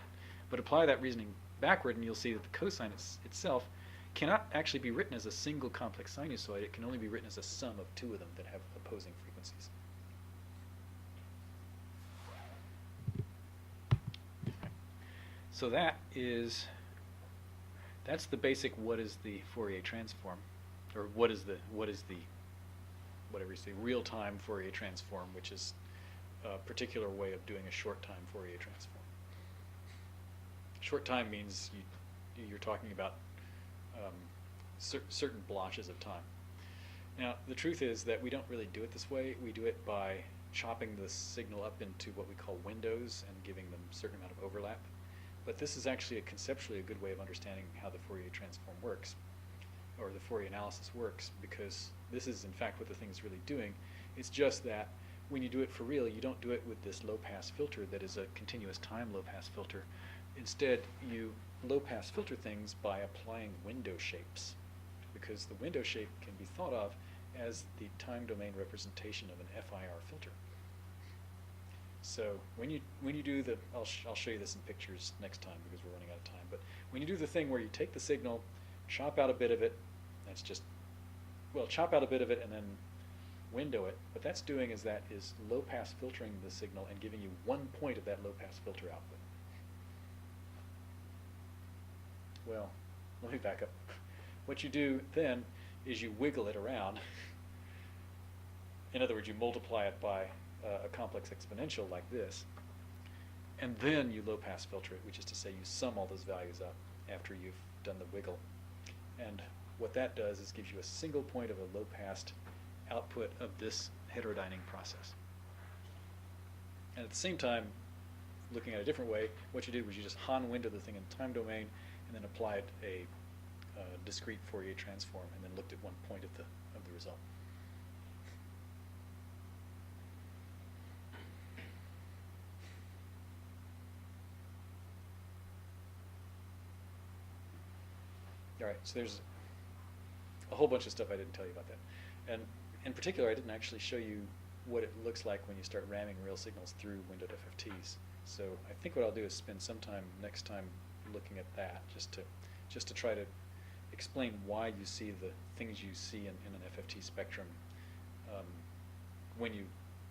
But apply that reasoning backward, and you'll see that the cosine itself cannot actually be written as a single complex sinusoid. It can only be written as a sum of two of them that have opposing frequencies. So that's the basic what is the Fourier transform, or what is the whatever you say, real-time Fourier transform, which is a particular way of doing a short-time Fourier transform. Short time means you're talking about certain blotches of time. Now, the truth is that we don't really do it this way. We do it by chopping the signal up into what we call windows and giving them a certain amount of overlap. But this is actually conceptually a good way of understanding how the Fourier transform works. or the Fourier analysis works, because this is in fact what the thing is really doing. It's just that when you do it for real, you don't do it with this low-pass filter that is a continuous time low-pass filter. Instead, you low-pass filter things by applying window shapes, because the window shape can be thought of as the time domain representation of an FIR filter. So when you do the, I'll show you this in pictures next time because we're running out of time, but when you do the thing where you take the signal, chop out a bit of it, that's just, well, chop out a bit of it and then window it, what that's doing is that is low-pass filtering the signal and giving you 1 point of that low-pass filter output. Well, let me back up. What you do then is you wiggle it around. In other words, you multiply it by a complex exponential like this, and then you low-pass filter it, which is to say you sum all those values up after you've done the wiggle. And what that does is gives you a single point of a low-pass output of this heterodyning process. And at the same time, looking at it a different way, what you did was you just Hahn window the thing in time domain and then applied a discrete Fourier transform and then looked at 1 point of the result. All right, so there's a whole bunch of stuff I didn't tell you about that. And in particular, I didn't actually show you what it looks like when you start ramming real signals through windowed FFTs. So I think what I'll do is spend some time next time looking at that, just to try to explain why you see the things you see in an FFT spectrum when you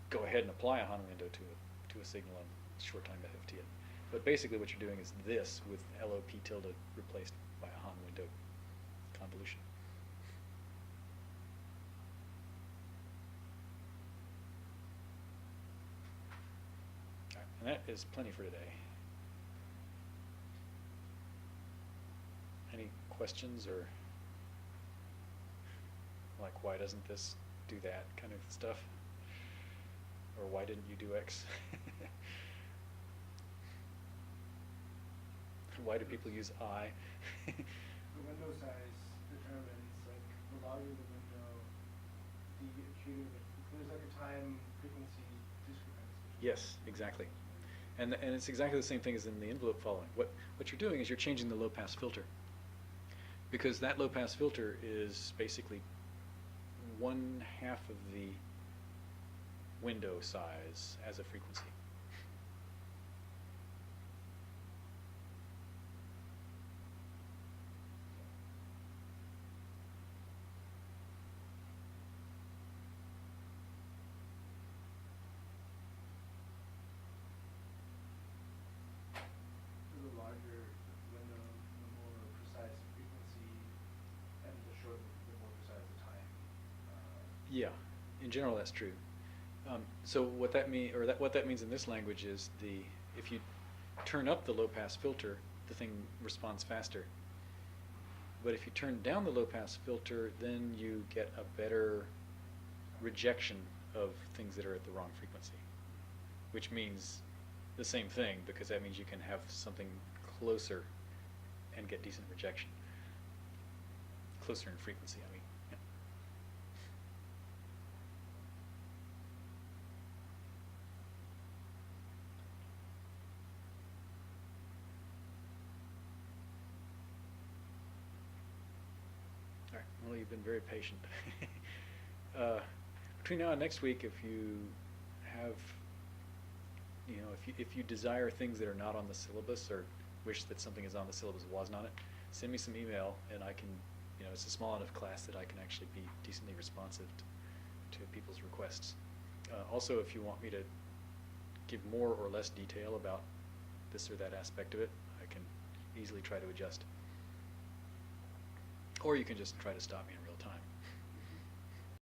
go ahead and apply a Hahn window to a signal on short time FFT. But basically what you're doing is this with LOP tilde replaced by a Hahn window convolution. All right, and that is plenty for today. Any questions or like why doesn't this do that kind of stuff? Or why didn't you do X? Why do people use I? The window size determines like the larger the window, the acute. There's like a time frequency discrepancy. Yes, exactly. And it's exactly the same thing as in the envelope following. What you're doing is you're changing the low-pass filter, because that low-pass filter is basically 1/2 of the window size as a frequency. The larger window, the more precise frequency, and the shorter, the more precise the time. Yeah, in general that's true. So what that means in this language is if you turn up the low-pass filter, the thing responds faster. But if you turn down the low-pass filter, then you get a better rejection of things that are at the wrong frequency, which means the same thing, because that means you can have something closer and get decent rejection. Closer in frequency, I mean. Yeah. All right, well, you've been very patient. Between now and next week, if you have, if you desire things that are not on the syllabus or wish that something is on the syllabus that wasn't on it, send me some email and I can, it's a small enough class that I can actually be decently responsive to people's requests. Also, if you want me to give more or less detail about this or that aspect of it, I can easily try to adjust. Or you can just try to stop me in real time.